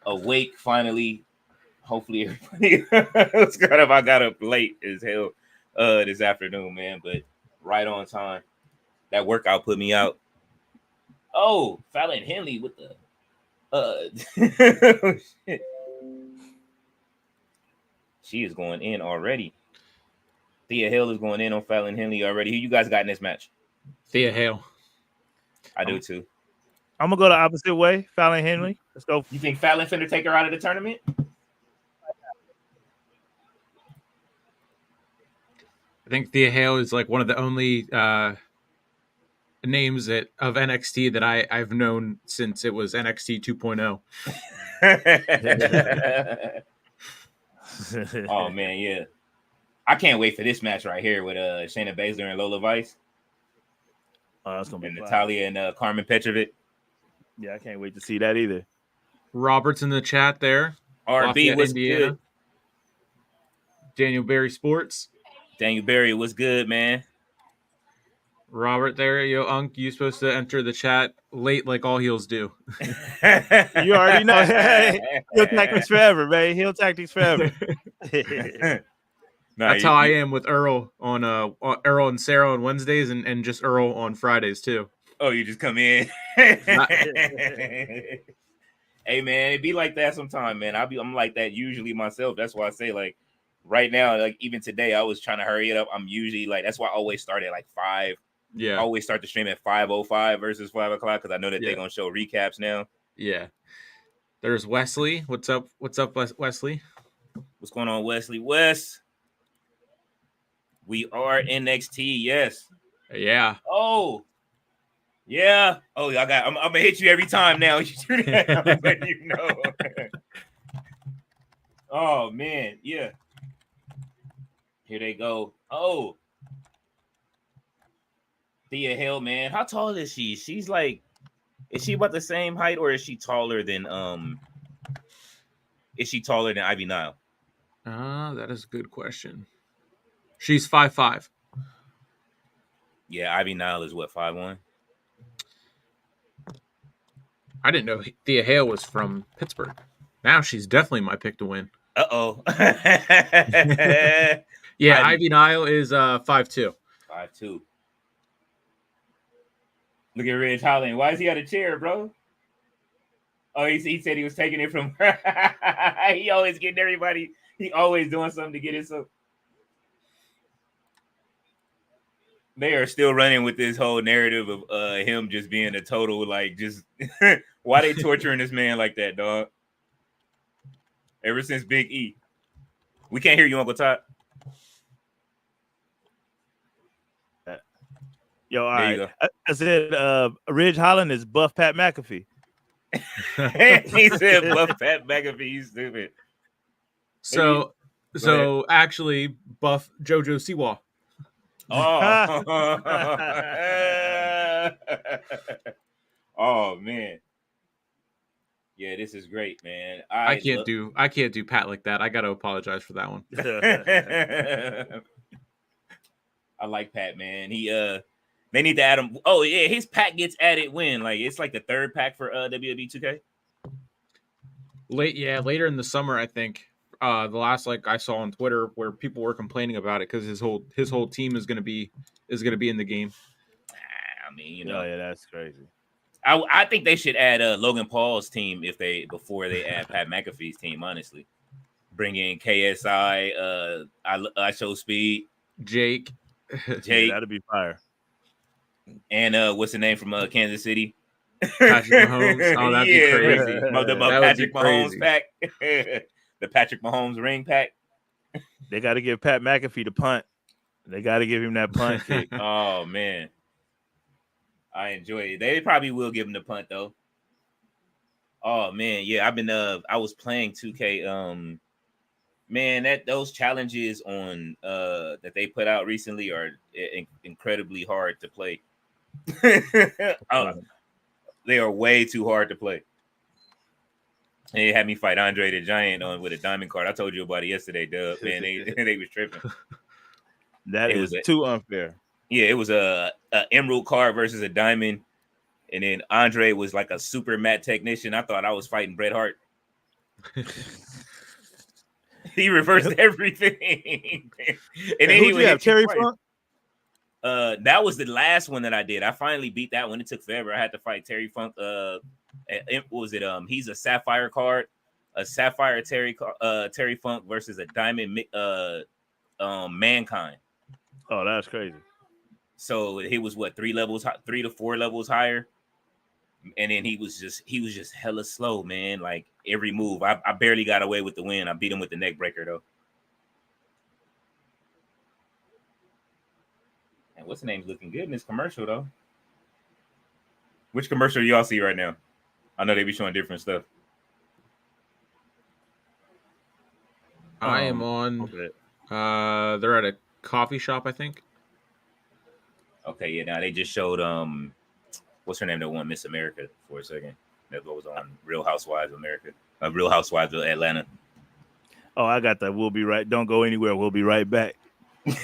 awake finally. Hopefully everybody was kind of I got up late as hell this afternoon, man, but right on time. That workout put me out. Oh, Fallon Henley with the shit. She is going in already. Thea Hill is going in on Fallon Henley already. Who you guys got in this match? Thea Hill. I do too. I'm gonna go the opposite way. Fallon Henley. Let's go. You think Fallon finna take her out of the tournament? I think Thea Hill is like one of the only names of NXT that I've known since it was NXT 2.0. Oh man, yeah. I can't wait for this match right here with Shayna Baszler and Lola Vice. Oh, that's gonna be Natalya and Karmen Petrovic. Yeah, I can't wait to see that either. Robert's in the chat there. RB, what's good? Daniel Berry Sports. Daniel Berry, what's good, man? Robert there, Unc, you supposed to enter the chat late like all heels do. You already know. Heel tactics forever, man. Heel tactics forever. That's how I am with Earl on Earl and Sarah on Wednesdays and just Earl on Fridays too. Oh, you just come in. Hey man, it be like that sometime, man. I'm like that usually myself. That's why I say like right now, like even today, I was trying to hurry it up. I'm usually like that's why I always start at like 5. Yeah. I always start the stream at 5:05 versus 5 o'clock because I know that they're gonna show recaps now. Yeah. There's Wesley. What's up? What's up, Wesley? What's going on, Wesley? Wes. We are NXT, yes. Yeah. Oh, yeah. Oh, I'm gonna hit you every time now. I'm letting you know. Oh man, yeah. Here they go. Oh, Thea Hill, man. How tall is she? She's like, is she about the same height, or is she taller than Is she taller than Ivy Nile? That is a good question. She's 5'5". Yeah, Ivy Nile is what, 5'1"? I didn't know Thea Hale was from Pittsburgh. Now she's definitely my pick to win. Uh-oh. Yeah, Ivy Nile is 5'2". 5'2". Look at Ridge Holland. Why is he on a chair, bro? Oh, he said he was taking it from he always getting everybody. He always doing something to get it. So they are still running with this whole narrative of him just being a total, like, just why they torturing this man like that, dog? Ever since Big E. We can't hear you, Uncle Todd. Yo, all right. I said Ridge Holland is buff Pat McAfee. He said buff Pat McAfee. You stupid. So actually buff JoJo Siwa. Oh. Oh man. Yeah, this is great, man. I can't do Pat like that. I got to apologize for that one. I like Pat, man. They need to add him. Oh yeah, his pack gets added when? Like it's like the third pack for WWE 2K. Later in the summer, I think. The last I saw on Twitter where people were complaining about it because his whole team is gonna be in the game. I mean, Oh yeah, that's crazy. I think they should add Logan Paul's team before they add Pat McAfee's team. Honestly, bring in KSI. I Show Speed, Jake, yeah, that'd be fire. And what's the name from Kansas City? Patrick Mahomes. Oh, that'd be crazy. The Patrick Mahomes pack. The Patrick Mahomes ring pack. They got to give Pat McAfee the punt. They got to give him that punt kick. Oh man, I enjoy it. They probably will give him the punt though. Oh man, yeah. I was playing 2K. Man, those challenges on that they put out recently are incredibly hard to play. They are way too hard to play. They had me fight Andre the Giant with a diamond card. I told you about it yesterday, Dub. Man, they was tripping. That is too unfair. Yeah, it was a emerald card versus a diamond, and then Andre was like a super mat technician. I thought I was fighting Bret Hart. He reversed everything. And then who'd you have? Terry twice. Funk? That was the last one that I did. I finally beat that one. It took forever. I had to fight Terry Funk. What was it? He's a Sapphire card, a Sapphire Terry Funk versus a Diamond Mankind. Oh, that's crazy. So he was what 3 to 4 levels higher, and then he was just hella slow, man. Like every move, I barely got away with the win. I beat him with the neck breaker though. And what's the name's looking good in this commercial though? Which commercial do y'all see right now? I know they be showing different stuff. I am on. Okay. They're at a coffee shop, I think. Okay, yeah. Now they just showed what's her name that won Miss America for a second. That was on Real Housewives of America. Real Housewives of Atlanta. Oh, I got that. We'll be right. Don't go anywhere. We'll be right back. How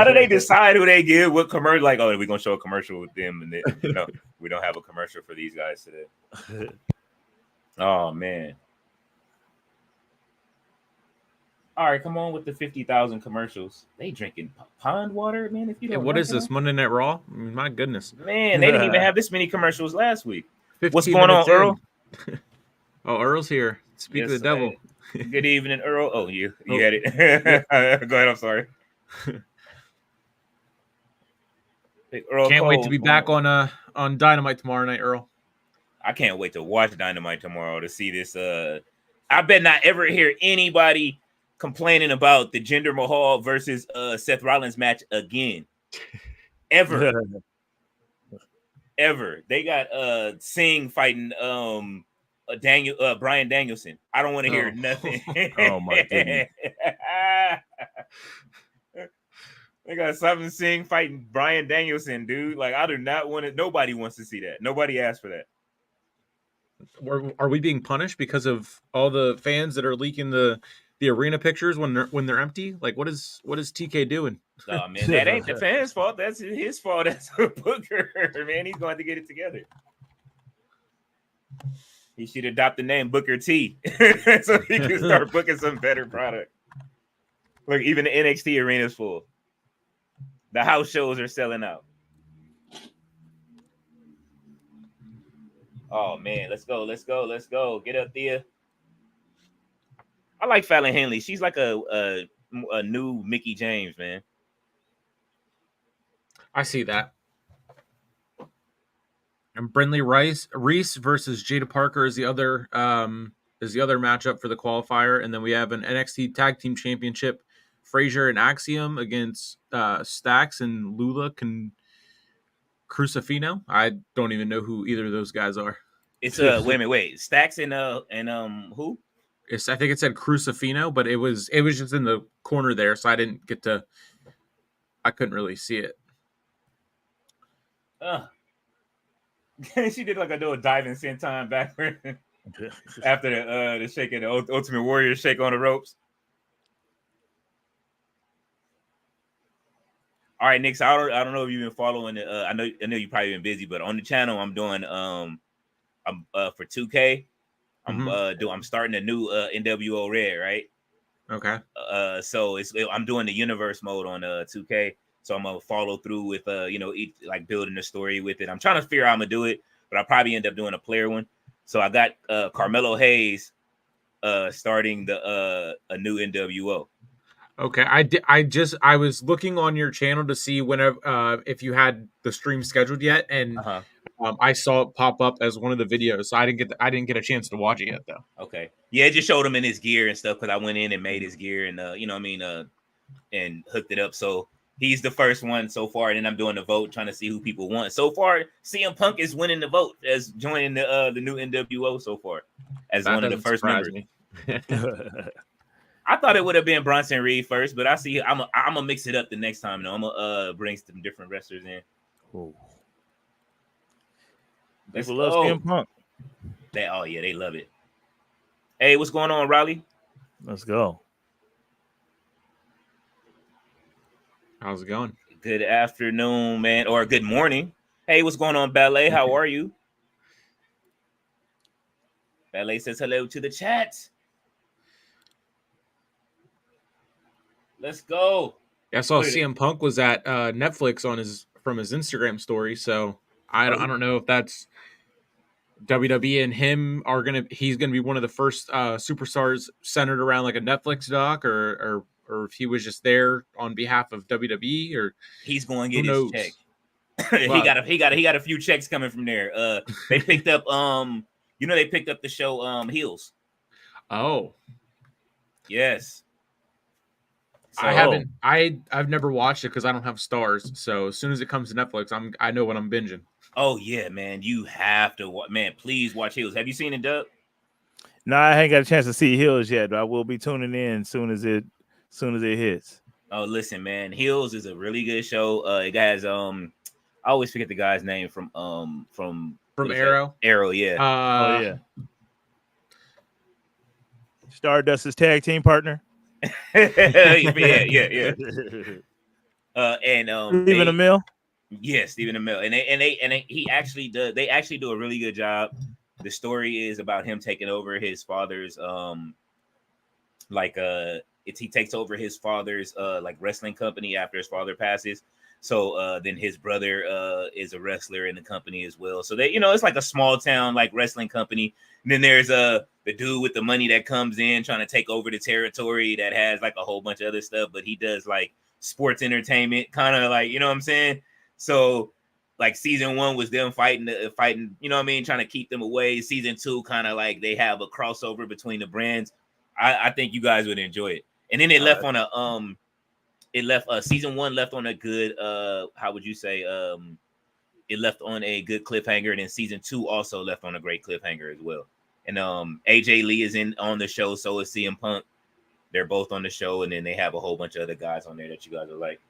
do they decide who they give? What commercial? Like, oh, we're gonna show a commercial with them, and then no, we don't have a commercial for these guys today. Oh man! All right, come on with the 50,000 commercials. They drinking pond water, man. If you don't, what is this Monday Night Raw? My goodness, man, they didn't even have this many commercials last week. 15 What's going on, Earl? Oh, Earl's here. Speak of the devil. Good evening, Earl. Oh, you had it. Go ahead. I'm sorry. Earl Can't Cole, wait to be back on Dynamite tomorrow night, Earl. I can't wait to watch Dynamite tomorrow to see this. I bet not ever hear anybody complaining about the Jinder Mahal versus Seth Rollins match again. Ever. Ever. They got Singh fighting Brian Danielson. I don't want to hear nothing. Oh my goodness. They got something Singh fighting Brian Danielson, dude. Like, I do not want it. Nobody wants to see that. Nobody asked for that. Are we being punished because of all the fans that are leaking the arena pictures when they're empty? Like, what is TK doing? Oh man, that ain't the fans' fault. That's his fault. That's Booker, man. He's going to get it together. He should adopt the name Booker T, so he can start booking some better product. Look, even the NXT arena is full. The house shows are selling out. Oh man, let's go. Get up, Thea. I like Fallon Henley. She's like a new Mickey James, man. I see that. And Brinley Reece versus Jaida Parker is the other matchup for the qualifier, and then we have an NXT Tag Team Championship. Frazier and Axiom against Stax and Lola Crucifino. I don't even know who either of those guys are. It's wait. Stax and who? I think it said Crucifino, but it was just in the corner there, so I couldn't really see it. She did like a diving senton backward after the shake of the Ultimate Warrior shake on the ropes. All right, Nick. So I don't know if you've been following it. I know you've probably been busy, but on the channel I'm doing I'm for 2K. I'm starting a new NWO Red, right? Okay. So I'm doing the universe mode on 2K. So I'm gonna follow through with like building the story with it. I'm trying to figure out how I'm gonna do it, but I'll probably end up doing a player one. So I got Carmelo Hayes starting a new NWO. Okay, I was looking on your channel to see whenever if you had the stream scheduled yet, and I saw it pop up as one of the videos. So I didn't get a chance to watch it yet though. Okay, yeah, it just showed him in his gear and stuff because I went in and made his gear and and hooked it up. So he's the first one so far, and then I'm doing the vote, trying to see who people want. So far, CM Punk is winning the vote as joining the new NWO so far as one of the first members. I thought it would have been Bronson Reed first, but I see I'm gonna mix it up the next time. Though I'm gonna bring some different wrestlers in. People Let's love go. CM Punk. They love it. Hey, what's going on, Raleigh? Let's go. How's it going? Good afternoon, man, or good morning. Hey, what's going on, Ballet? How are you? Ballet says hello to the chat. Let's go. I saw CM Punk was at Netflix from his Instagram story, so I don't know if that's WWE and him he's gonna be one of the first superstars centered around like a Netflix doc, or if he was just there on behalf of WWE, or he's going to get his check. Well, he got a few checks coming from there. They picked up they picked up the show Heels. Oh. Yes. So, I've never watched it because I don't have Stars. So as soon as it comes to Netflix, I know what I'm binging. Oh yeah, man, you have to please watch Heels. Have you seen it, Doug? No, I ain't got a chance to see Heels yet, but I will be tuning in soon as it hits. Oh, listen, man, Heels is a really good show. It has I always forget the guy's name from Arrow. Arrow, yeah. Yeah. Stardust's tag team partner. yeah. And Stephen Amell. Yeah, Stephen Amell, and they actually do a really good job. The story is about him taking over his father's he takes over his father's like wrestling company after his father passes. So then his brother is a wrestler in the company as well. So they, it's like a small town like wrestling company. And then there's the dude with the money that comes in trying to take over the territory that has like a whole bunch of other stuff, but he does like sports entertainment, kind of like, you know what I'm saying? So like season 1 was them fighting, you know what I mean, trying to keep them away. Season 2 kind of like they have a crossover between the brands. I think you guys would enjoy it. And then it left on a season 1 left on a good how would you say it left on a good cliffhanger, and then season 2 also left on a great cliffhanger as well. And AJ Lee is on the show, so is CM Punk. They're both on the show, and then they have a whole bunch of other guys on there that you guys are like.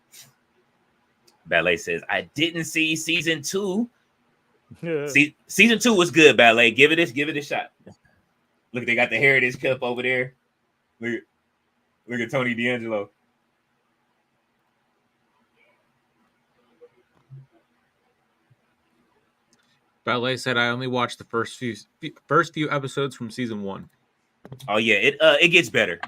Ballet says, I didn't see season 2. Season 2 was good, Ballet. Give it a shot. Look, they got the Heritage Cup over there. Look at Tony D'Angelo. Ballet said, I only watched the first few episodes from season 1. Oh yeah, it gets better.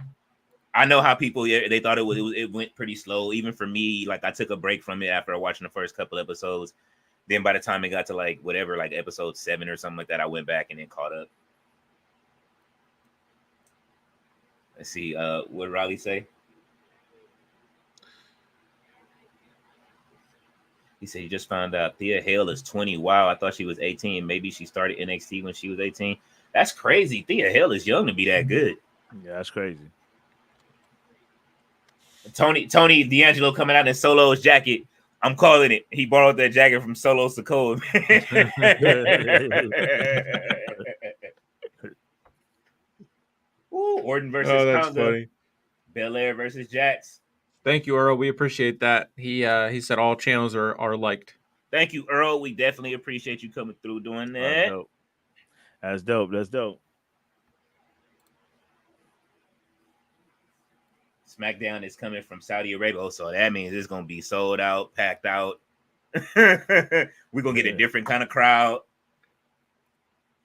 I know how people they thought it went pretty slow. Even for me, like I took a break from it after watching the first couple episodes. Then by the time it got to like whatever, like episode 7 or something like that, I went back and then caught up. Let's see, what did Riley say? He said he just found out Thea Hale is 20. Wow, I thought she was 18. Maybe she started NXT when she was 18. That's crazy. Thea Hale is young to be that good. Yeah, that's crazy. Tony D'Angelo coming out in Solo's jacket. I'm calling it. He borrowed that jacket from Solo Sikoa. Ooh, Orton versus Congo. Belair versus Jax. Thank you, Earl. We appreciate that. He said all channels are liked. Thank you, Earl. We definitely appreciate you coming through doing that. That's dope. SmackDown is coming from Saudi Arabia, so that means it's gonna be sold out, packed out. We're gonna get a different kind of crowd.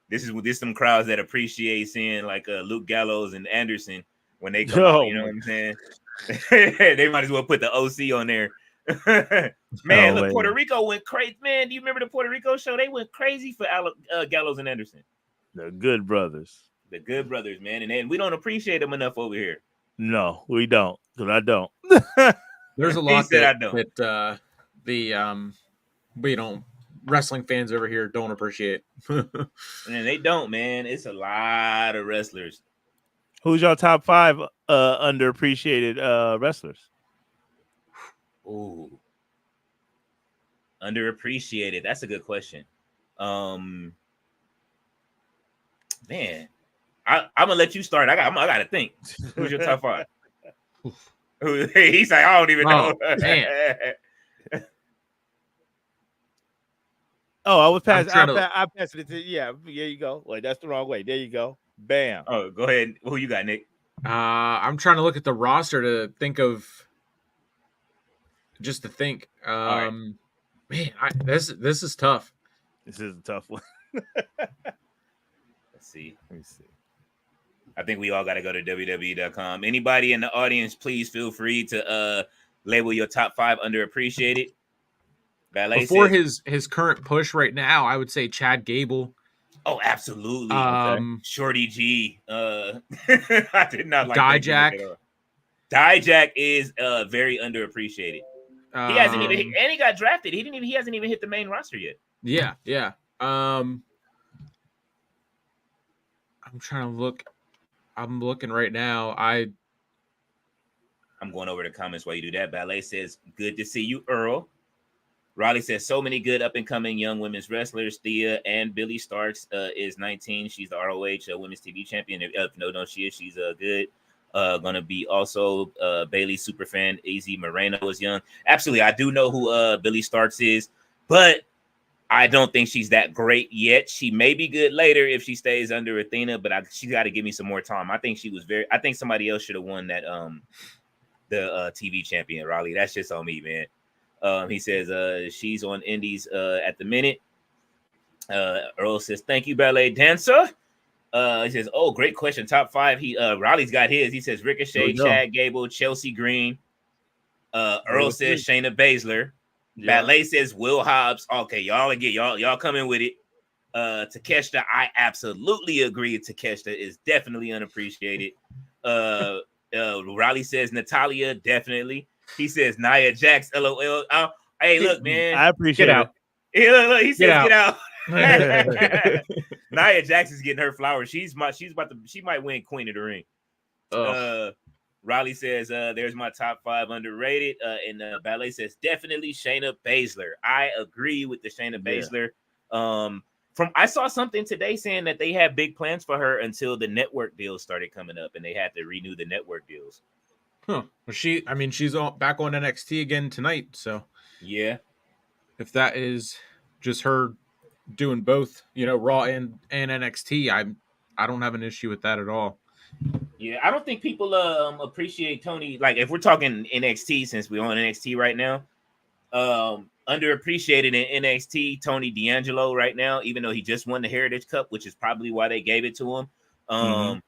This some crowds that appreciate seeing like Luke Gallows and Anderson when they come out, you know what I'm saying? They might as well put the OC on there. Man, look, Puerto Rico went crazy. Man, do you remember the Puerto Rico show? They went crazy for Gallows and Anderson. The Good Brothers. The Good Brothers, man. And then we don't appreciate them enough over here. No, we don't. Because I don't. There's a lot that wrestling fans over here don't appreciate. And they don't, man. It's a lot of wrestlers. Who's your top 5 underappreciated wrestlers? Ooh. Underappreciated. That's a good question. Man, I'm gonna let you start. I gotta think. Who's your top 5? He's like, I don't even know. Oh, I was passing. I passed it to there you go. Wait, that's the wrong way. There you go. Bam. Oh, go ahead. Who you got, Nick? I'm trying to look at the roster to think of. Just to think. Right. Man, this is tough. This is a tough one. Let's see. Let me see. I think we all got to go to WWE.com. Anybody in the audience, please feel free to label your top 5 underappreciated. Ballet Before says, his current push right now, I would say Chad Gable. oh, absolutely. Shorty G. I did not like that gimmick Dijak. at all. Dijak is very underappreciated. He hasn't even hit, and he got drafted. He hasn't even hit the main roster yet. Yeah. I'm trying to look. I'm looking right now. I'm going over the comments while you do that. Ballet says, good to see you, Earl. Riley says, so many good up-and-coming young women's wrestlers. Thea and Billy Starks is 19. She's the ROH Women's TV champion. No, she is. She's good. Going to be also Bailey superfan. AZ Moreno is young. Absolutely. I do know who Billy Starks is, but I don't think she's that great yet. She may be good later if she stays under Athena, but she got to give me some more time. I think I think somebody else should have won that the TV champion, Riley. That's just on me, man. He says she's on Indies at the minute. Earl says, thank you, ballet dancer. He says, oh, great question. Top 5. Riley's got his. He says Ricochet, Chad Gable, Chelsea Green. Earl says Shayna Baszler. Yeah. Ballet says Will Hobbs. Okay, y'all coming with it. Takeshita, I absolutely agree. Takeshita is definitely unappreciated. Riley says Natalya, definitely. He says Nia Jax, LOL. Hey, look, man. I appreciate it. Hey, look, he says get out. Nia Jax is getting her flowers. She might win Queen of the Ring. Riley says there's my top 5 underrated. And Ballet says definitely Shayna Baszler. I agree with the Shayna Baszler. I saw something today saying that they had big plans for her until the network deals started coming up and they had to renew the network deals. Huh. Well, she's back on NXT again tonight. So yeah, if that is just her doing both, Raw and NXT, I don't have an issue with that at all. Yeah, I don't think people appreciate Tony. Like if we're talking NXT, since we're on NXT right now, underappreciated in NXT, Tony D'Angelo right now, even though he just won the Heritage Cup, which is probably why they gave it to him.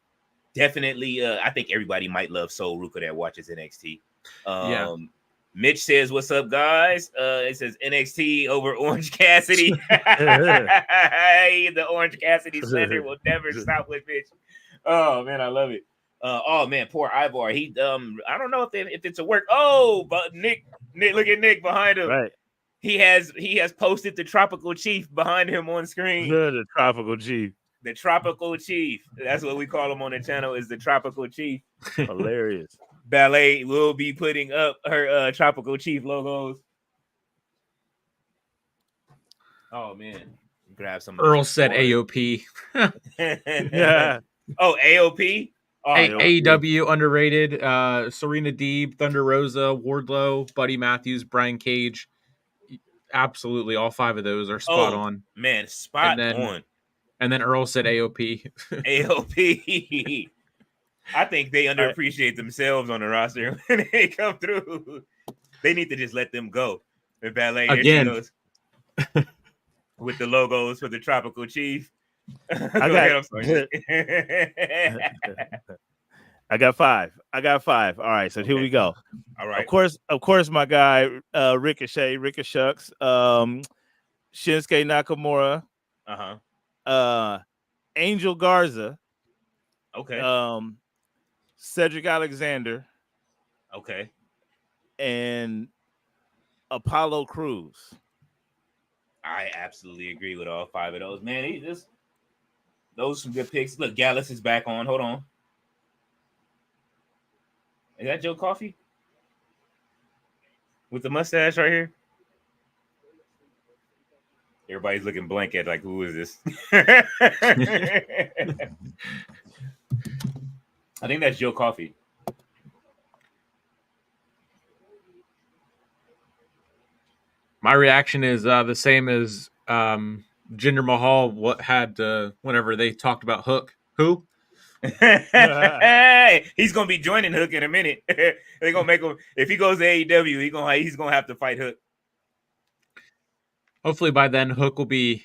Definitely, I think everybody might love Sol Ruka that watches NXT. Mitch says, what's up, guys? It says NXT over Orange Cassidy. The Orange Cassidy slander will never stop with Mitch. Oh, man, I love it. Oh, man, poor Ivar. He, I don't know if it's a work. Oh, but Nick, look at Nick behind him. Right. He has posted the Tropical Chief behind him on screen. The Tropical Chief. The Tropical Chief. That's what we call him on the channel, is the Tropical Chief. Hilarious. Ballet will be putting up her Tropical Chief logos. Oh, man. Grab some. Earl said AOP. Yeah. Oh, AOP? Oh, AEW underrated. Serena Deeb, Thunder Rosa, Wardlow, Buddy Matthews, Brian Cage. Absolutely. All 5 of those are spot on. Man, spot on. And then Earl said AOP. AOP. I think they underappreciate themselves on the roster when they come through. They need to just let them go. The ballet again with the logos for the Tropical Chief. I got 5. All right, so here we go. All right. Of course, my guy Ricochet, Shucks, Shinsuke Nakamura. Angel Garza. Okay. Cedric Alexander. Okay. And Apollo Crews. I absolutely agree with all 5 of those. Man, those are some good picks. Look, Gallus is back on. Hold on. Is that Joe Coffey? With the mustache right here? Everybody's looking blank at like, who is this? I think that's Joe Coffey. My reaction is the same as Jinder Mahal had whenever they talked about Hook. Who? Hey, he's gonna be joining Hook in a minute. They're gonna make him, if he goes to AEW, he's gonna have to fight Hook. Hopefully by then Hook will be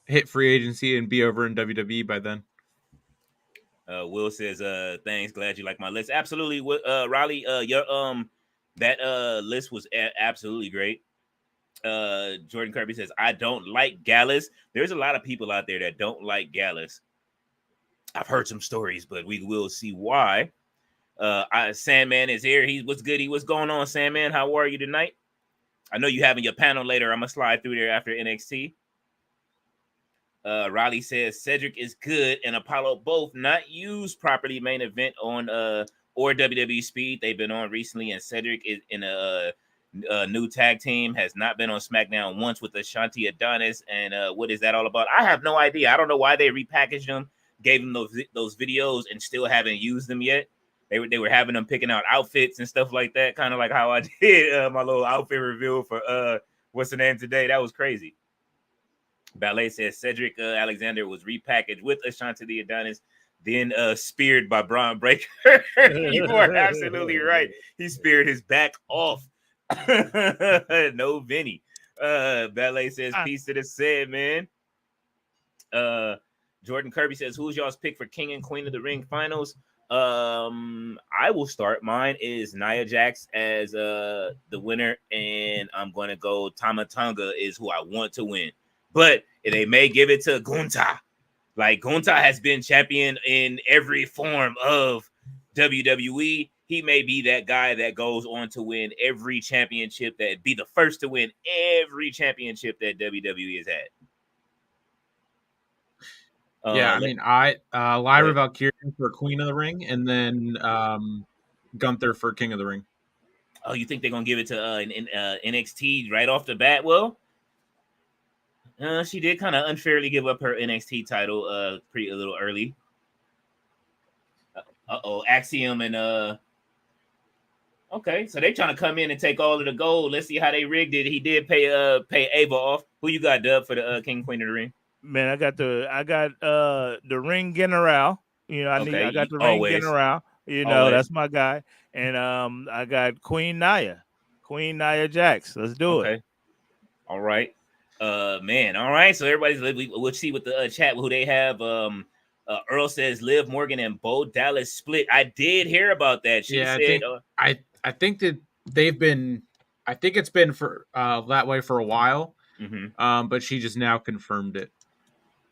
hit free agency and be over in WWE by then. Will says, thanks, glad you like my list. Absolutely, Riley, your that list was absolutely great. Jordan Kirby says, I don't like Gallus. There's a lot of people out there that don't like Gallus. I've heard some stories, but we will see why. Sandman is here. What's good? What's going on, Sandman? How are you tonight? I know you having your panel later. I'm gonna slide through there after NXT. Riley says Cedric is good and Apollo both not used properly main event on or WWE Speed. They've been on recently, and Cedric is in a new tag team, has not been on SmackDown once with Ashanti Adonis. And what is that all about? I have no idea. I don't know why they repackaged them, gave them those videos, and still haven't used them yet. They were having them picking out outfits and stuff like that, kind of like how I did my little outfit reveal for what's the name today. That was crazy. Ballet says Cedric Alexander was repackaged with Ashanti the Adonis, then speared by Braun Breaker. You are absolutely right. He speared his back off. No Vinny. Ballet says peace to the said man. Jordan Kirby says, who's y'all's pick for King and Queen of the Ring finals? I will start. Mine is Nia Jax as the winner, and I'm going to go Tama Tonga is who I want to win. But they may give it to Gunta. Like, Gunta has been champion in every form of WWE. He may be that guy that goes on to win every championship, that be the first to win every championship that WWE has had. I mean, Lyra Valkyria for Queen of the Ring, and then Gunther for King of the Ring. Oh, you think they're gonna give it to NXT right off the bat? Well, she did kind of unfairly give up her NXT title a little early. Axiom and okay, so they trying to come in and take all of the gold. Let's see how they rigged it. He did pay Ava off. Who you got, Dub, for the King Queen of the Ring? Man, I got the Ring General. You know, I got the Ring General. You know, that's my guy. And I got Queen Nia Jax. Let's do it. All right. Man, all right. So we'll see with the chat who they have. Earl says Liv Morgan and Bo Dallas split. I did hear about that. She said, I think that they've been. I think it's been for that way for a while. Mm-hmm. But she just now confirmed it.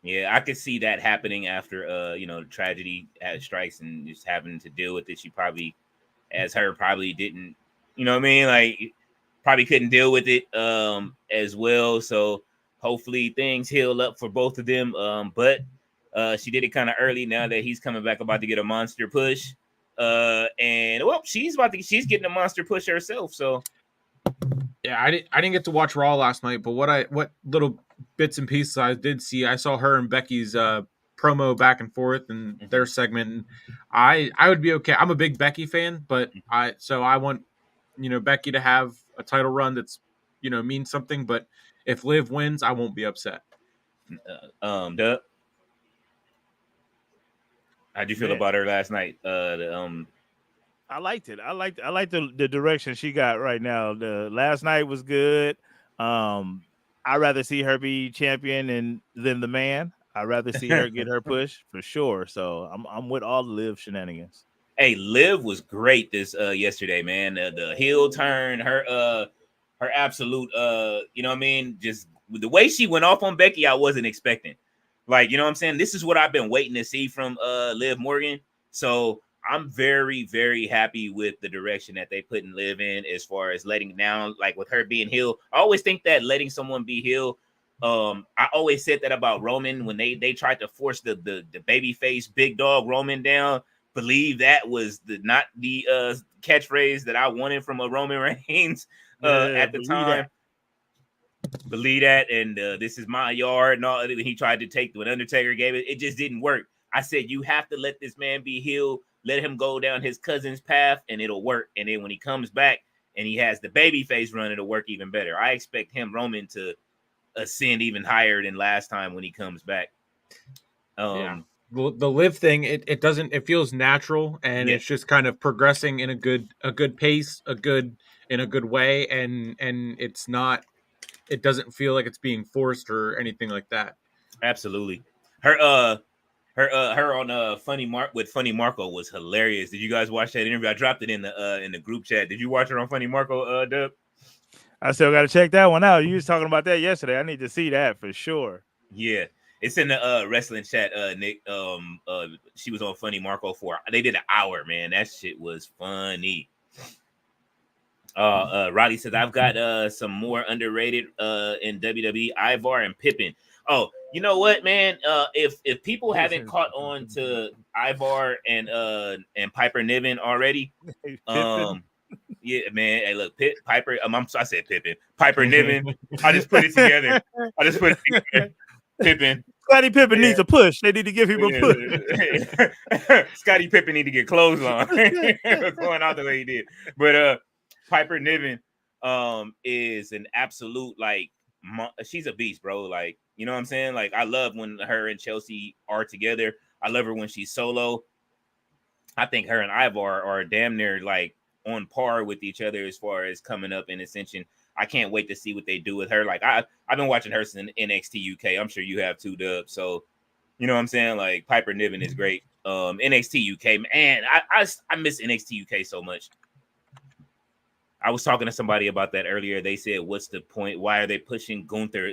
Yeah, I could see that happening after tragedy strikes and just having to deal with it. She probably didn't, you know what I mean? Like, probably couldn't deal with it as well. So hopefully things heal up for both of them. But she did it kind of early now that he's coming back, about to get a monster push. And she's getting a monster push herself. So yeah, I didn't get to watch Raw last night, but what little bits and pieces I did see, I saw her and Becky's promo back and forth and their segment. And I would be okay. I'm a big Becky fan, but I want Becky to have a title run that's means something. But if Liv wins, I won't be upset. Doug, how'd you feel about her last night? I liked it. I liked the direction she got right now. The last night was good. I'd rather see her be champion than the man. I'd rather see her get her push for sure. So I'm with all the Liv shenanigans. Hey, Liv was great this yesterday, man. The heel turn, her absolute you know what I mean? Just the way she went off on Becky, I wasn't expecting. Like, you know what I'm saying? This is what I've been waiting to see from Liv Morgan. So I'm very, very happy with the direction that they put in Liv in, as far as letting down, like with her being heel. I always think that letting someone be heel. I always said that about Roman when they tried to force the babyface big dog Roman down. Believe that was not the catchphrase that I wanted from a Roman Reigns at the time. Believe that, and this is my yard. And all, he tried to take when Undertaker gave it. It just didn't work. I said, you have to let this man be heel. Let him go down his cousin's path, and it'll work. And then when he comes back and he has the baby face run, it'll work even better. I expect Roman, to ascend even higher than last time when he comes back. The Liv thing, it feels natural, and it's just kind of progressing in a good pace, in a good way, and it doesn't feel like it's being forced or anything like that. Absolutely. Her Her on Funny Marco was hilarious. Did you guys watch that interview? I dropped it in the group chat. Did you watch her on Funny Marco, Dub? I still got to check that one out. You was talking about that yesterday. I need to see that for sure. Yeah, it's in the wrestling chat. Nick, she was on Funny Marco they did an hour, man. That shit was funny. Roddy says I've got some more underrated in WWE, Ivar and Pippen. Oh, you know what, man? If people haven't caught on to Ivar and Piper Niven already, yeah, man. Hey, look, Piper. I said Pippen. Piper Niven. I just put it together. Pippen. Scottie Pippen needs a push. They need to give him a push. Scottie Pippen need to get clothes on. Going out the way he did. But Piper Niven is an absolute, like, she's a beast, bro. Like, you know what I'm saying? Like, I love when her and Chelsea are together. I love her when she's solo. I think her and Ivar are damn near like on par with each other as far as coming up in Ascension. I can't wait to see what they do with her. Like, I've been watching her since NXT UK. I'm sure you have too, Dub. So, you know what I'm saying? Like, Piper Niven is great. NXT UK, man, I miss NXT UK so much. I was talking to somebody about that earlier. They said, what's the point? Why are they pushing Gunther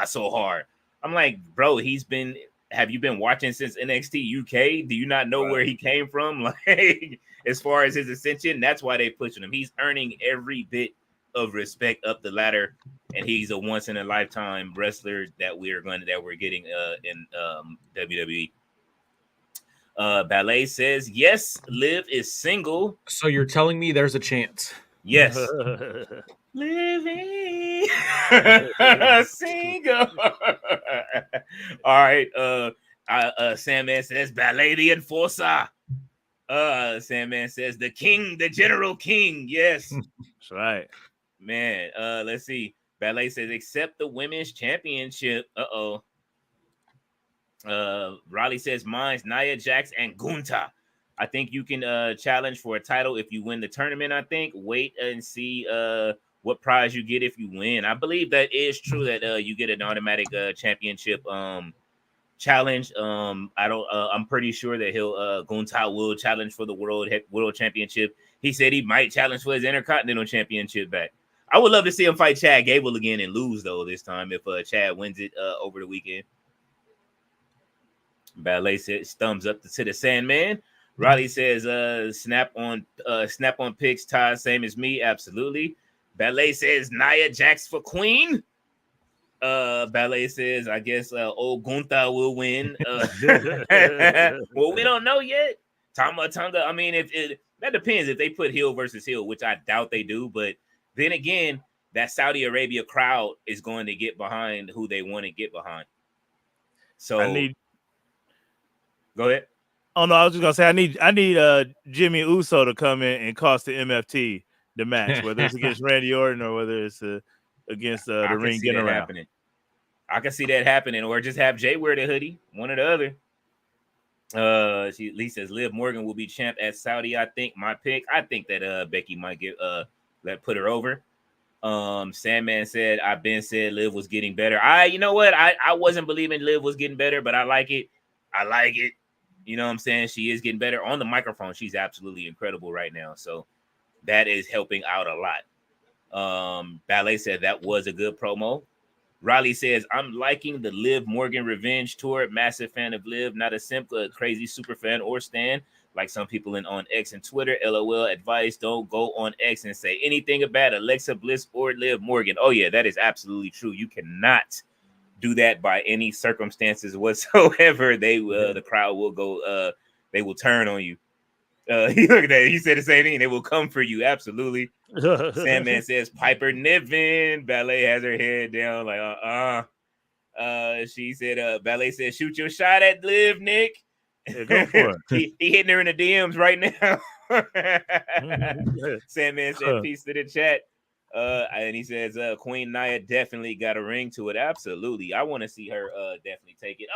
so hard? I'm like, bro, have you been watching since NXT UK? Do you not know where he came from? Like, as far as his ascension, that's why they pushing him. He's earning every bit of respect up the ladder, and he's a once in a lifetime wrestler that we're getting in WWE. Ballet says, yes, Liv is single. So you're telling me there's a chance? Yes. Living single. All right. Sandman says Ballet the Enforcer. Sandman says the King, the General King. Yes. That's right. Man. Let's see. Ballet says except the women's championship. Raleigh says mine's Nia Jax and Gunther. I think you can challenge for a title if you win the tournament. I think wait and see what prize you get if you win. I believe that is true that you get an automatic championship challenge. I'm pretty sure that Gunther will challenge for the world championship. He said he might challenge for his Intercontinental Championship back. I would love to see him fight Chad Gable again and lose though this time if Chad wins it over the weekend. Ballet says thumbs up to the Sandman. Riley says, snap on picks, Todd, same as me. Absolutely. Ballet says Nia Jax for Queen. Ballet says, I guess old Gunther will win. Well, we don't know yet. Tonga. I mean, that depends if they put heel versus heel, which I doubt they do. But then again, that Saudi Arabia crowd is going to get behind who they want to get behind. So go ahead. Oh no, I was just gonna say I need Jimmy Uso to come in and cost the MFT the match, whether it's against Randy Orton or whether it's against the ring general. Happening. I can see that happening, or just have Jay wear the hoodie, one or the other. Lee says Liv Morgan will be champ at Saudi. I think my pick. I think that Becky might get put her over. Sandman said Liv was getting better. You know what? I wasn't believing Liv was getting better, but I like it. You know what I'm saying? She is getting better on the microphone. She's absolutely incredible right now. So that is helping out a lot. Ballet said that was a good promo. Riley says, I'm liking the Liv Morgan Revenge Tour. Massive fan of Liv, not a simple, crazy super fan or stan like some people on X and Twitter. LOL advice, don't go on X and say anything about Alexa Bliss or Liv Morgan. Oh, yeah, that is absolutely true. You cannot do that by any circumstances whatsoever. The crowd will go, they will turn on you. Look at that. He said the same thing. They will come for you. Absolutely. Sandman says Piper Niven. Ballet has her head down like, she said, Ballet said, shoot your shot at Liv, Nick. Yeah, go for it. he hitting her in the DMs right now. Sandman said, peace to the chat. And he says, Queen Nia definitely got a ring to it. Absolutely. I want to see her definitely take it.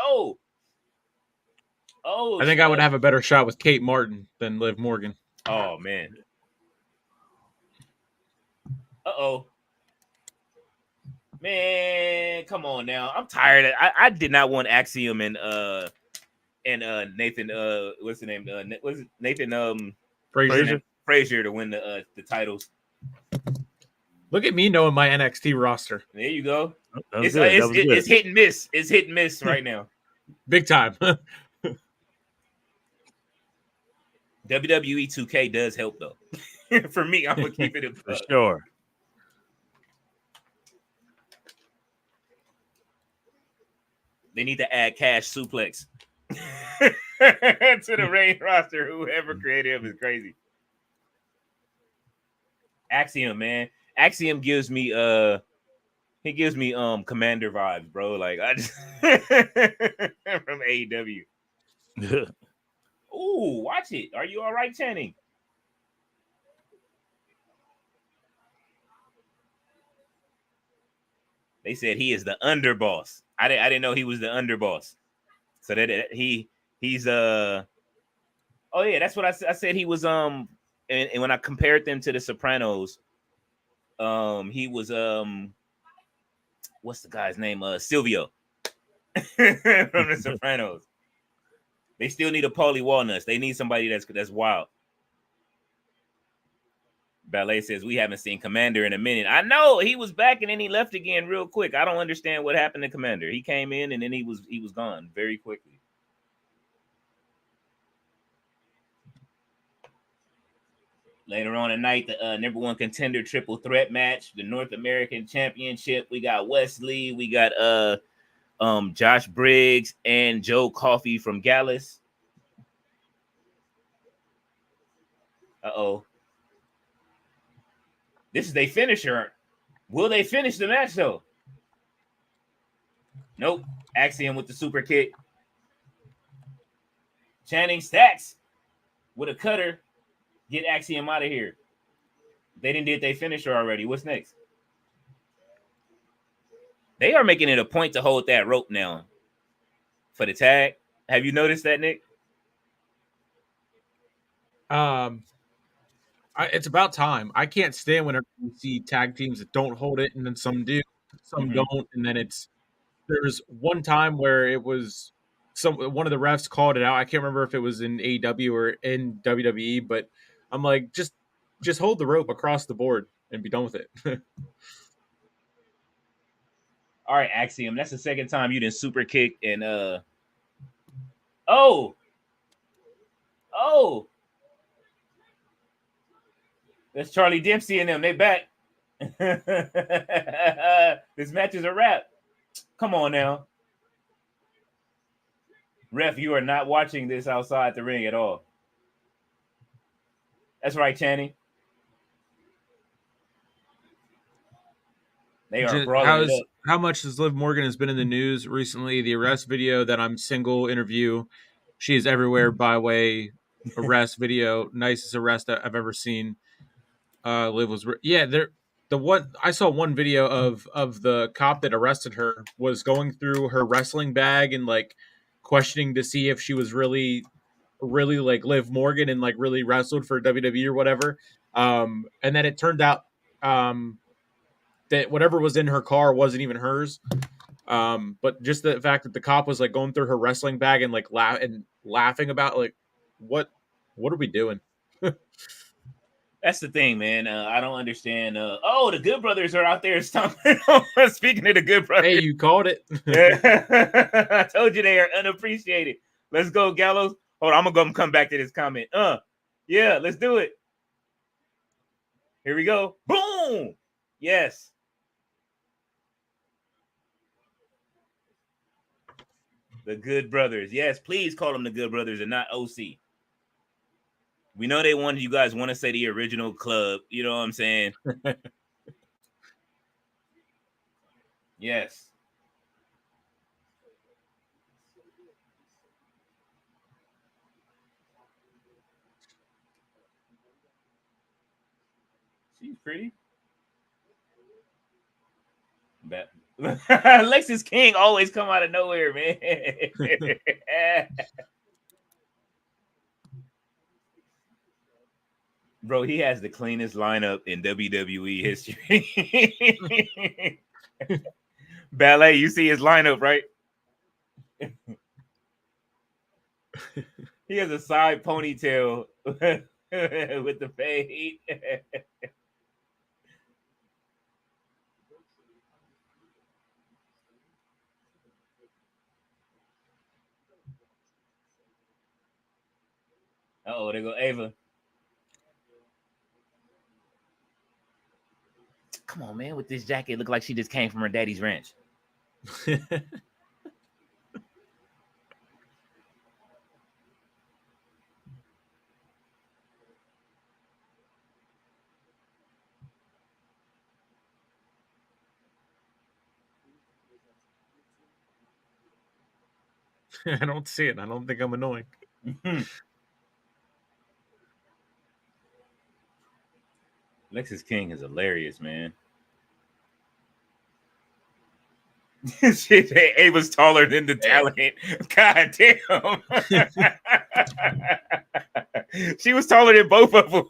I think I would have a better shot with Kate Martin than Liv Morgan. Oh, man. Man, come on now. I'm tired. I did not want Axiom and and Nathan what's the name? Was it Nathan Frazier to win the titles. Look at me knowing my NXT roster. There you go. It's hit and miss. It's hit and miss right now. Big time. WWE 2K does help though. For me, I'm gonna keep it for sure. They need to add Cash Suplex to the main roster. Whoever created him is crazy. Axiom, man. Axiom gives me Commander vibes, bro. Like I just from AEW. Ooh, watch it. Are you all right, Channing? They said he is the underboss. I didn't know he was the underboss. So that he's oh yeah, that's what I said he was and when I compared them to the Sopranos, he was what's the guy's name? Silvio from the Sopranos. They still need a Paulie Walnuts. They need somebody that's wild. Ballet says we haven't seen Commander in a minute. I know he was back and then he left again real quick. I don't understand what happened to Commander. He came in and then he was gone very quickly. Later on tonight, the #1 contender triple threat match, the North American Championship. We got Wesley, we got Josh Briggs and Joe Coffey from Gallus. Uh-oh. This is their finisher. Will they finish the match, though? Nope. Axiom with the super kick. Channing Stacks with a cutter. Get Axiom out of here. They didn't did their finisher already. What's next? They are making it a point to hold that rope now for the tag. Have you noticed that, Nick? It's about time. I can't stand whenever you see tag teams that don't hold it, and then some do, some don't, and then there's one time where it was one of the refs called it out. I can't remember if it was in AEW or in WWE, but I'm like, just hold the rope across the board and be done with it. All right, Axiom. That's the second time you didn't super kick and oh. That's Charlie Dempsey and them. They back. This match is a wrap. Come on now. Ref, you are not watching this outside the ring at all. That's right, Channing. They are brawling it up. How much has Liv Morgan has been in the news recently? The arrest video that I'm single interview. She is everywhere by way arrest video. Nicest arrest that I've ever seen. Liv was I saw one video of the cop that arrested her was going through her wrestling bag and like questioning to see if she was really like Liv Morgan and like really wrestled for WWE or whatever. And then it turned out that whatever was in her car wasn't even hers. But just the fact that the cop was like going through her wrestling bag and like laughing about like what are we doing? That's the thing, man. I don't understand. The Good Brothers are out there stomping. Speaking of the Good Brothers. Hey, you called it. I told you they are unappreciated. Let's go, Gallows. Hold on, I'm going to come back to this comment. Yeah, let's do it. Here we go. Boom. Yes. The Good Brothers. Yes, please call them the Good Brothers and not OC. We know you guys want to say the original club. You know what I'm saying? Yes. She's pretty. Lexus King always come out of nowhere, man. Bro, he has the cleanest lineup in WWE history. Ballet, you see his lineup, right? He has a side ponytail with the fade. Oh, there go Ava. Come on, man, with this jacket, look like she just came from her daddy's ranch. I don't see it. I don't think I'm annoying. Lexis King is hilarious, man. Shit, Ava's taller than the talent. God damn. She was taller than both of them.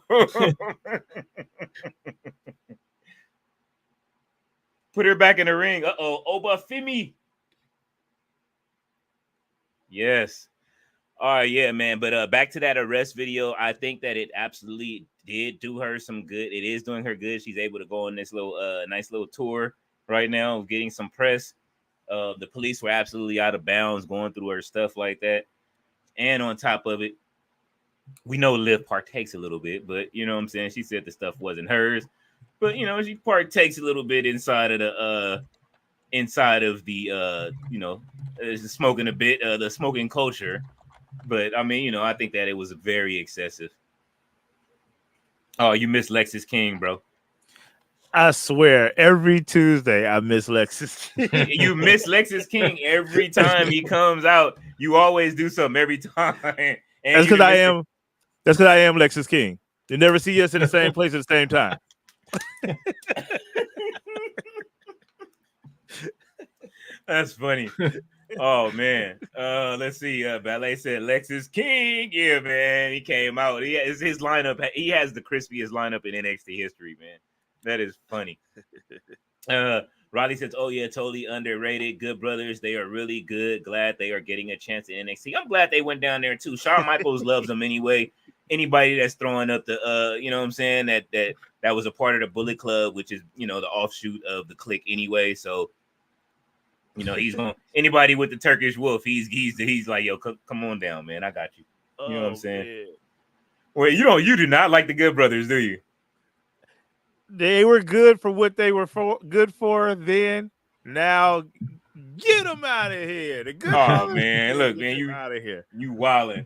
Put her back in the ring. Obafemi. Yes. All right, yeah, man. But back to that arrest video. I think that it absolutely did do her some good. It is doing her good. She's able to go on this little nice little tour right now, getting some press. The police were absolutely out of bounds going through her stuff like that. And on top of it, we know Liv partakes a little bit, but you know what I'm saying? She said the stuff wasn't hers. But you know, she partakes a little bit inside of the smoking a bit, the smoking culture. But I mean, you know, I think that it was very excessive. Oh, you missed Lexis King, bro. I swear, every Tuesday I miss Lexis. You miss Lexis King every time he comes out. You always do something every time. And that's because I am. That's because I am Lexis King. You never see us in the same place at the same time. That's funny. Oh man. Let's see. Ballet said Lexis King. Yeah, man. He came out. He has his lineup. He has the crispiest lineup in NXT history, man. That is funny. Riley says, "Oh yeah, totally underrated. Good brothers. They are really good. Glad they are getting a chance in NXT. I'm glad they went down there too. Shawn Michaels loves them anyway. Anybody that's throwing up the you know what I'm saying, that was a part of the Bullet Club, which is, you know, the offshoot of the Clique anyway. So, you know, he's going anybody with the Turkish Wolf. He's like, yo, come on down, man. I got you. You know what I'm saying? Man. Well, you do not like the Good Brothers, do you? They were good for what they were good for then. Now, get them out of here. The Good Brothers, man, look, man, you out of here. You wildin'.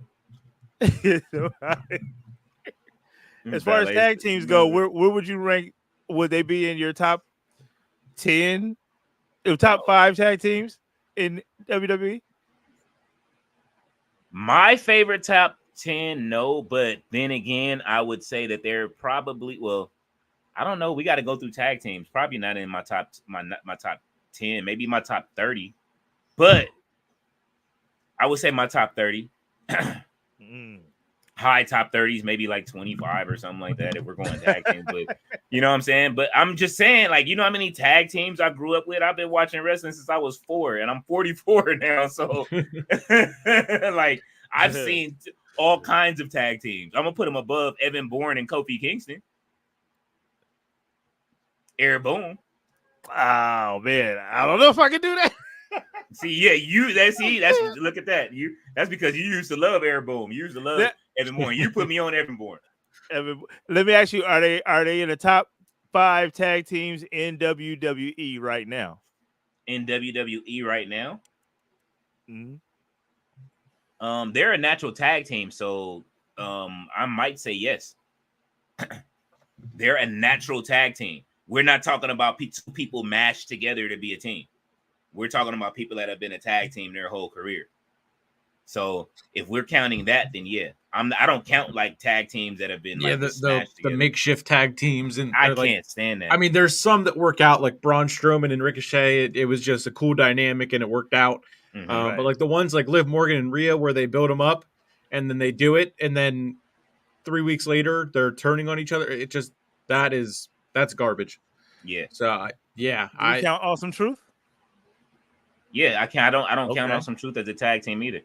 As far as tag teams go, where would you rank? Would they be in your top 10, top 5 tag teams in WWE? My favorite top 10, no, but then again, I would say that they're probably, well, I don't know. We got to go through tag teams. Probably not in my top 10, maybe my top 30, but I would say my top 30. High top 30s, maybe like 25 or something like that if we're going tag teams. But you know what I'm saying? But I'm just saying, like, you know how many tag teams I grew up with? I've been watching wrestling since I was 4, and I'm 44 now. So like, I've seen all kinds of tag teams. I'm gonna put them above Evan Bourne and Kofi Kingston. Air Boom. Oh man, I don't know if I can do that. That's look at that. That's because you used to love Air Boom. You used to love Evan Bourne. You put me on Evan Bourne. Let me ask you: Are they in the top 5 tag teams in WWE right now? In WWE right now, mm-hmm. They're a natural tag team, so I might say yes. They're a natural tag team. We're not talking about two people mashed together to be a team. We're talking about people that have been a tag team their whole career. So if we're counting that, then yeah, I don't count like tag teams that have been the makeshift tag teams, and I can't stand that. I mean, there's some that work out, like Braun Strowman and Ricochet. It was just a cool dynamic and it worked out. Right. But like the ones like Liv Morgan and Rhea, where they build them up and then they do it, and then 3 weeks later they're turning on each other. It just that's garbage. Yeah. So yeah, I count Awesome Truth. Yeah, I can't. I don't count Awesome Truth as a tag team either.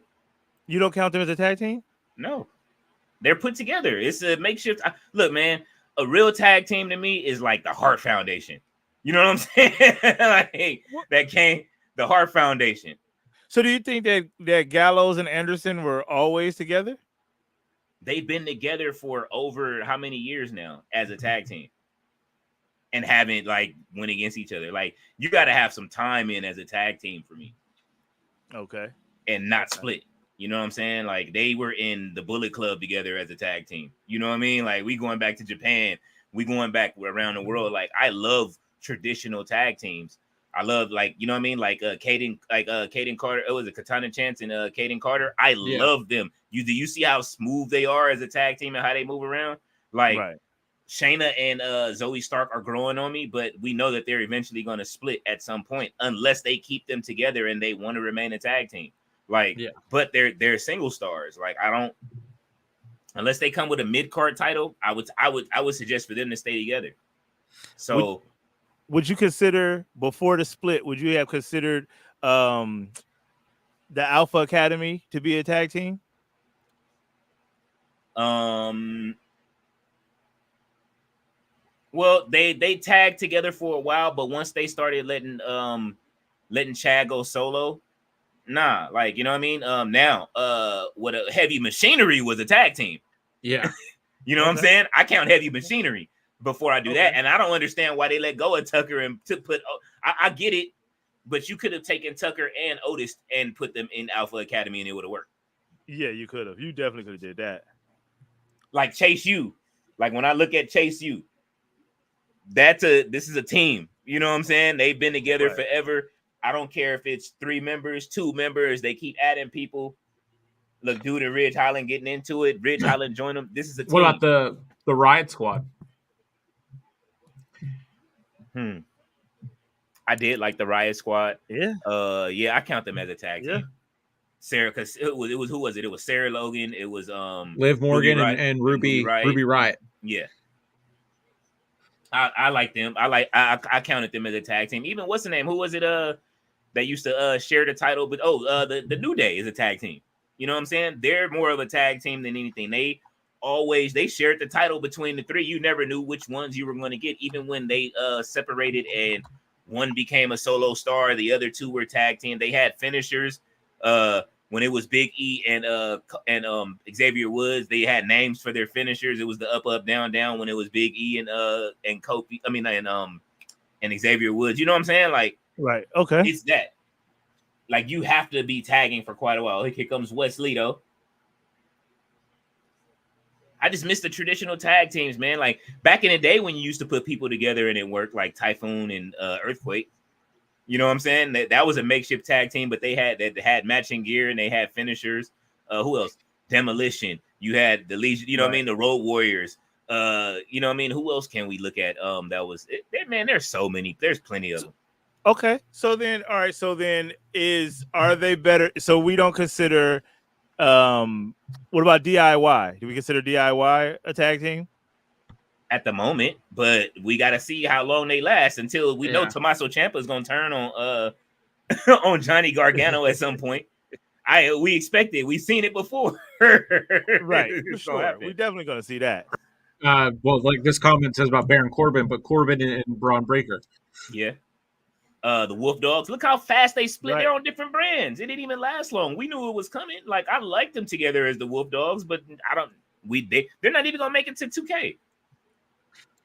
You don't count them as a tag team? No, they're put together. It's a makeshift. Look, man, a real tag team to me is like the Hart Foundation. You know what I'm saying? Like that came the Hart Foundation. So do you think that Gallows and Anderson were always together? They've been together for over how many years now as a tag team, and haven't like went against each other. Like you got to have some time in as a tag team for me. Okay. And not split. You know what I'm saying? Like they were in the Bullet Club together as a tag team. You know what I mean? Like we going back to Japan, we going back around the world. Like I love traditional tag teams. I love like, you know what I mean? Like Caden Carter. It was a Katana Chance and Caden Carter. I love them. Do you see how smooth they are as a tag team and how they move around? Like Shayna and Zoe Stark are growing on me, but we know that they're eventually going to split at some point unless they keep them together and they want to remain a tag team. Like, but they're single stars. Like, I don't, unless they come with a mid-card title, I would suggest for them to stay together. So, would you consider before the split? Would you have considered the Alpha Academy to be a tag team? Well, they tagged together for a while, but once they started letting Chad go solo. Nah, like, you know what I mean? Now, what a Heavy Machinery was a tag team. Yeah. You know what I'm saying? I count Heavy Machinery before I do that. And I don't understand why they let go of Tucker and to put, I get it, but you could have taken Tucker and Otis and put them in Alpha Academy and it would have worked. Yeah, you could have. You definitely could have did that. Like Chase U. Like when I look at Chase U, this is a team. You know what I'm saying? They've been together forever. I don't care if it's 3 members, 2 members. They keep adding people. Look, dude and Ridge Holland getting into it. Ridge Holland joined them. This is a team. What about the Riot Squad? I did like the Riot Squad. Yeah. I count them as a tag team. Sarah, because it was who was it? It was Sarah Logan. It was Liv Morgan and Ruby Riot. Yeah. I like them. I counted them as a tag team. Even what's the name? Who was it? That used to share the title. But the New Day is a tag team. You know what I'm saying? They're more of a tag team than anything. They shared the title between the 3. You never knew which ones you were going to get. Even when they separated and one became a solo star, the other 2 were tag team. They had finishers. When it was Big E and Xavier Woods, they had names for their finishers. It was the up, down, down when it was Big E and Coffey. I mean, and Xavier Woods. You know what I'm saying? Like, right? Okay, it's that. Like you have to be tagging for quite a while. Here comes Wesley though. I just miss the traditional tag teams, man. Like back in the day when you used to put people together and it worked, like Typhoon and Earthquake. You know what I'm saying? That was a makeshift tag team, but they had matching gear and they had finishers. Who else? Demolition. You had the Legion, you know what I mean? The Road Warriors. You know what I mean? Who else can we look at? That was it. Man, there's so many. There's plenty of them. Okay. So then, all right. So then are they better? So we don't consider what about DIY? Do we consider DIY a tag team? At the moment, but we got to see how long they last until we know Tommaso Ciampa is going to turn on on Johnny Gargano at some point. We expect it. We've seen it before. Right. For sure. We're definitely going to see that. Well, like this comment says about Baron Corbin, but Corbin and Braun Breaker. Yeah. The Wolf Dogs. Look how fast they split. They're on different brands. It didn't even last long. We knew it was coming. Like I liked them together as the Wolf Dogs, but they're not even going to make it to 2K.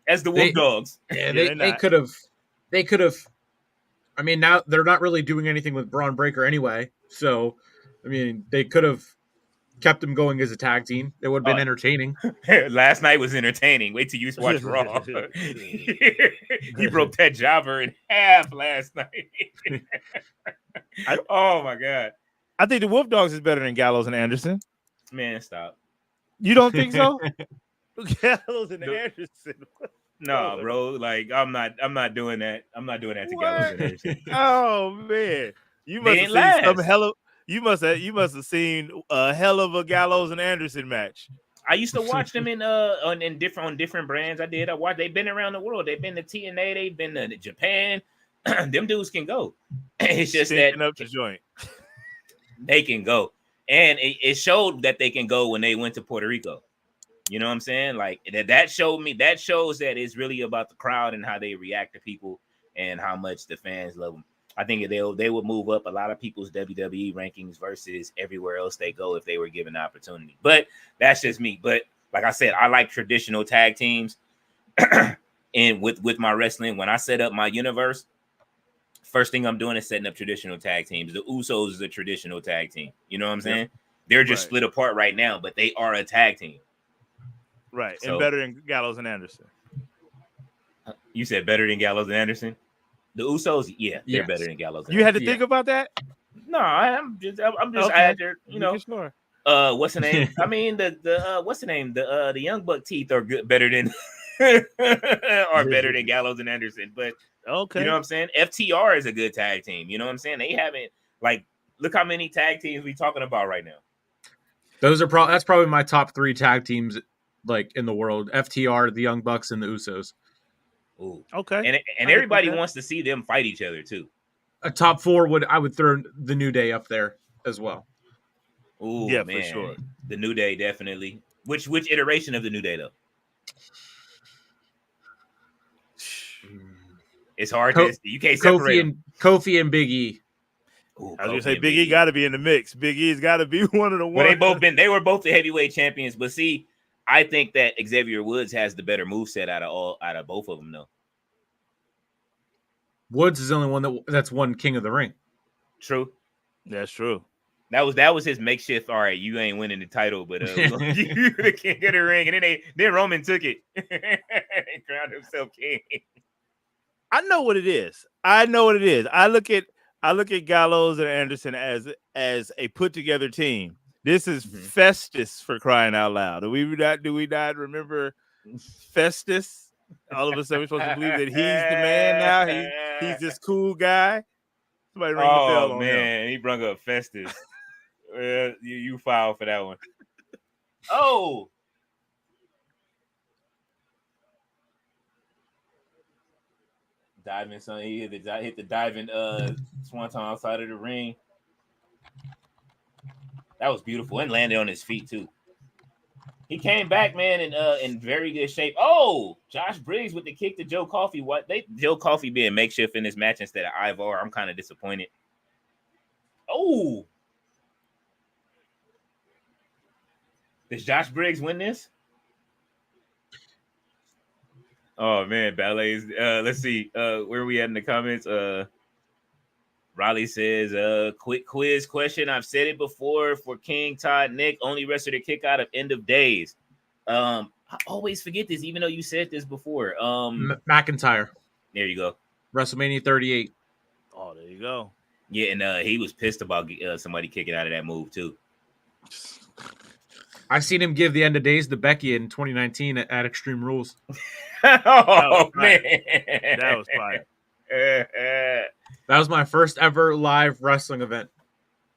As the Wolf Dogs. Yeah, they could have. I mean, now they're not really doing anything with Braun Breaker anyway. So, I mean, they could have kept them going as a tag team. It would have been entertaining. Last night was entertaining. Wait till you watch Raw. He broke that jobber in half last night. Oh, my God. I think the Wolf Dogs is better than Gallows and Anderson. Man, stop. You don't think so? Gallows and Anderson. No, bro. Like I'm not doing that. I'm not doing that to Gallows and Anderson. Oh man, you must have seen some hell of. You must have seen a hell of a Gallows and Anderson match. I used to watch them on different brands. They've been around the world. They've been to TNA. They've been to Japan. Them dudes can go. It's just Stinking up the joint. They can go. And it showed that they can go when they went to Puerto Rico. You know what I'm saying? Like that shows that it's really about the crowd and how they react to people and how much the fans love them. I think they would move up a lot of people's WWE rankings versus everywhere else they go if they were given the opportunity. But that's just me. But like I said, I like traditional tag teams. And with my wrestling, when I set up my universe, first thing I'm doing is setting up traditional tag teams. The Usos is a traditional tag team. You know what I'm saying? Yep. They're just split apart right now, but they are a tag team. Right. So, and better than Gallows and Anderson. You said better than Gallows and Anderson? The Usos, they're better than Gallows. You had to think about that? No, I'm just after, Sure. What's the name? I mean, the what's the name? The Young Buck teeth are better than Gallows and Anderson. But you know what I'm saying? FTR is a good tag team. You know what I'm saying? They haven't look how many tag teams we talking about right now. Those are that's probably my top 3 tag teams in the world. FTR, the Young Bucks, and the Usos. Ooh. Okay. And everybody wants to see them fight each other too. A top 4 I would throw the New Day up there as well. Ooh, yeah, man. for sure. The New Day definitely. Which iteration of the New Day though? It's hard to you can't separate Coffey and Big E. Ooh, I was gonna say Big E got to be in the mix. Big E's got to be one of the ones. Well, they were both the heavyweight champions, but see, I think that Xavier Woods has the better moveset out of both of them, though. Woods is the only one that's won King of the Ring. True. That's true. That was his makeshift. All right, you ain't winning the title, but you the King of the Ring, and then Roman took it and crowned himself king. I know what it is. I look at Gallows and Anderson as a put together team. This is Festus, for crying out loud. Do we not remember Festus? All of a sudden, we're supposed to believe that he's the man now. He's this cool guy. Somebody ring the bell on him. He brung up Festus. You filed for that one. Oh. Diving, son. He hit the diving swanton outside of the ring. That was beautiful and landed on his feet too. He came back, man, in very good shape. Oh, Josh Briggs with the kick to Joe Coffey. Joe Coffey being makeshift in this match instead of Ivar. I'm kind of disappointed. Oh, does Josh Briggs win this? Oh man, ballets. Let's see. Where are we at in the comments? Riley says, quick quiz question. I've said it before for King, Todd, Nick, only wrestler to kick out of End of Days. I always forget this, even though you said this before. McIntyre. There you go. WrestleMania 38. Oh, there you go. Yeah, and he was pissed about somebody kicking out of that move too. I seen him give the End of Days to Becky in 2019 at Extreme Rules. Oh man, that was fire. That was my first ever live wrestling event.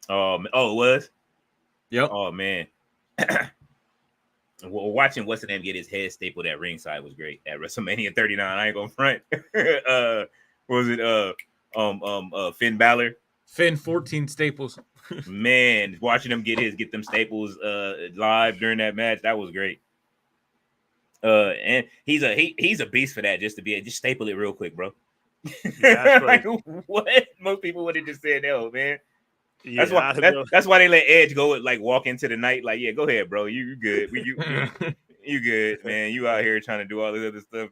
Oh, it was? Yep. Oh, man. Well, watching what's the name get his head stapled at ringside was great at WrestleMania 39. I ain't gonna front. Was it Finn Balor? Finn 14 staples. Man, watching him get them staples live during that match, that was great. And he's a beast for that. Just staple it real quick, bro. Yeah, like what? Most people would have just said no, man. Yeah, that's why they let Edge go walk into the night. Like, yeah, go ahead, bro. You good? You good, man? You out here trying to do all this other stuff.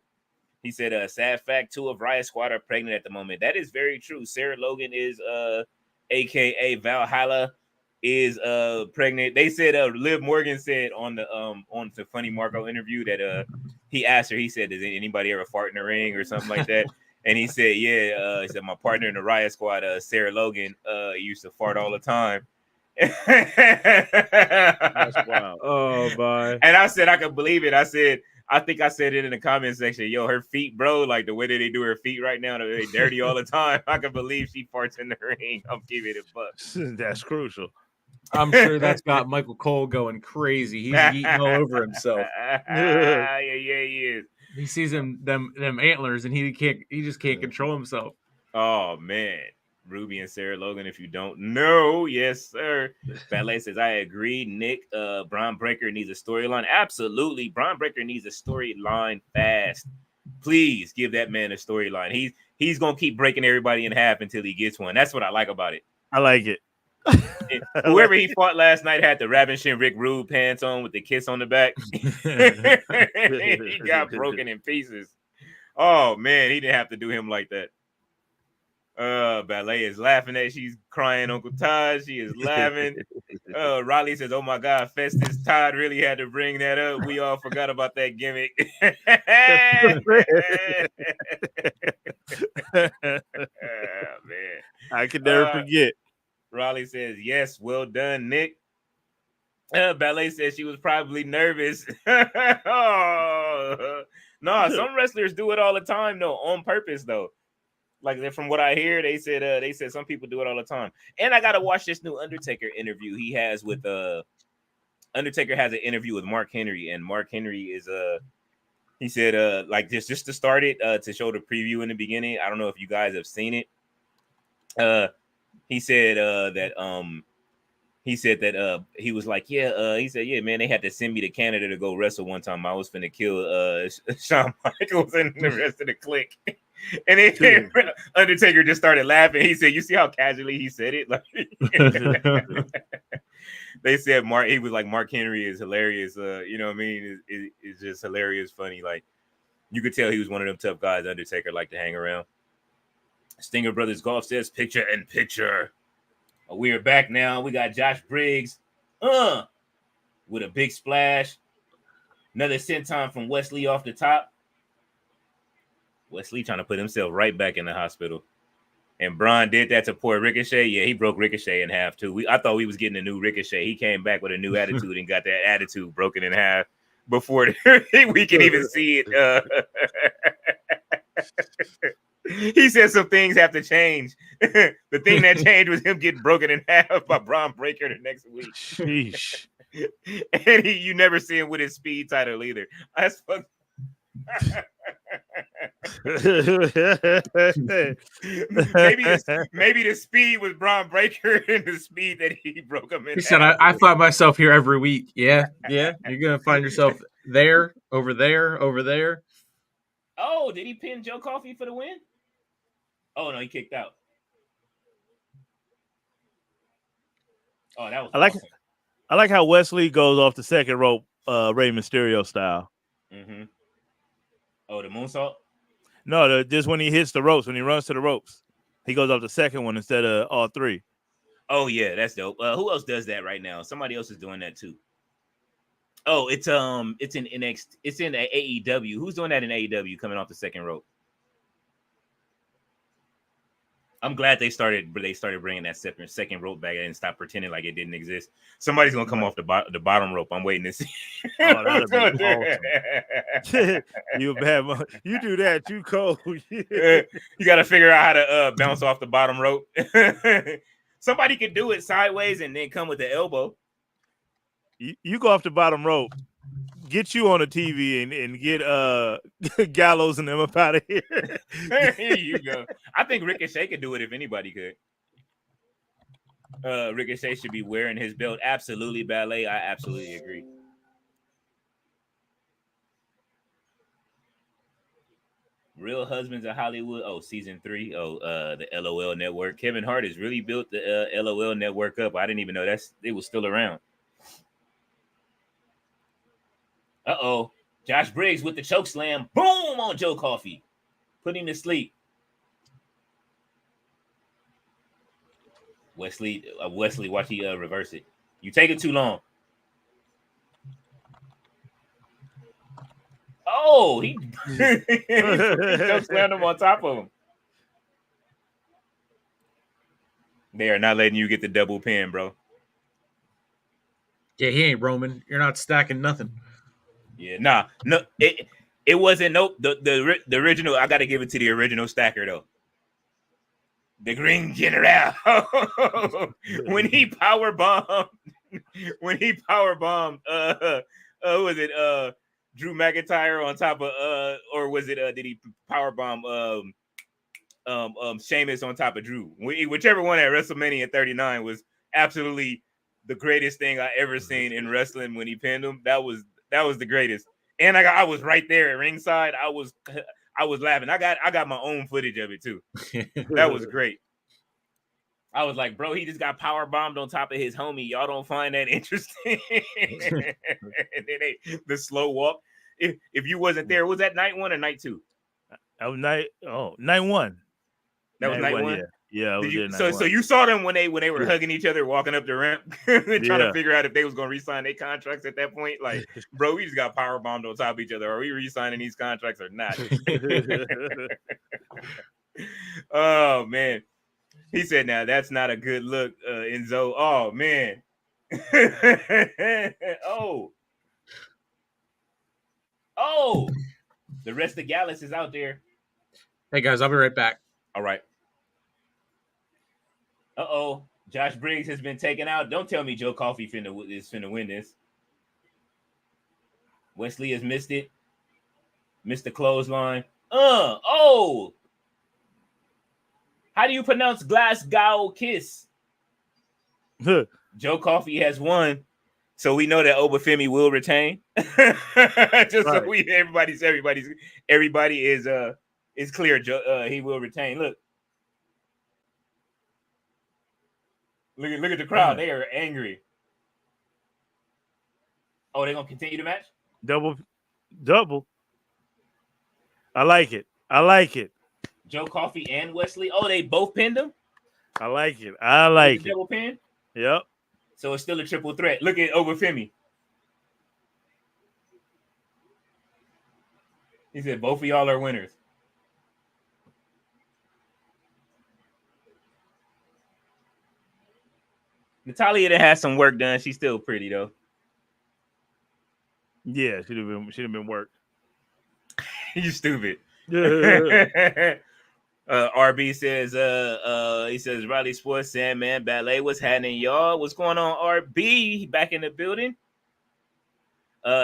He said, sad fact, 2 of Riot Squad are pregnant at the moment. That is very true. Sarah Logan is aka Valhalla is pregnant. They said Liv Morgan said on the Funny Marco interview that he asked her, he said, does anybody ever fart in the ring or something like that? And he said, yeah, he said, my partner in the Riot Squad, Sarah Logan, used to fart all the time. That's wild. Oh, my. And I said, I could believe it. I think I said it in the comment section. Yo, her feet, bro, like the way that they do her feet right now, they're dirty all the time. I can believe she farts in the ring. I'm giving it a buck. That's crucial. I'm sure that's got Michael Cole going crazy. He's eating all over himself. Yeah, he is. He sees them antlers and he just can't control himself. Oh man, Ruby and Sarah Logan, if you don't know. Yes, sir. Ballet says, I agree. Nick, Braun Breaker needs a storyline. Absolutely. Braun Breaker needs a storyline fast. Please give that man a storyline. He's going to keep breaking everybody in half until he gets one. That's what I like about it. I like it. Whoever he fought last night had the Ravishin Rick Rude pants on with the kiss on the back. He got broken in pieces. Oh, man, he didn't have to do him like that. Ballet is laughing at. She's crying. Uncle Todd. She is laughing. Riley says, "Oh my God, Festus Todd really had to bring that up. We all forgot about that gimmick." Man, I could never forget. Riley says, "Yes, well done, Nick." Ballet says she was probably nervous. Oh, no, some wrestlers do it all the time, though, on purpose, though. Like from what I hear, they said some people do it all the time. And I gotta watch this new Undertaker interview he has with Undertaker has an interview with Mark Henry, and Mark Henry is he said like just to start it to show the preview in the beginning. I don't know if you guys have seen it. He said that he was like, he said, yeah, man, they had to send me to Canada to go wrestle one time. I was finna kill Shawn Michaels and the rest of the clique. And then Undertaker just started laughing. He said, "You see how casually he said it?" Like, they said he was like, Mark Henry is hilarious. You know what I mean? It's just hilarious, funny. Like, you could tell he was one of them tough guys Undertaker liked to hang around. Stinger Brothers Golf says, "Picture in picture." We are back now. We got Josh Briggs with a big splash. Another senton from Wesley off the top. Wesley trying to put himself right back in the hospital. And Braun did that to poor Ricochet. Yeah, he broke Ricochet in half, too. I thought we was getting a new Ricochet. He came back with a new attitude and got that attitude broken in half before we can even see it. He said some things have to change. The thing that changed was him getting broken in half by Braun Breaker the next week. Sheesh. And you never see him with his speed title either. That's fucking... maybe the speed was Braun Breaker and the speed that he broke him in. He said, I find myself here every week. Yeah. You're gonna find yourself there, over there, over there. Oh, did he pin Joe Coffey for the win? Oh no, he kicked out. Oh, that was awesome. I like how Wesley goes off the second rope, Rey Mysterio style. Mm-hmm. Oh, the moonsault? No, just when he hits the ropes, when he runs to the ropes, he goes off the second one instead of all three. Oh yeah, that's dope. Who else does that right now? Somebody else is doing that too. Oh, it's in NXT. It's in AEW. Who's doing that in AEW? Coming off the second rope. I'm glad they started bringing that second rope back and stop pretending like it didn't exist. Somebody's gonna come off the bottom rope. I'm waiting to see. Oh, that'd be awesome. You bad man. You do that, you cold. You got to figure out how to bounce off the bottom rope. Somebody could do it sideways and then come with the elbow. You go off the bottom rope. Get you on the TV and get Gallows and them up out of here. Here you go. I think Ricochet could do it if anybody could. Ricochet should be wearing his belt. Absolutely, Ballet. I absolutely agree. Real Husbands of Hollywood. Oh, season 3. Oh, the LOL network. Kevin Hart has really built the LOL network up. I didn't even know it was still around. Uh-oh. Josh Briggs with the choke slam. Boom on Joe Coffey. Put him to sleep. Wesley, watch he reverse it. You take it too long. Oh, he choke slammed him on top of him. They are not letting you get the double pin, bro. Yeah, he ain't Roman. You're not stacking nothing. Yeah, no, it wasn't. Nope. The original. I got to give it to the original stacker though. The Green General. when he power bombed. Who was it? Drew McIntyre on top of or was it? Did he power bomb? Sheamus on top of Drew. Whichever one at WrestleMania 39 was absolutely the greatest thing I ever seen in wrestling when he pinned him. That was the greatest. And I was right there at ringside. I was laughing. I got my own footage of it too. That was great. I was like, bro, he just got power bombed on top of his homie. Y'all don't find that interesting? And then the slow walk. If you wasn't there, was that night 1 or night 2? That was night 1. That was night 1. Yeah. So you saw them when they were hugging each other, walking up the ramp, trying to figure out if they was gonna re-sign their contracts at that point. Like, bro, we just got power bombed on top of each other. Are we re-signing these contracts or not? Oh man. He said, now that's not a good look, Enzo. Oh, man. Oh. The rest of Gallus is out there. Hey, guys, I'll be right back. All right. Uh-oh. Josh Briggs has been taken out. Don't tell me Joe Coffey is finna win this. Wesley has missed it. Missed the clothesline. Oh. How do you pronounce Glasgow Kiss? Joe Coffey has won, so we know that Obafemi will retain. Just right. So everybody is clear. He will retain. Look at the crowd. They are angry. Oh, they're gonna continue the match? Double. I like it. Joe Coffey and Wesley. Oh, they both pinned him? I like it. Double pin? Yep. So it's still a triple threat. Look at Obafemi. He said both of y'all are winners. Natalya that has some work done. She's still pretty though. Yeah, should have been worked. You stupid. RB says, he says, Riley Sports, Sandman, Ballet, what's happening, y'all? What's going on, RB? Back in the building.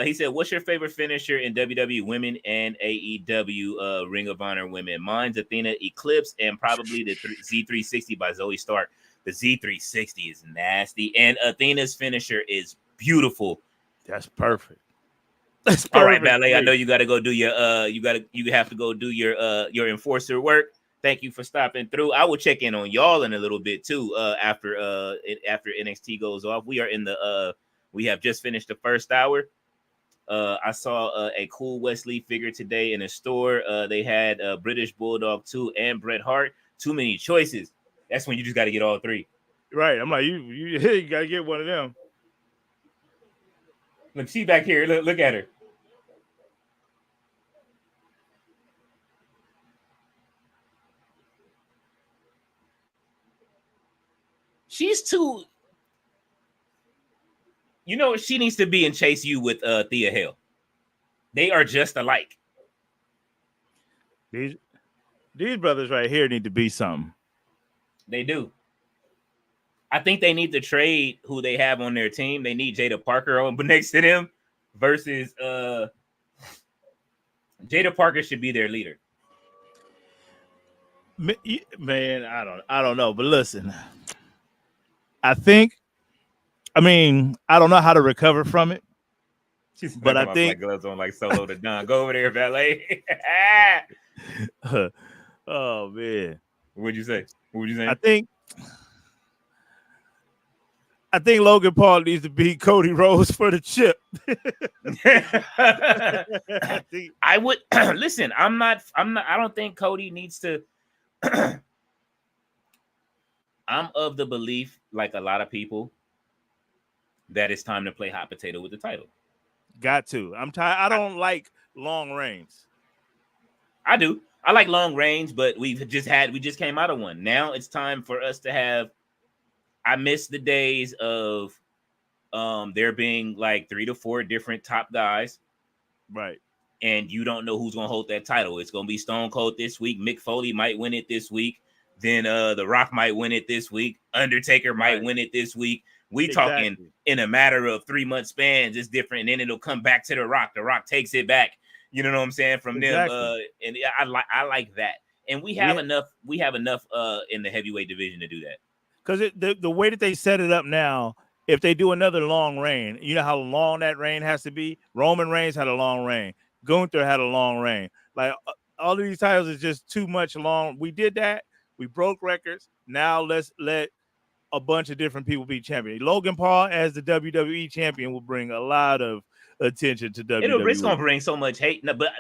He said, what's your favorite finisher in WWE women and AEW Ring of Honor women? Mine's Athena Eclipse and probably the Z360 by Zoe Stark. The Z360 is nasty, and Athena's finisher is beautiful. That's perfect. All right, Ballet. I know you got to go do your you have to go do your enforcer work. Thank you for stopping through. I will check in on y'all in a little bit too. After NXT goes off, we have just finished the first hour. I saw a cool Wesley figure today in a store. They had British Bulldog 2 and Bret Hart. Too many choices. That's when you just got to get all three. Right. I'm like, you got to get one of them. Look, she back here. Look at her. She's too. You know, she needs to be in Chase U with Thea Hale. They are just alike. These brothers right here need to be something. They do. I think they need to trade who they have on their team. They need Jaida Parker on, but next to them versus Jaida Parker should be their leader. Man, I don't know, but listen. I don't know how to recover from it. But I think gloves on like Solo to Don. Go over there, Valet. Oh man. What'd you say? What would you say? I think Logan Paul needs to beat Cody Rhodes for the chip. I would listen. I don't think Cody needs to. I'm of the belief, like a lot of people, that it's time to play hot potato with the title. Got to. I'm tired. I don't like long reigns. I do. I like long reigns, but we just came out of one. Now it's time for us to have. I miss the days of there being like 3 to 4 different top guys. Right. And you don't know who's gonna hold that title. It's gonna be Stone Cold this week. Mick Foley might win it this week. Then The Rock might win it this week. Undertaker might win it this week. We talking in a matter of 3-month spans. It's different, and then it'll come back to The Rock. The Rock takes it back. You know what I'm saying? From them, and I like that. And we have enough in the heavyweight division to do that. Because the way that they set it up now, if they do another long reign, you know how long that reign has to be? Roman Reigns had a long reign. Gunther had a long reign. Like all of these titles is just too much long. We did that. We broke records. Now let's let a bunch of different people be champion. Logan Paul as the WWE champion will bring a lot of attention to WWE. It's gonna bring so much hate. No, but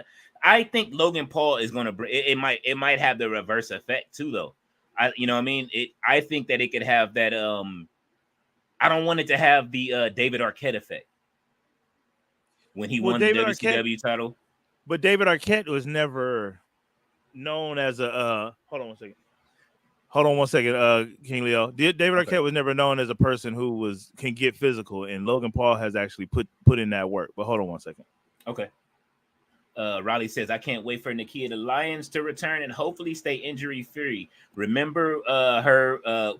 I think Logan Paul is gonna bring it. It might have the reverse effect too, though. You know what I mean? I think that it could have that. I don't want it to have the David Arquette effect when he won David the WCW title. But David Arquette was never known as a. Hold on one second, King Leo. David Arquette was never known as a person who can get physical, and Logan Paul has actually put in that work. But hold on one second. Okay. Riley says, I can't wait for Nakia the Lions to return and hopefully stay injury free. Remember her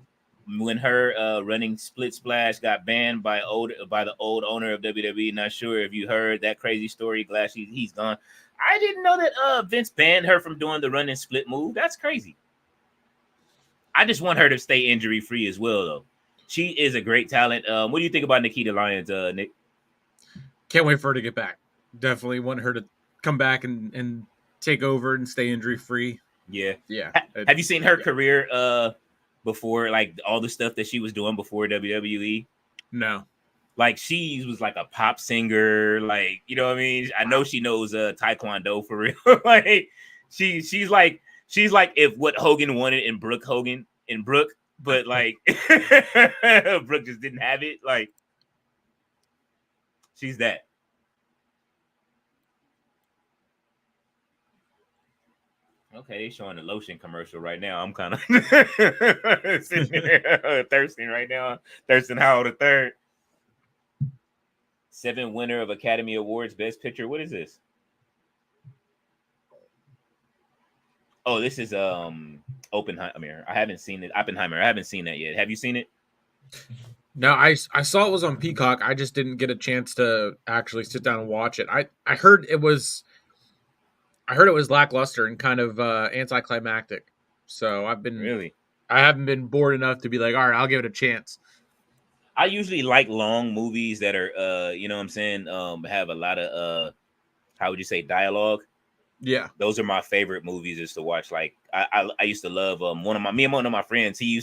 when her running split splash got banned by the old owner of WWE. Not sure if you heard that crazy story. Glad he's gone. I didn't know that Vince banned her from doing the running split move. That's crazy. I just want her to stay injury free as well, though. She is a great talent. What do you think about Nakia the Lions, Nick? Can't wait for her to get back. Definitely want her to come back and take over and stay injury free. Yeah. Have you seen her career before, like all the stuff that she was doing before WWE? No. Like she was like a pop singer, like, you know what I mean? I know she knows Taekwondo for real. Like she's like if what Hogan wanted in Brooke, but like Brooke just didn't have it. Like she's that. Okay, they showing the lotion commercial right now. I'm kind of sitting there thirsting right now. Thurston Howell III. 7 winner of Academy Awards Best Picture. What is this? Oh, this is Oppenheimer. I haven't seen it. Oppenheimer. I haven't seen that yet. Have you seen it? No, I saw it was on Peacock. I just didn't get a chance to actually sit down and watch it. I heard it was lackluster and kind of anticlimactic. So I haven't been bored enough to be like, all right, I'll give it a chance. I usually like long movies that are you know what I'm saying, have a lot of how would you say, dialogue. Yeah, those are my favorite movies is to watch. Like I used to love one of my friends. He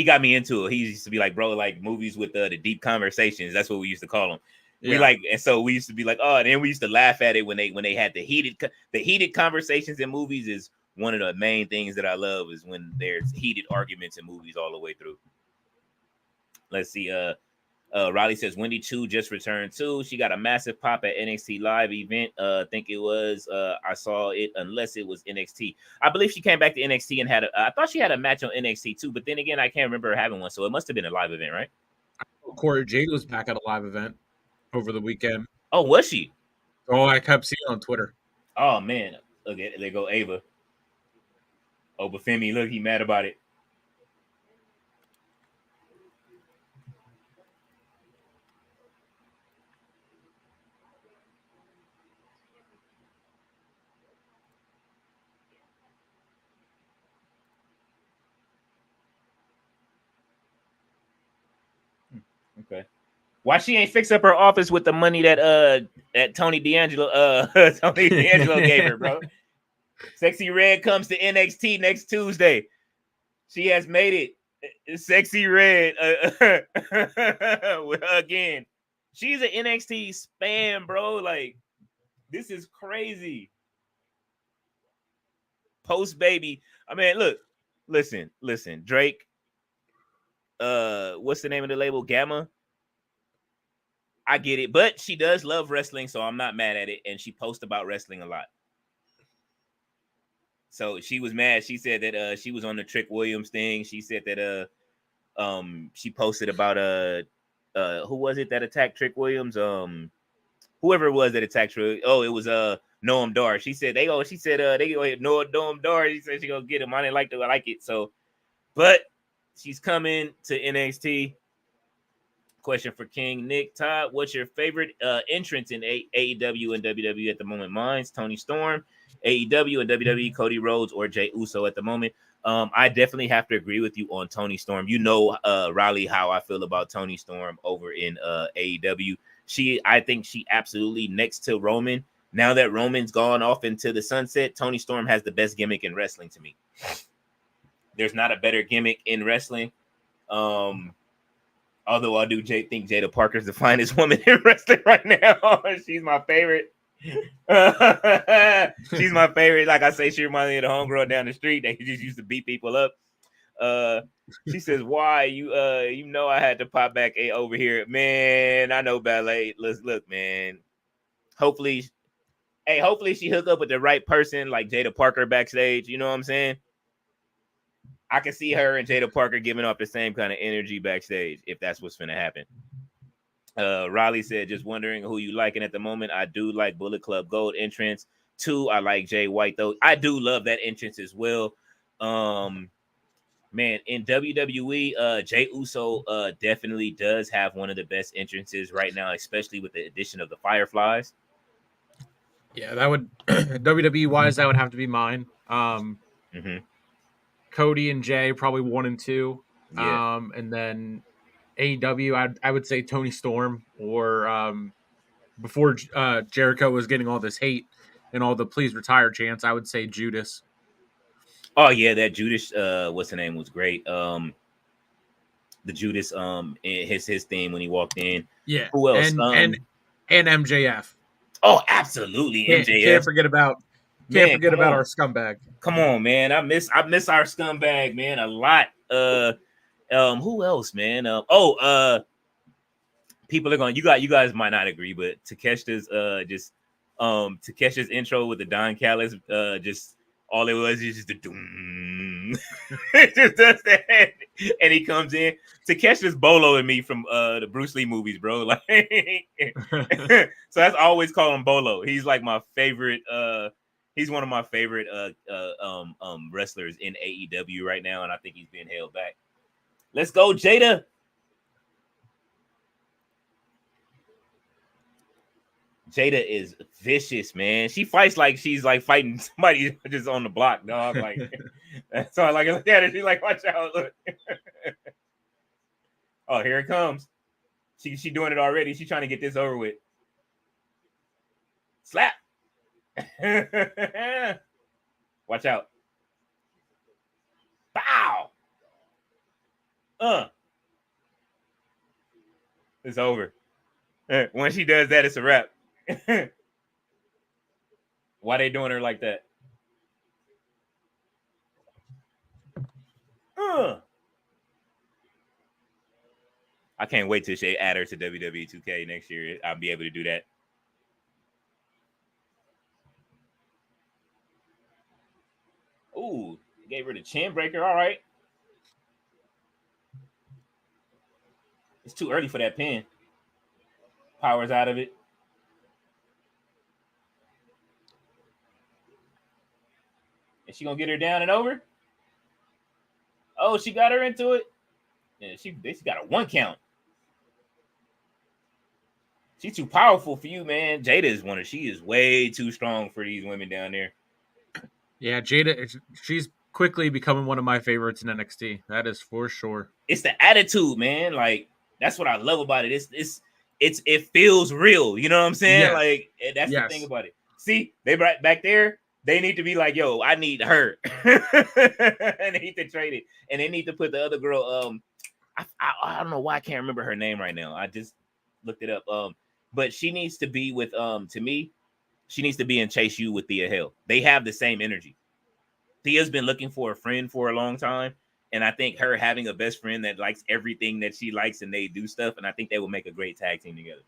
got me into it. He used to be like, bro, like movies with the deep conversations. That's what we used to call them. Yeah. And so we used to be like, oh, and then we used to laugh at it when they had the heated conversations in movies. Is one of the main things that I love is when there's heated arguments in movies all the way through. Let's see. Riley says Wendy Chu just returned too. She got a massive pop at NXT live event. I think it was. I saw it, unless it was NXT. I believe she came back to NXT and had I thought she had a match on NXT too, but then again, I can't remember her having one. So it must have been a live event, right? Corey Jade was back at a live event over the weekend. Oh, was she? Oh, I kept seeing it on Twitter. Oh man, look, there go Ava. Oh, but Femi, look, he mad about it. Okay. Why she ain't fix up her office with the money that Tony D'Angelo gave her, bro? Sexy Red comes to NXT next Tuesday. She has made it. Sexy Red again. She's an NXT spam, bro. Like, this is crazy. Post baby. I mean, look, listen, Drake. What's the name of the label? Gamma. I get it, but she does love wrestling, so I'm not mad at it. And she posts about wrestling a lot. So she was mad. She said that she was on the Trick Williams thing. She said that she posted about who was it that attacked Trick Williams? Whoever it was that attacked Trick. Oh, it was Noam Dar. She said they go Noam Dar. She said she gonna get him. I didn't like it. So, but she's coming to NXT. Question for King Nick Todd: what's your favorite entrance in AEW and WWE at the moment? Mine's Tony Storm. AEW and WWE, Cody Rhodes or Jey Uso at the moment. I definitely have to agree with you on Toni Storm. You know, Riley, how I feel about Toni Storm over in AEW. I think she absolutely, next to Roman, now that Roman's gone off into the sunset, Toni Storm has the best gimmick in wrestling to me. There's not a better gimmick in wrestling. Although I do think Jaida Parker's the finest woman in wrestling right now. She's my favorite. She's my favorite. Like I say, she reminds me of the homegirl down the street that just used to beat people up. She says, "Why you know I had to pop back over here, man. I know ballet. Let's look, man. Hopefully she hook up with the right person, like Jaida Parker backstage. You know what I'm saying? I can see her and Jaida Parker giving off the same kind of energy backstage if that's what's gonna happen." Riley said, "Just wondering who you liking at the moment. I do like Bullet Club Gold entrance. 2, I like Jay White though. I do love that entrance as well. Man, in WWE, Jey Uso definitely does have one of the best entrances right now, especially with the addition of the Fireflies. Yeah, that would WWE wise, that would have to be mine. Cody and Jay probably 1 and 2. Yeah. And then AEW, I would say Toni Storm, or before Jericho was getting all this hate and all the please retire chants, I would say Judas. Oh yeah, that Judas what's the name was great. The Judas his theme when he walked in. Yeah. Who else? And MJF. Oh, absolutely. MJF. Can't forget about our scumbag. Come on, man. I miss our scumbag, man, a lot. Who else, man? People are going. You guys might not agree, but Takeshita's Takesha's intro with the Don Callis, just all it was is just the doom. It just does that, and he comes in. Takesha's Bolo and me from the Bruce Lee movies, bro. Like, so that's always call him Bolo. He's like my favorite. He's one of my favorite wrestlers in AEW right now, and I think he's being held back. Let's go, Jaida. Jaida is vicious, man. She fights like she's like fighting somebody just on the block, dog. Like, that's all I like. Look at her. She's like, watch out. Look. Oh, here it comes. She doing it already. She's trying to get this over with. Slap. Watch out. Bow. It's over. When she does that, it's a wrap. Why they doing her like that? I can't wait till they add her to WWE 2K next year. I'll be able to do that. Ooh, gave her the chin breaker. All right. It's too early for that pin. Power's out of it. Is she gonna get her down and over? Oh, she got her into it. Yeah, she basically got a 1 count. She's too powerful for you, man. Jaida is she is way too strong for these women down there. Yeah, Jaida, she's quickly becoming one of my favorites in NXT. That is for sure. It's the attitude, man. Like, that's what I love about it. It feels real. You know what I'm saying? Yes. Like, that's the thing about it. See, they right back there. They need to be like, yo, I need her. And they need to trade it. And they need to put the other girl, I don't know why I can't remember her name right now. I just looked it up. But she needs to be with, to me, she needs to be in Chase U with Thea Hale. They have the same energy. Thea's been looking for a friend for a long time. And I think her having a best friend that likes everything that she likes and they do stuff. And I think they will make a great tag team together.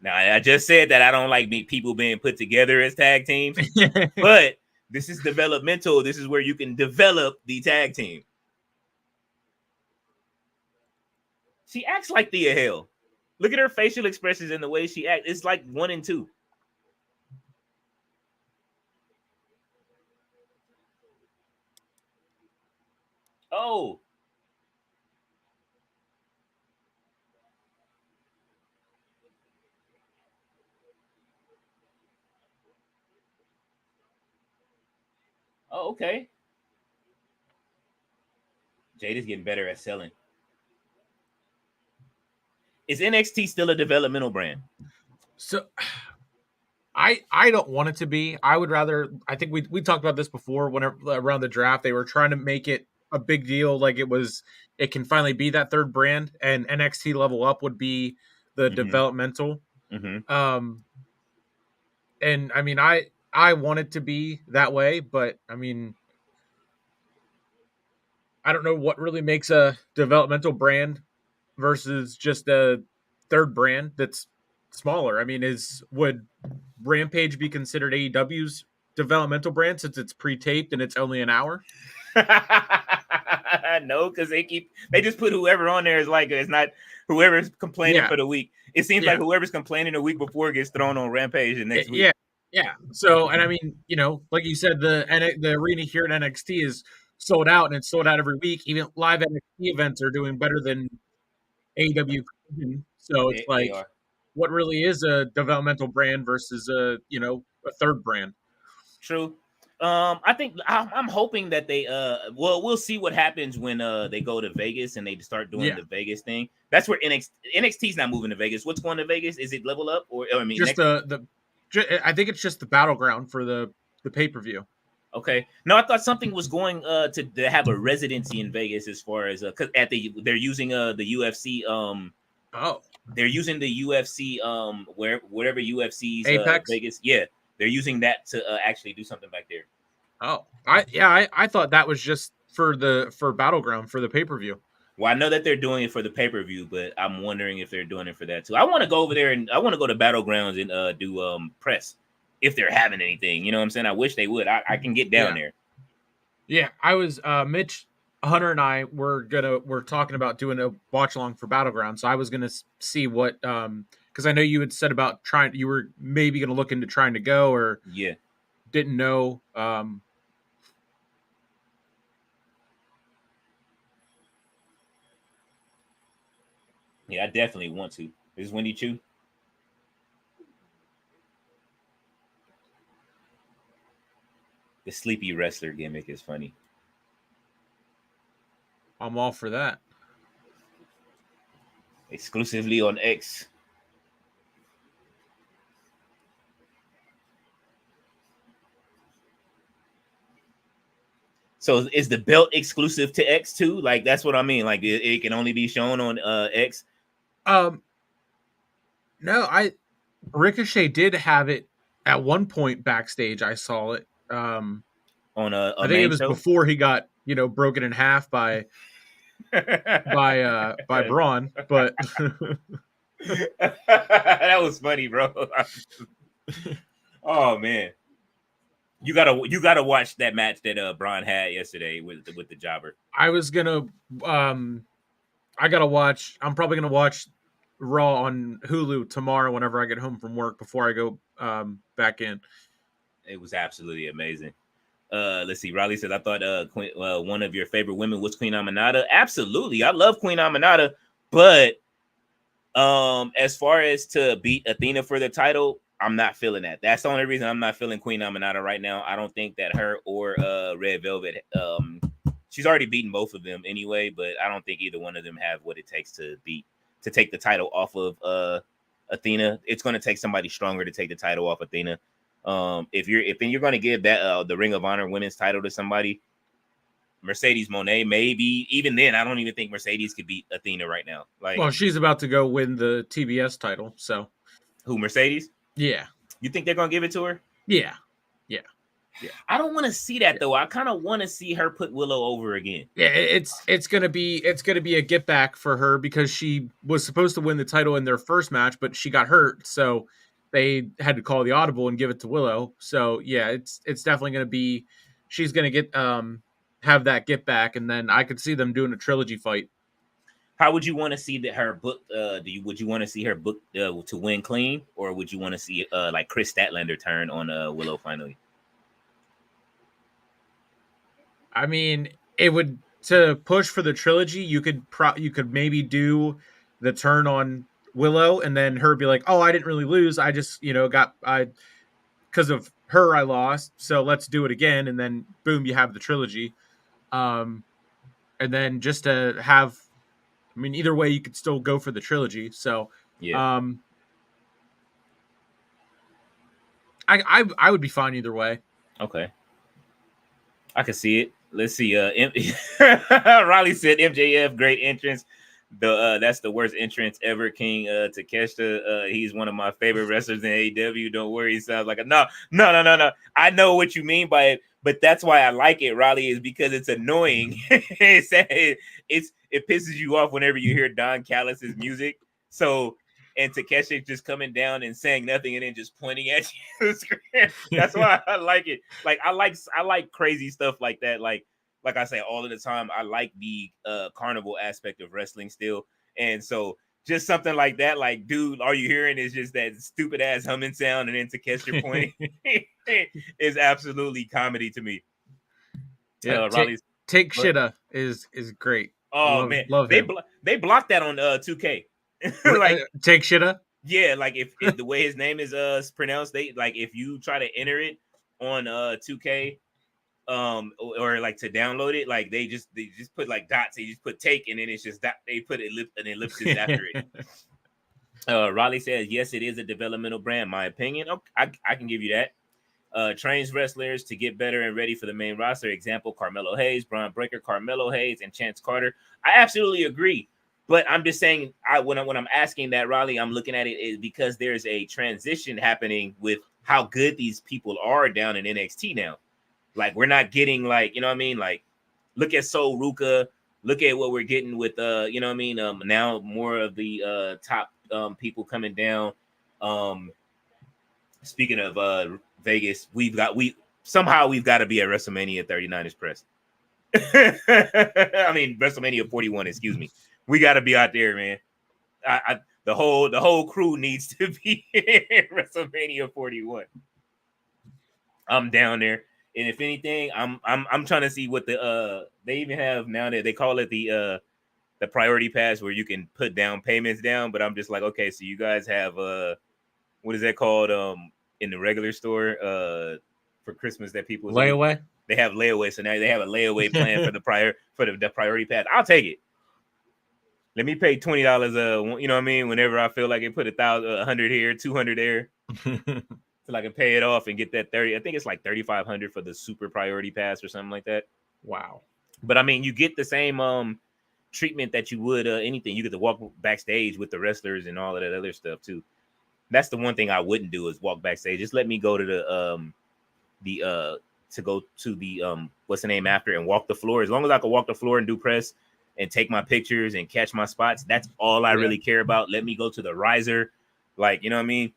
Now, I just said that I don't like people being put together as tag teams, but this is developmental. This is where you can develop the tag team. She acts like Thea Hale. Look at her facial expressions and the way she acts. It's like 1 and 2. Oh. Okay. Jaida's getting better at selling. Is NXT still a developmental brand? So I don't want it to be. I would rather. I think we talked about this before. Whenever around the draft, they were trying to make it a big deal, like it was. It can finally be that third brand, and NXT Level Up would be the developmental. Mm-hmm. And I mean, I want it to be that way, but I mean, I don't know what really makes a developmental brand versus just a third brand that's smaller. I mean, would Rampage be considered AEW's developmental brand since it's pre-taped and it's only an hour? No, because they just put whoever on there is like it's not whoever's complaining for the week. It seems like whoever's complaining the week before gets thrown on Rampage the next week. Yeah. So, and I mean, like you said, the arena here at NXT is sold out, and it's sold out every week. Even live NXT events are doing better than AEW. So it's what really is a developmental brand versus a third brand. True. I think I'm hoping that they we'll see what happens when they go to Vegas and they start doing the Vegas thing. That's where NXT's not moving to Vegas. What's going to Vegas? Is it Level Up or I mean just I think it's just the battleground for the pay-per-view. Okay. No, I thought something was going to have a residency in Vegas as far as cuz they're using the UFC they're using the UFC wherever UFC's Apex? Vegas. Yeah. They're using that to actually do something back there. Oh. I thought that was just for battleground for the pay-per-view. Well, I know that they're doing it for the pay-per-view, but I'm wondering if they're doing it for that too. I want to go over there and I want to go to Battlegrounds and do press if they're having anything. You know what I'm saying? I wish they would. I can get down there. Yeah, I was Mitch, Hunter, and I we're talking about doing a watch along for Battleground. So I was gonna see what because I know you had said about you were maybe gonna look into trying to go or didn't know. Yeah, I definitely want to. Is Winnie Chu? The sleepy wrestler gimmick is funny. I'm all for that. Exclusively on X. So is the belt exclusive to X too? Like that's what I mean. Like it can only be shown on X. No, Ricochet did have it at one point backstage. I saw it. On a I think it was before he got broken in half by Braun, but that was funny, bro. Oh man, you gotta watch that match that Braun had yesterday with the jobber. I was gonna I gotta watch. I'm probably gonna watch Raw on Hulu tomorrow whenever I get home from work before I go back in. It was absolutely amazing. Let's see. Riley said, I thought one of your favorite women was Queen Aminata. Absolutely. I love Queen Aminata. But as far as to beat Athena for the title, I'm not feeling that. That's the only reason I'm not feeling Queen Aminata right now. I don't think that her or Red Velvet, she's already beaten both of them anyway, but I don't think either one of them have what it takes to take the title off of Athena. It's going to take somebody stronger to take the title off Athena. If you're going to give that the Ring of Honor women's title to somebody, Mercedes Moné, maybe. Even then, I don't even think Mercedes could beat Athena right now. Like, well, she's about to go win the TBS title. So, who, Mercedes? Yeah. You think they're going to give it to her? Yeah. I don't want to see that though. I kind of want to see her put Willow over again. Yeah, it's gonna be a get back for her because she was supposed to win the title in their first match, but she got hurt, so they had to call the audible and give it to Willow. So yeah, it's definitely gonna be. She's gonna get have that get back, and then I could see them doing a trilogy fight. How would you want to see her book? Would you want to see her book to win clean, or would you want to see like Chris Statlander turn on Willow finally? I mean, it would to push for the trilogy. You could maybe do the turn on Willow, and then her be like, "Oh, I didn't really lose. I just got because of her I lost, so let's do it again, and then boom, you have the trilogy. And then just to have, I mean, either way, you could still go for the trilogy. So, Yeah. I would be fine either way. Okay. I can see it. Let's see. Riley said MJF, great entrance. That's the worst entrance ever. King Takeshita. He's one of my favorite wrestlers in AEW. Don't worry, he sounds like a no. I know what you mean by it, but that's why I like it, Riley, is because it's annoying. It pisses you off whenever you hear Don Callis's music. So and Takeshi just coming down and saying nothing and then just pointing at you. That's why I like it. Like I like crazy stuff like that. Like I say all of the time, I like the carnival aspect of wrestling still. And so just something like that, like, dude, all you hearing is just that stupid ass humming sound and then Takeshi pointing is absolutely comedy to me. Yeah, take Shida is great. Oh love man, they blocked that on 2K. Like take Shida. Yeah, like if the way his name is pronounced, they like if you try to enter it on 2K, or like to download it, like they just put like dots. They just put take, and then it's just that they put an ellipsis after it. Raleigh says yes, it is a developmental brand. My opinion, okay, I can give you that. Trains wrestlers to get better and ready for the main roster. Example: Carmelo Hayes, Braun Breaker, Carmelo Hayes, and Chance Carter. I absolutely agree. But I'm just saying, when I'm asking that, Raleigh, I'm looking at it is because there's a transition happening with how good these people are down in NXT now. Like we're not getting like, you know what I mean? Like look at Sol Ruka, look at what we're getting with you know what I mean? Now more of the top people coming down. Speaking of Vegas, we've got to be at WrestleMania 39 Express. I mean WrestleMania 41, excuse me. We got to be out there, man. The whole crew needs to be at WrestleMania 41. I'm down there. And if anything, I'm trying to see what the they even have now that they call it the priority pass where you can put down payments down. But I'm just like, okay, so you guys have what is that called in the regular store for Christmas that people layaway? They have layaway, so now they have a layaway plan for the priority pass. I'll take it. Let me pay $20. You know what I mean? Whenever I feel like it, put 100 here, 200 there. So I can pay it off and get that 30. I think it's like 3,500 for the super priority pass or something like that. Wow. But I mean, you get the same treatment that you would anything. You get to walk backstage with the wrestlers and all of that other stuff too. That's the one thing I wouldn't do is walk backstage. Just let me go to the what's the name after and walk the floor. As long as I can walk the floor and do press and take my pictures and catch my spots, that's all I really care about. Let me go to the riser. Like, you know what I mean?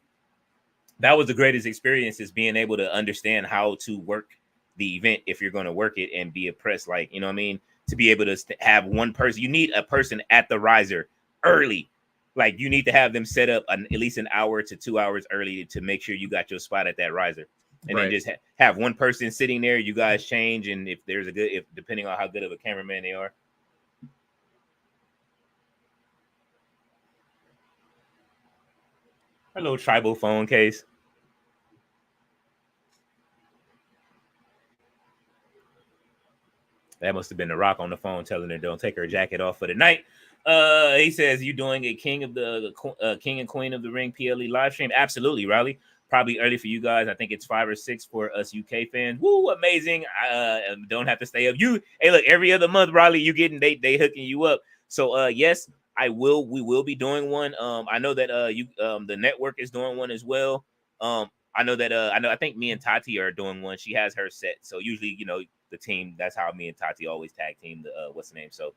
That was the greatest experience, is being able to understand how to work the event if you're going to work it and be a press, like, you know what I mean? To be able to have one person, you need a person at the riser early. Like you need to have them set up at least an hour to 2 hours early to make sure you got your spot at that riser. And then just have one person sitting there, you guys change. And if there's depending on how good of a cameraman they are. A little tribal phone case. That must have been The Rock on the phone telling her don't take her jacket off for the night. He says, you doing a King and Queen of the Ring PLE live stream? Absolutely, Riley. Probably early for you guys. I think it's 5 or 6 for us UK fans. Woo, amazing. Don't have to stay up. Hey, look, every other month, Riley, you getting they hooking you up. So yes, we will be doing one. I know that the network is doing one as well. I know that I think me and Tati are doing one. She has her set. So usually, you know, the team, that's how me and Tati always tag team the what's the name. So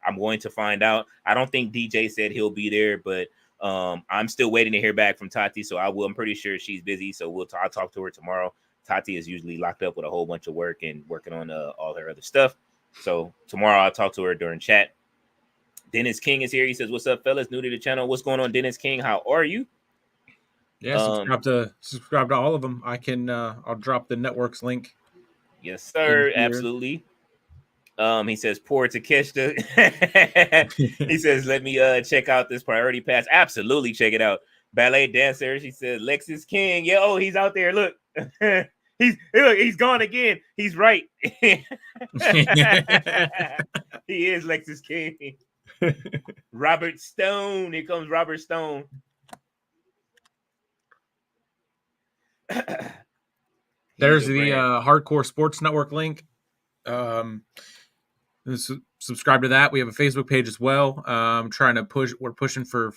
I'm going to find out. I don't think DJ said he'll be there, but I'm still waiting to hear back from Tati. So I will. I'm pretty sure she's busy. So I'll talk to her tomorrow. Tati is usually locked up with a whole bunch of work and working on all her other stuff. So tomorrow I'll talk to her during chat. Dennis King is here. He says, "What's up, fellas? New to the channel. What's going on, Dennis King? How are you?" Yeah, subscribe to all of them. I can I'll drop the network's link. Yes, sir. Absolutely. He says, poor Takeshita. He says, let me check out this priority pass. Absolutely, check it out. Ballet dancer. She says, Lexus King. Yeah, oh, he's out there. Look. He's gone again. He's right. He is Lexus King. Robert Stone. Here comes Robert Stone. There's the Hardcore Sports Network link. Subscribe to that. We have a Facebook page as well. We're pushing for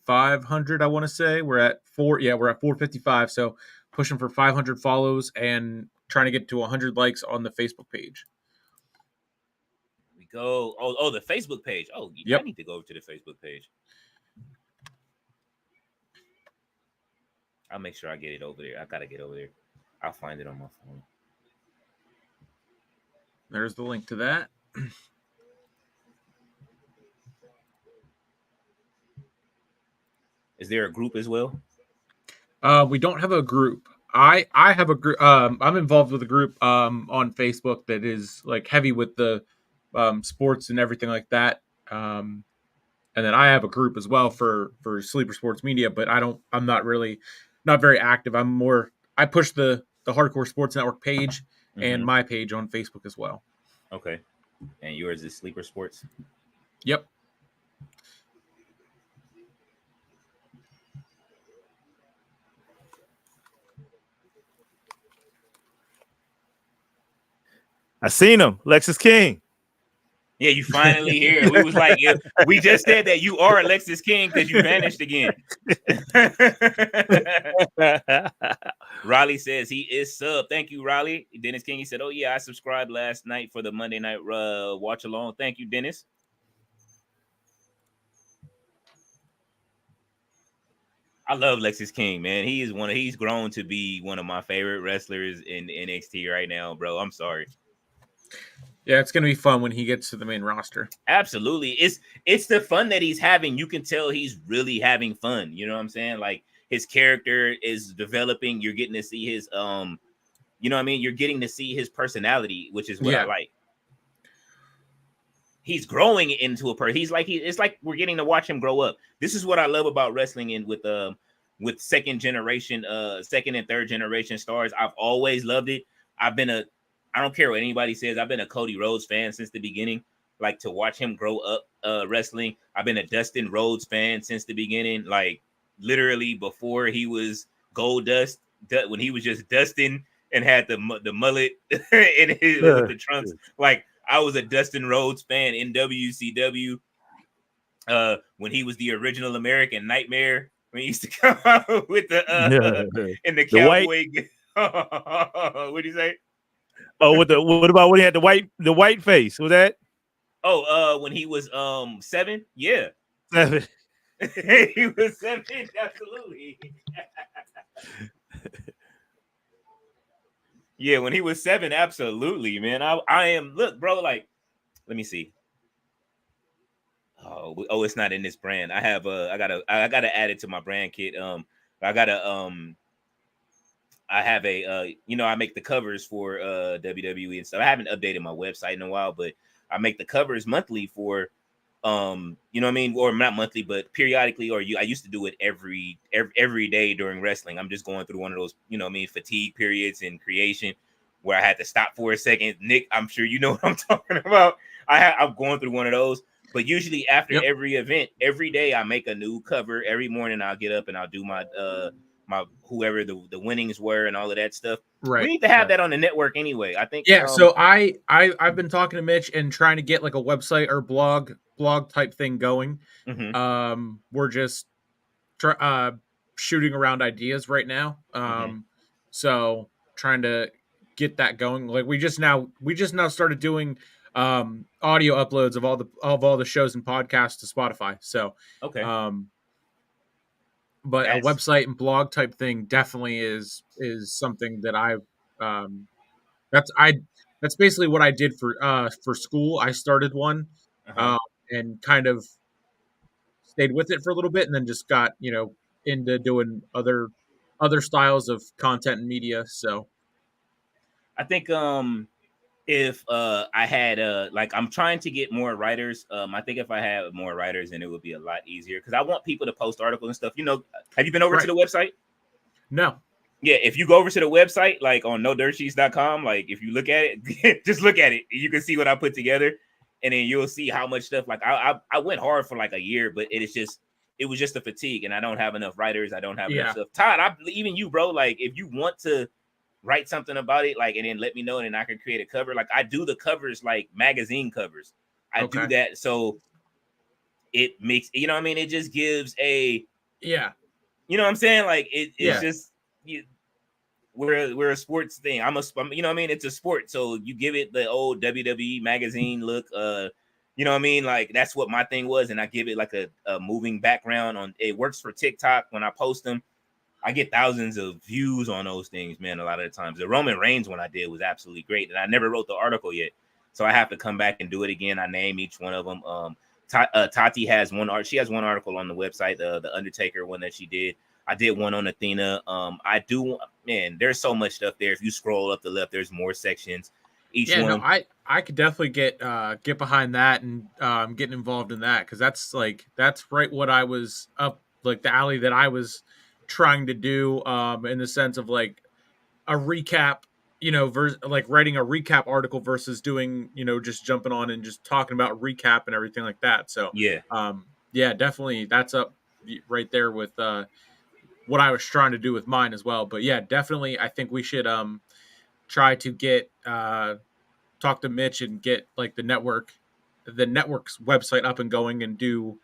500. I want to say we're at 455. So pushing for 500 follows and trying to get to 100 likes on the Facebook page. We go. Oh, the Facebook page. Oh, yep. I need to go over to the Facebook page. I'll make sure I get it over there. I gotta get over there. I'll find it on my phone. There's the link to that. Is there a group as well? We don't have a group. I have a group. I'm involved with a group on Facebook that is like heavy with the sports and everything like that. And then I have a group as well for Sleeper Sports Media, but I'm not very active. I push the Hardcore Sports Network page and my page on Facebook as well. Okay. And yours is Sleeper Sports? Yep. I seen him, Lexus King. Yeah, you finally here. We was like, we just said that you are Alexis King because you vanished again. Raleigh says he is sub. Thank you, Raleigh. Dennis King, he said, oh, yeah, I subscribed last night for the Monday night watch along. Thank you, Dennis. I love Lexus King, man. He's grown to be one of my favorite wrestlers in NXT right now, bro. I'm sorry. Yeah, it's gonna be fun when he gets to the main roster. Absolutely. It's the fun that he's having. You can tell he's really having fun. You know what I'm saying? Like his character is developing. You're getting to see his you know what I mean? You're getting to see his personality, which is what I like. He's growing into a person. It's like we're getting to watch him grow up. This is what I love about wrestling and with second and third generation stars. I've always loved it. I don't care what anybody says. I've been a Cody Rhodes fan since the beginning. Like to watch him grow up wrestling. I've been a Dustin Rhodes fan since the beginning. Like literally before he was Goldust, when he was just Dustin and had the mullet with the trunks. Like I was a Dustin Rhodes fan in WCW when he was the original American Nightmare. When he used to come out with the in the cowboy. What'd you say? Oh, what about when he had the white face? Was that? Oh, when he was 7? Yeah. 7. He was 7, absolutely. Yeah, when he was 7, absolutely, man. I am look, bro, like let me see. Oh, it's not in this brand. I gotta add it to my brand kit. I have I make the covers for WWE and stuff. I haven't updated my website in a while, but I make the covers monthly for you know what I mean, or not monthly, but periodically, I used to do it every day during wrestling. I'm just going through one of those, you know what I mean, fatigue periods in creation where I had to stop for a second. Nick, I'm sure you know what I'm talking about. I'm going through one of those. But usually after every event, every day I make a new cover. Every morning I'll get up and I'll do my whoever the winnings were and all of that stuff. Right. We need to have that on the network anyway. I think. Yeah. So I've been talking to Mitch and trying to get like a website or blog type thing going. Mm-hmm. We're just shooting around ideas right now. So trying to get that going. Like we just now started doing audio uploads of all the shows and podcasts to Spotify. So okay. But a website and blog type thing definitely is something that that's basically what I did for school. I started one and kind of stayed with it for a little bit and then just got, into doing other styles of content and media. So I think if I had I'm trying to get more writers. I think if I had more writers, then it would be a lot easier because I want people to post articles and stuff. Have you been over to the website? No. Yeah, if you go over to the website, like on nodirtsheets.com, like if you look at it, just look at it. You can see what I put together, and then you'll see how much stuff. Like I went hard for like a year, but it was just a fatigue, and I don't have enough writers. I don't have enough stuff. Todd, even you, bro. Like if you want to write something about it, like, and then let me know, and then I can create a cover. Like I do the covers, like magazine covers. I do that, so it makes, you know what I mean? It just gives a you know what I'm saying? Like it's just we're a sports thing. You know what I mean? It's a sport, so you give it the old WWE magazine look. You know what I mean? Like that's what my thing was, and I give it like a moving background on. It works for TikTok when I post them. I get thousands of views on those things, man. A lot of the times, the Roman Reigns one I did was absolutely great, and I never wrote the article yet, so I have to come back and do it again. I name each one of them. Tati has one She has one article on the website, the Undertaker one that she did. I did one on Athena. Man, there's so much stuff there. If you scroll up the left, there's more sections. Each one. No, I could definitely get behind that and getting involved in that, because that's right what I was up, like the alley that I was trying to do, in the sense of like a recap, like writing a recap article versus doing, just jumping on and just talking about recap and everything like that. So definitely that's up right there with what I was trying to do with mine as well. But yeah, definitely I think we should try to get talk to Mitch and get like the network's website up and going and do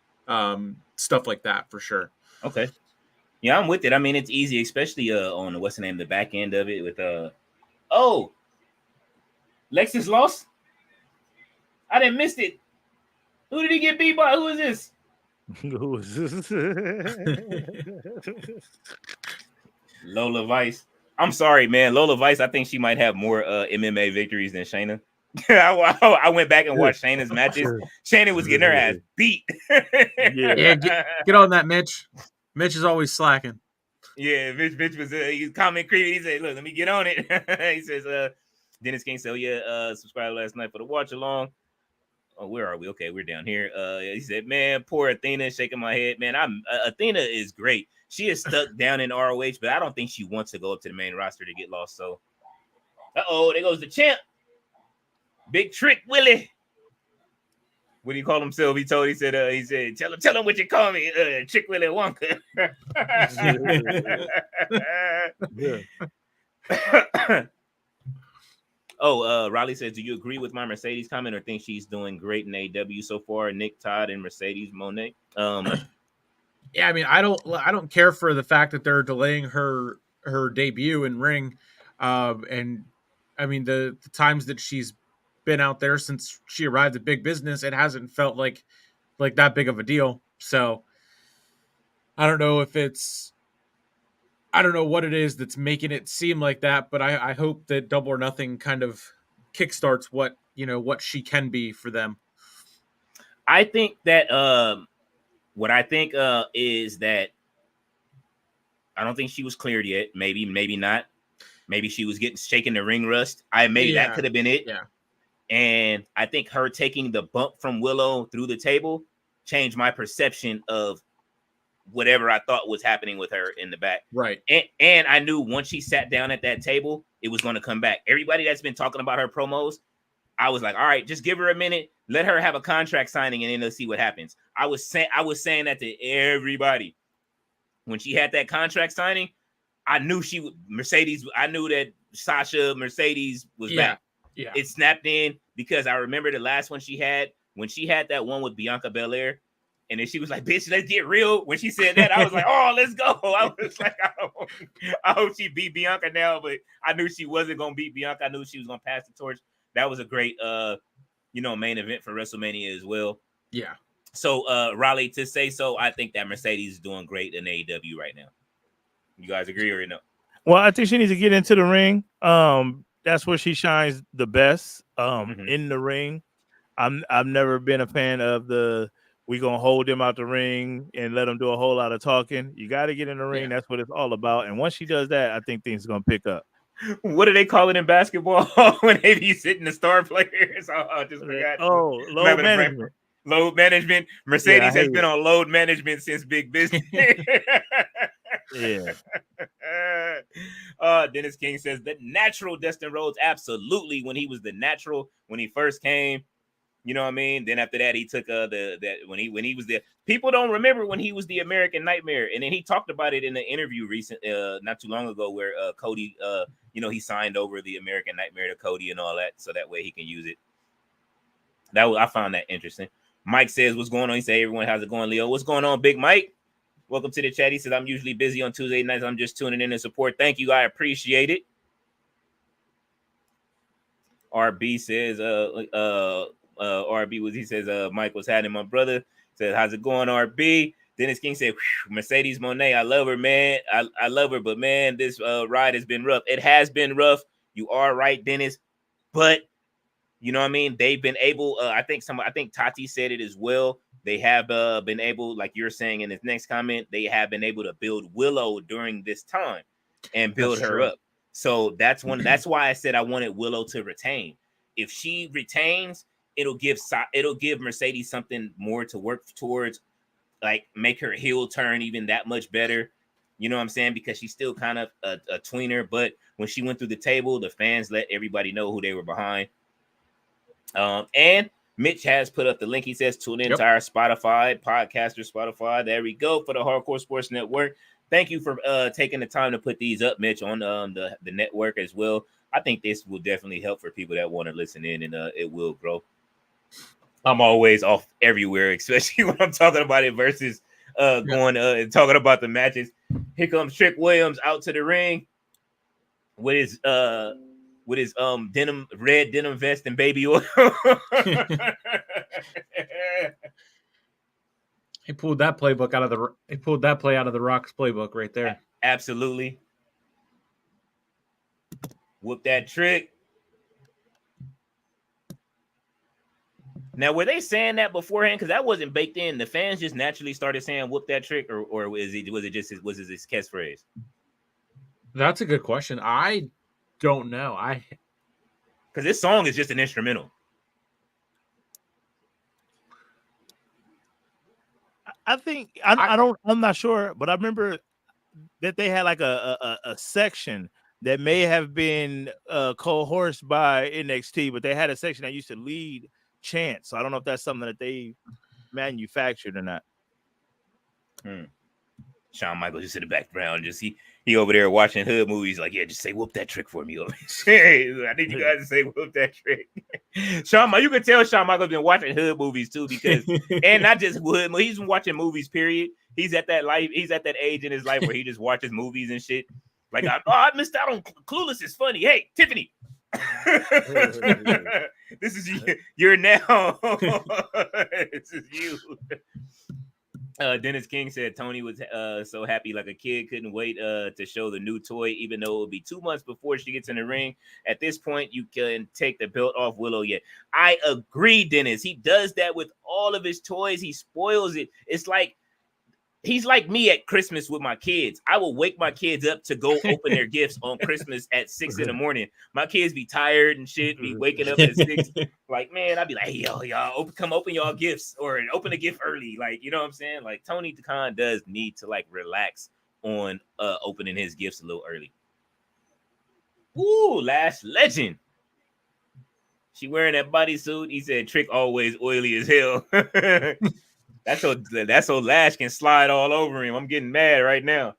stuff like that for sure. Okay. Yeah, I'm with it. I mean, it's easy, especially on what's the name, the back end of it with Lexus lost. I didn't miss it. Who did he get beat by? Who is this? Lola Vice. I'm sorry, man. Lola Vice, I think she might have more MMA victories than Shayna. I went back and watched Shayna's matches. Shayna was getting her ass beat. Get on that, Mitch. Mitch is always slacking. Yeah, Mitch was he's comment creepy. He said, "Look, let me get on it." He says, "Dennis King said, subscribed last night for the watch along." Oh, where are we? Okay, we're down here. He said, "Man, poor Athena." Shaking my head, man. Athena is great. She is stuck down in ROH, but I don't think she wants to go up to the main roster to get lost. So, there goes the champ, Big Trick Willie. What do you call himself? He said, tell him what you call me, Trick Willie Wonka. Riley says, do you agree with my Mercedes comment or think she's doing great in AEW so far? Nick, Todd, and Mercedes Monet. Yeah, I mean, I don't care for the fact that they're delaying her debut in ring, and I mean the times that she's been out there since she arrived at Big Business, it hasn't felt like that big of a deal. So I don't know what it is that's making it seem like that, but I hope that Double or Nothing kind of kickstarts what she can be for them. I think that what I think is that I don't think she was cleared yet. Maybe not. Maybe she was shaking the ring rust. That could have been it. Yeah. And I think her taking the bump from Willow through the table changed my perception of whatever I thought was happening with her in the back. Right. And I knew once she sat down at that table, it was going to come back. Everybody that's been talking about her promos, I was like, all right, just give her a minute. Let her have a contract signing and then let's see what happens. I was saying that to everybody. When she had that contract signing, I knew I knew that Sasha Mercedes was back. Yeah. It snapped in because I remember the last one she had, when she had that one with Bianca Belair, and then she was like, bitch, let's get real. When she said that, I was like, oh, let's go. I was like, I hope she beat Bianca now, but I knew she wasn't going to beat Bianca. I knew she was going to pass the torch. That was a great, main event for WrestleMania as well. Yeah. So, Raleigh, to say so, I think that Mercedes is doing great in AEW right now. You guys agree or no? Well, I think she needs to get into the ring. That's where she shines the best. In the ring. I've never been a fan of we gonna hold them out the ring and let them do a whole lot of talking. You got to get in the ring. Yeah. That's what it's all about. And once she does that, I think things are gonna pick up. What do they call it in basketball when they be sitting the star players? I just forgot. Load management. Load management. Mercedes has been on load management since Big Business. Yeah. Dennis King says the natural Dustin Rhodes, absolutely. When he was the natural, when he first came, you know what I mean. Then after that, he took when he was the people don't remember when he was the American Nightmare, and then he talked about it in an interview not too long ago where Cody, he signed over the American Nightmare to Cody and all that, so that way he can use it. I found that interesting. Mike says, "What's going on?" He say, "Everyone, how's it going, Leo? What's going on, Big Mike? Welcome to the chat." He says, "I'm usually busy on Tuesday nights. I'm just tuning in to support. Thank you. I appreciate it." RB says, RB he says, Mike was having my brother. Says, "How's it going, RB?" Dennis King said, "Mercedes Monet, I love her, man. I love her, but man, this ride has been rough. It has been rough. You are right, Dennis. But you know what I mean? They've been able, I think Tati said it as well. They have been able, like you're saying in this next comment, they have been able to build Willow during this time and build her up. So that's why I said I wanted Willow to retain. If she retains, it'll give Mercedes something more to work towards, like make her heel turn even that much better. You know what I'm saying? Because she's still kind of a tweener, but when she went through the table, the fans let everybody know who they were behind. And Mitch has put up the link. He says, "Tune in to our Spotify, There we go, for the Hardcore Sports Network." Thank you for taking the time to put these up, Mitch, on the network as well. I think this will definitely help for people that want to listen in, and it will grow. I'm always off everywhere, especially when I'm talking about it versus going and talking about the matches. Here comes Trick Williams out to the ring with his red denim vest and baby oil. He pulled that playbook out of the Rock's playbook right there. Absolutely. Whoop that trick. Now, were they saying that beforehand? Because that wasn't baked in. The fans just naturally started saying "whoop that trick," or was it just his catchphrase? That's a good question. I don't know. Because this song is just an instrumental. I think I'm not sure, but I remember that they had like a section that may have been coerced by NXT, but they had a section that used to lead chants. So I don't know if that's something that they manufactured or not. Shawn Michaels just in the background, just he over there watching hood movies, like, yeah, just say "whoop that trick" for me. Hey, I need you guys to say "whoop that trick." You can tell Shawn Michaels been watching hood movies too, because and not just hood, he's been watching movies. Period. He's at that age in his life where he just watches movies and shit. Like, I missed out on Clueless. Is funny. Hey, Tiffany. This is you. You're now. This is you. Dennis King said Tony was so happy like a kid, couldn't wait to show the new toy, even though it will be 2 months before she gets in the ring. At this point, you can take the belt off Willow yet. I agree, Dennis. He does that with all of his toys. He spoils it. It's like he's like me at Christmas with my kids. I will wake my kids up to go open their gifts on Christmas at 6 a.m. My kids be tired and shit, be waking up at 6. Like, man, I'd be like, hey, y'all, come open y'all gifts or open a gift early. Like, you know what I'm saying? Like, Tony Khan does need to like relax on opening his gifts a little early. Ooh, Lash Legend. She wearing that bodysuit. He said Trick always oily as hell. That's so Lash can slide all over him. I'm getting mad right now.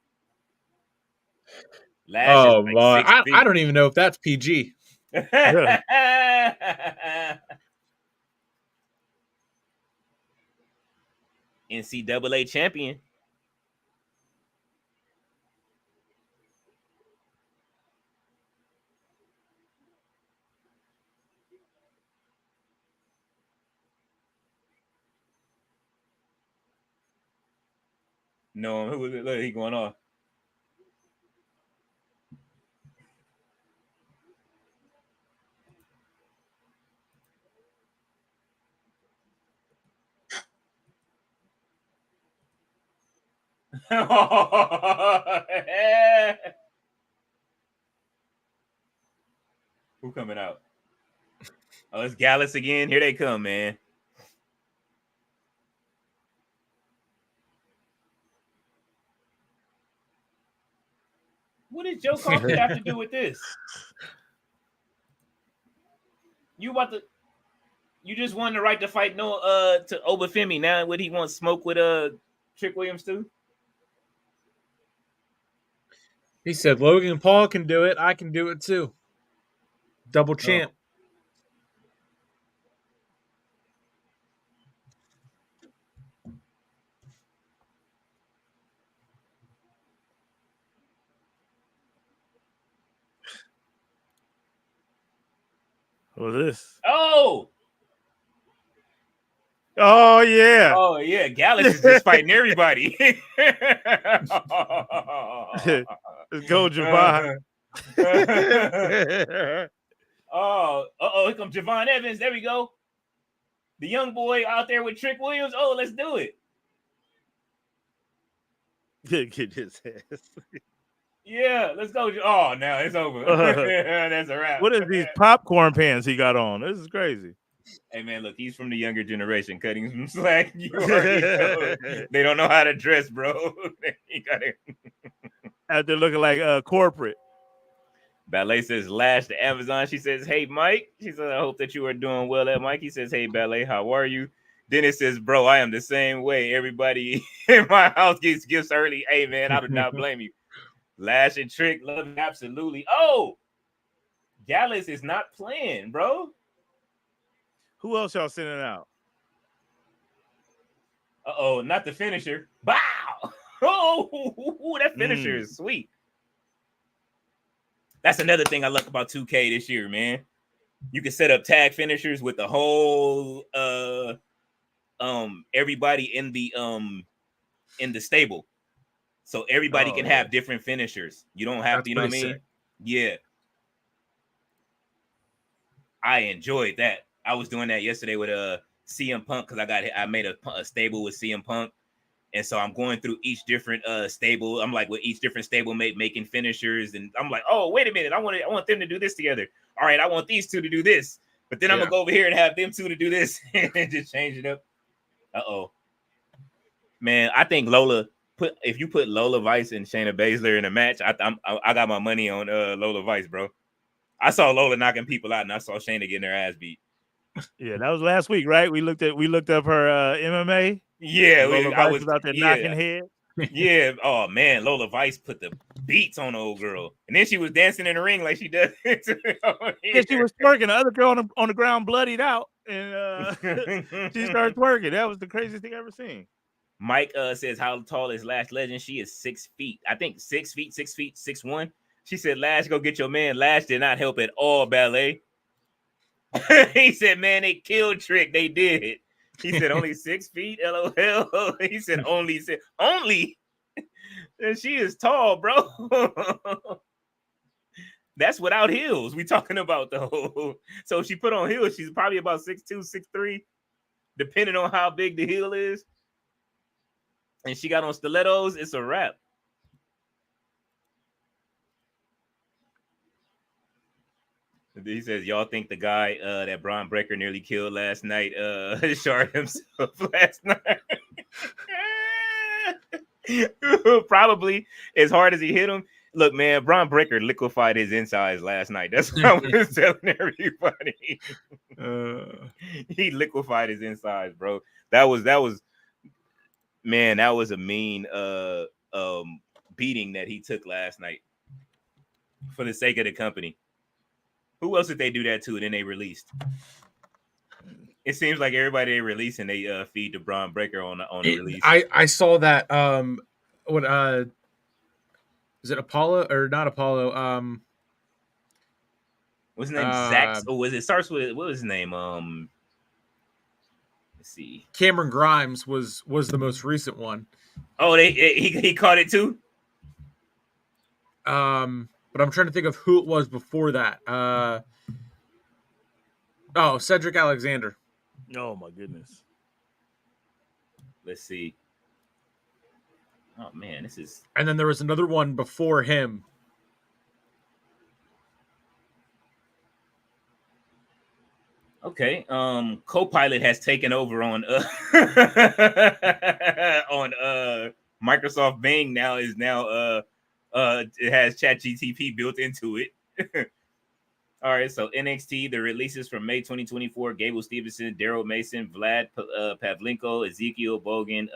Lash is like 6 feet. I don't even know if that's PG. NCAA champion. No, who was it? Look, he going off. Who coming out? Oh, it's Gallus again. Here they come, man. What does Joe Coffey have to do with this? You just won the right to fight to Obafemi. Now would he want smoke with Trick Williams too? He said Logan Paul can do it. I can do it too. Double champ. What was this? Oh yeah. Gallus is just fighting everybody. Let's go, Javon. Here comes Javon Evans. There we go. The young boy out there with Trick Williams. Oh, let's do it. Get his ass. Yeah, let's go. Oh, now it's over. That's a wrap. What is these popcorn pans he got on? This is crazy. Hey, man, look, he's from the younger generation, cutting some slack. You already know. They don't know how to dress, bro. Out there looking like corporate. Ballet says, Lash to Amazon. She says, hey, Mike. She says, I hope that you are doing well at Mike. He says, hey, Ballet, how are you? Dennis says, bro, I am the same way. Everybody in my house gets gifts early. Hey, man, I do not blame you. Lash and Trick, love him, absolutely. Oh, Gallus is not playing, bro. Who else y'all sending out? Uh-oh, not the finisher. Bow! Oh, that finisher is sweet. That's another thing I like about 2K this year, man. You can set up tag finishers with the whole everybody in the stable. So everybody can have different finishers. You don't have to, you know what I mean? Sick. Yeah. I enjoyed that. I was doing that yesterday with CM Punk because I made a stable with CM Punk. And so I'm going through each different stable. I'm like with each different stable making finishers. And I'm like, oh, wait a minute. I want them to do this together. All right, I want these two to do this. But then I'm going to go over here and have them two to do this and just change it up. Uh-oh. Man, I think Lola, if you put Lola Vice and Shayna Baszler in a match, I got my money on Lola Vice, bro. I saw Lola knocking people out, and I saw Shayna getting her ass beat. Yeah, that was last week, right? We looked up her MMA. Yeah, I was out there knocking head. Yeah. Oh man, Lola Vice put the beats on the old girl, and then she was dancing in the ring like she does. Yeah, she was twerking. The other girl on the ground bloodied out, and she started twerking. That was the craziest thing I ever seen. Mike says, how tall is Lash Legend? She is 6 feet. I think 6 feet, 6'1". She said, Lash, go get your man. Lash did not help at all, Ballet. He said, man, they killed Trick. They did. He said, only 6 feet, LOL. He said, only. And she is tall, bro. That's without heels. We talking about, though. So if she put on heels, she's probably about 6'2", 6'3", depending on how big the heel is. And she got on stilettos, it's a wrap. He says, y'all think the guy that Braun Breaker nearly killed last night shot himself last night? Probably, as hard as he hit him. Look, man, Braun Breaker liquefied his insides last night. That's what I was telling everybody. He liquefied his insides, bro. That was man, that was a mean beating that he took last night for the sake of the company. Who else did they do that to? And then they released. It seems like everybody they release and they feed the Braun Breaker on the release. I saw that. What is it? Apollo or not Apollo? What's his name? Zach? Oh, was it starts with what was his name? Let's see. Cameron Grimes was the most recent one. Oh, he caught it too. But I'm trying to think of who it was before that. Cedric Alexander. Oh my goodness. Let's see. Oh man, this is. And then there was another one before him. Okay. Copilot has taken over on Microsoft Bing now It has ChatGTP built into it. All right, so NXT, the releases from May 2024: Gable Stevenson, Daryl Mason, Vlad Pavlenko, Ezekiel Bogan,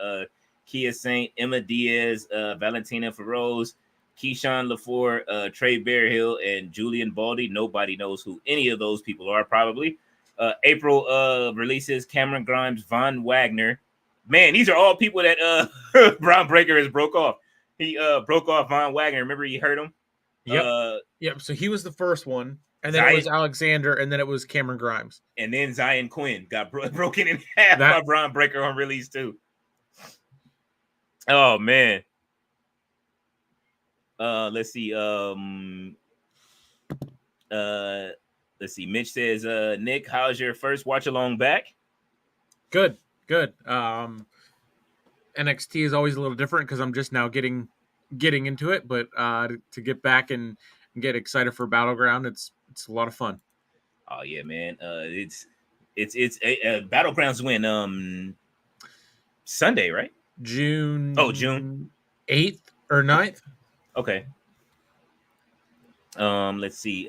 Kia Saint, Emma Diaz, Valentina Feroz, Keyshawn LaFour, Trey Bearhill, and Julian Baldy. Nobody knows who any of those people are, probably. April releases: Cameron Grimes, Von Wagner. Man, these are all people that Braun Breaker has broke off. He broke off Von Wagner. Remember, he hurt him? Yep. Yep. So he was the first one. And then Zion, it was Alexander, and then it was Cameron Grimes. And then Zion Quinn got broken in half by Braun Breaker on release too. Oh, man. Let's see. Let's see. Mitch says, Nick, how's your first watch along back? Good. NXT is always a little different because I'm just now getting into it, but to get back and get excited for Battleground, it's a lot of fun. Oh yeah, man. It's Battlegrounds win Sunday, right? June 8th or 9th. Okay. Let's see.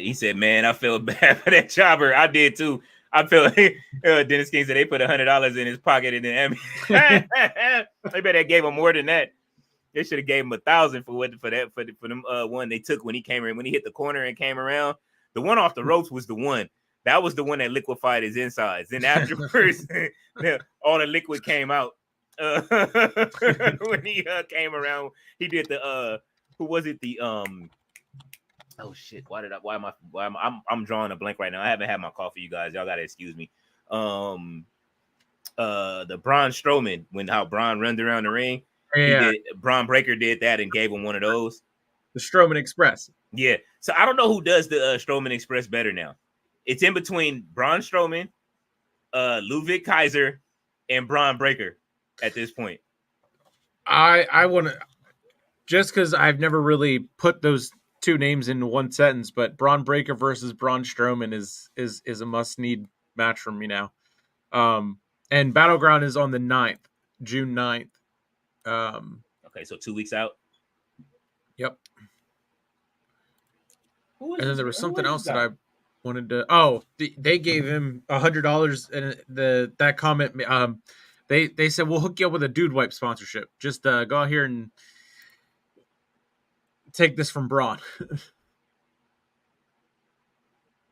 He said, man, I feel bad for that jobber. I did too. I feel Dennis King said they put $100 in his pocket and then they bet they gave him more than that. They should have gave him $1,000 for them one they took when he came in, when he hit the corner and came around. The one off the ropes was the one. That was the one that liquefied his insides. Then afterwards, all the liquid came out. When he came around, he did the who was it? The oh shit! I'm drawing a blank right now. I haven't had my coffee, you guys. Y'all gotta excuse me. The Braun Strowman, when how Braun runs around the ring. Yeah. Braun Breaker did that and gave him one of those. The Strowman Express. Yeah. So I don't know who does the Strowman Express better now. It's in between Braun Strowman, Ludwig Kaiser, and Braun Breaker at this point. I want to, just because I've never really put those two names into one sentence, but Braun Breaker versus Braun Strowman is a must-need match for me now. And Battleground is on the 9th, June 9th. Okay, so 2 weeks out. Yep. And then there was something else that I wanted to. Oh, they gave him $100, and that comment. They said we'll hook you up with a Dude Wipe sponsorship. Just go out here and take this from Braun.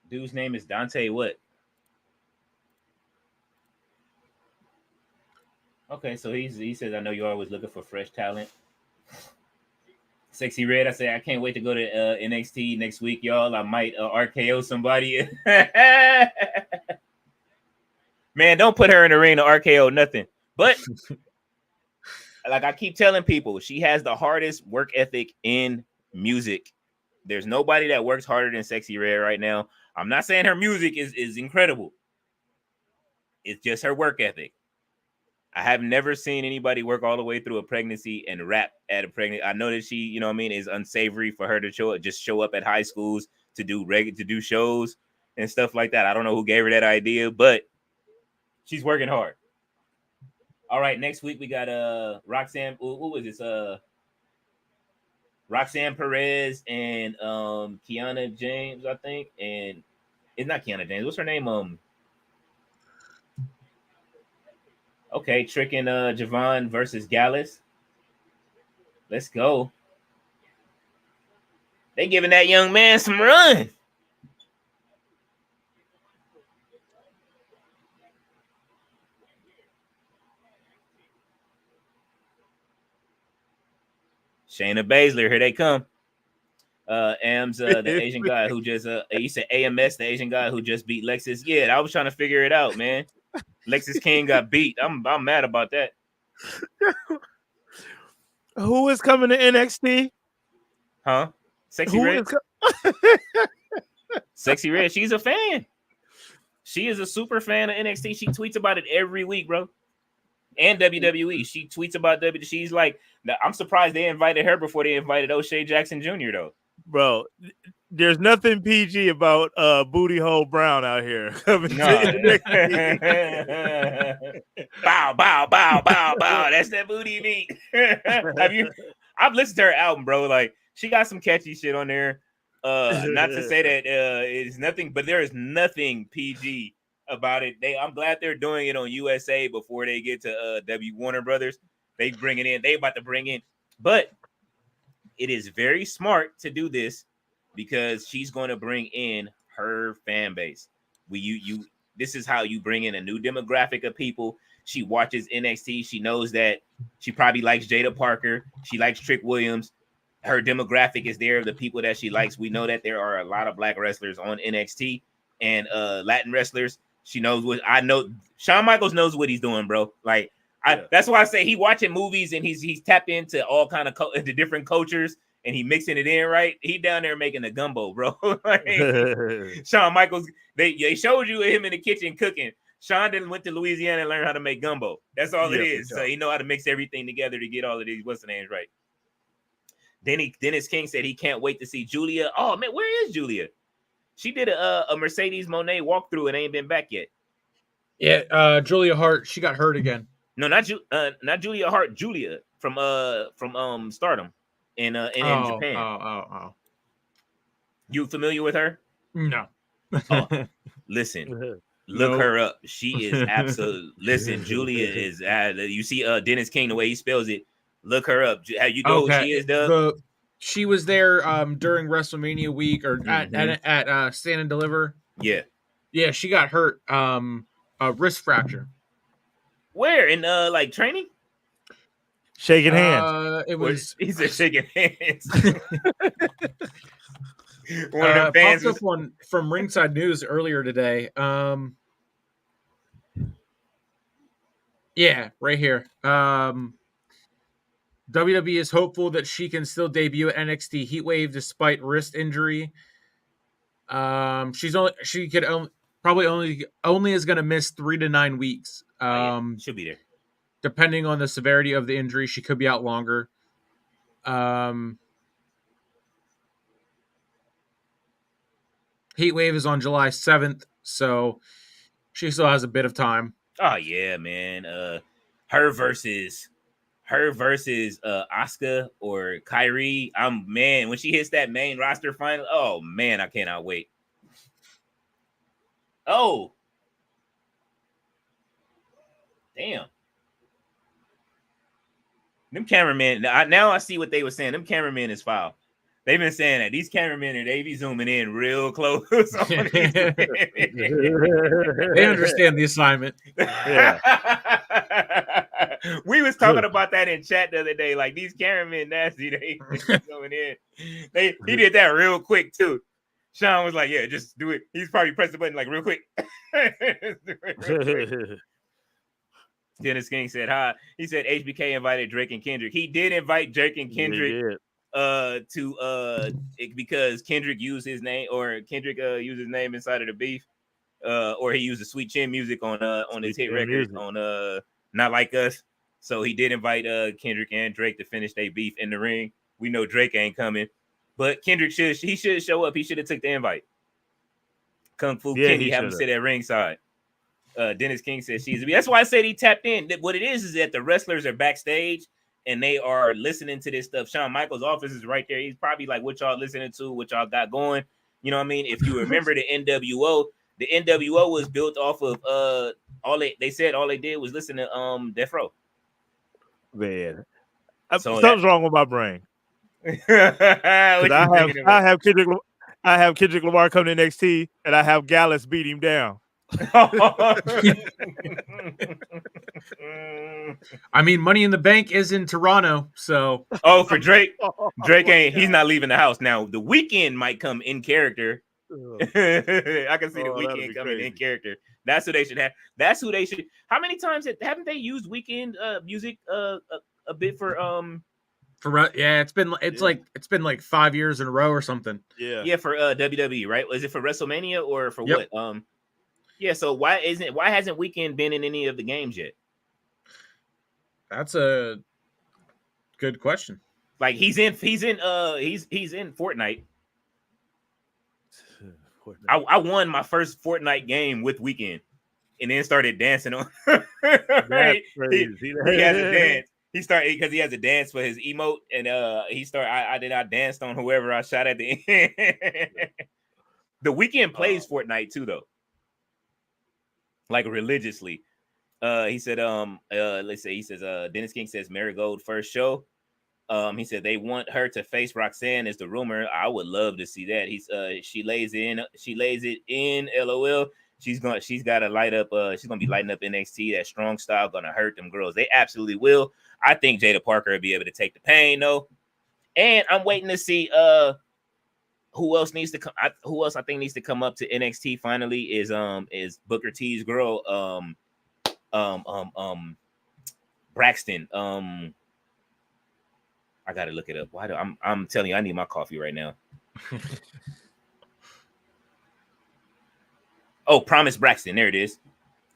Dude's name is Dante what? Okay, so he says, I know you're always looking for fresh talent. Sexy Red, I say, I can't wait to go to NXT next week, y'all. I might RKO somebody. Man, don't put her in the ring to RKO nothing. But like I keep telling people, she has the hardest work ethic in music. There's nobody that works harder than Sexy Red right now. I'm not saying her music is incredible. It's just her work ethic. I have never seen anybody work all the way through a pregnancy and rap at a pregnancy. I know that she, you know what I mean, is unsavory for her to show up at high schools to do shows and stuff like that. I don't know who gave her that idea, but she's working hard. All right, next week we got Roxanne. Who was this? Roxanne Perez and Kiana James, I think. And it's not Kiana James. What's her name? Okay, Trick and Javon versus Gallus. Let's go. They giving that young man some run. Shayna Baszler, here they come. Ams, the Asian guy who just you said AMS, the Asian guy who just beat Lexus. Yeah, I was trying to figure it out, man. Lexus King got beat. I'm mad about that. Who is coming to NXT? Huh? Sexy Red? Sexy Red. She's a fan. She is a super fan of NXT. She tweets about it every week, bro. And WWE. She tweets about WWE. She's like, I'm surprised they invited her before they invited O'Shea Jackson Jr., though. Bro, there's nothing PG about Booty Hole Brown out here. Bow, bow, bow, bow, bow. That's that booty meat. I've listened to her album, bro. Like she got some catchy shit on there. Not to say that it's nothing, but there is nothing PG about it. I'm glad they're doing it on USA before they get to Warner Brothers. They about to bring in, but it is very smart to do this because she's going to bring in her fan base. This is how you bring in a new demographic of people. She watches NXT. She knows that she probably likes Jaida Parker. She likes Trick Williams. Her demographic is there, the people that she likes. We know that there are a lot of black wrestlers on NXT and Latin wrestlers. She knows what I know. Shawn Michaels knows what he's doing, bro. Like that's why I say he watching movies and he's tapped into all kind of the different cultures and he mixing it in right. He down there making the gumbo, bro. Like, Shawn Michaels, they showed you him in the kitchen cooking. Shawn didn't went to Louisiana and learn how to make gumbo. That's all it is. Sure. So he know how to mix everything together to get all of these what's the names right. Dennis King said he can't wait to see Julia. Oh man, where is Julia? She did a Mercedes Moné walkthrough and ain't been back yet. Yeah, Julia Hart, she got hurt again. No, not Julia Hart. Julia from Stardom in Japan. Oh. You familiar with her? No. Listen, look her up. She is absolute. Listen, Julia is. You see, Dennis King the way he spells it. Look her up. How you know who she is, Doug? She was there during WrestleMania week or at Stand and Deliver. Yeah, she got hurt. A wrist fracture. Where in like training? Shaking hands. It was. He said shaking hands. One of the fans popped up one from Ringside News earlier today. Yeah, right here. WWE is hopeful that she can still debut at NXT Heatwave despite wrist injury. She could probably only is going to miss 3 to 9 weeks. She'll be there. Depending on the severity of the injury, she could be out longer. Heatwave is on July 7th, so she still has a bit of time. Oh yeah, man. Her versus Asuka or Kyrie. Man, when she hits that main roster final, oh man, I cannot wait. Oh. Damn. Them cameramen, now I see what they were saying. Them cameramen is foul. They've been saying that these cameramen they be zooming in real close. They understand the assignment. Yeah. We was talking about that in chat the other day. Like these cameramen nasty. They zooming in. He did that real quick too. Shawn was like, "Yeah, just do it." He's probably pressed the button like real quick. Dennis King said hi. He said HBK invited Drake and Kendrick. He did invite Drake and Kendrick because Kendrick used his name used his name inside of the beef. Or he used the Sweet Chin music on his hit record on Not Like Us. So he did invite Kendrick and Drake to finish their beef in the ring. We know Drake ain't coming, but Kendrick should show up. He should have took the invite. Kung Fu Kenny have him sit at ringside. Dennis King says that's why I said he tapped in. What it is that the wrestlers are backstage and they are listening to this stuff. Shawn Michaels' office is right there. He's probably like, what y'all listening to, what y'all got going. You know what I mean? If you remember the NWO was built off of all they did was listen to Death Row. Man, something's wrong with my brain. I have Kendrick Lamar come to NXT and I have Gallus beat him down. I mean, Money in the Bank is in Toronto, so for Drake he's not leaving the house now. The Weeknd might come in character. I can see the Weeknd coming in character. That's who they should have. That's who they should. How many times haven't they used Weeknd music a bit for it's been like 5 years in a row or something. Yeah for WWE, right? Was it for WrestleMania or for what? Yeah, so why hasn't Weeknd been in any of the games yet? That's a good question. Like he's in Fortnite. I won my first Fortnite game with Weeknd and then started dancing on. Right? He has a dance. He started because he has a dance for his emote, and I danced on whoever I shot at the end. The Weeknd plays Fortnite too, though, like religiously. He said, let's say he says, Dennis King says Marigold first show. He said they want her to face Roxanne is the rumor. I would love to see that. She lays it in. LOL. She's got to light up. She's gonna be lighting up NXT. That strong style gonna hurt them girls. They absolutely will. I think Jaida Parker will be able to take the pain though. And I'm waiting to see who else needs to come. Who else I think needs to come up to NXT finally is Booker T's girl Braxton. I gotta look it up. I'm telling you, I need my coffee right now. Oh, Promise Braxton. There it is.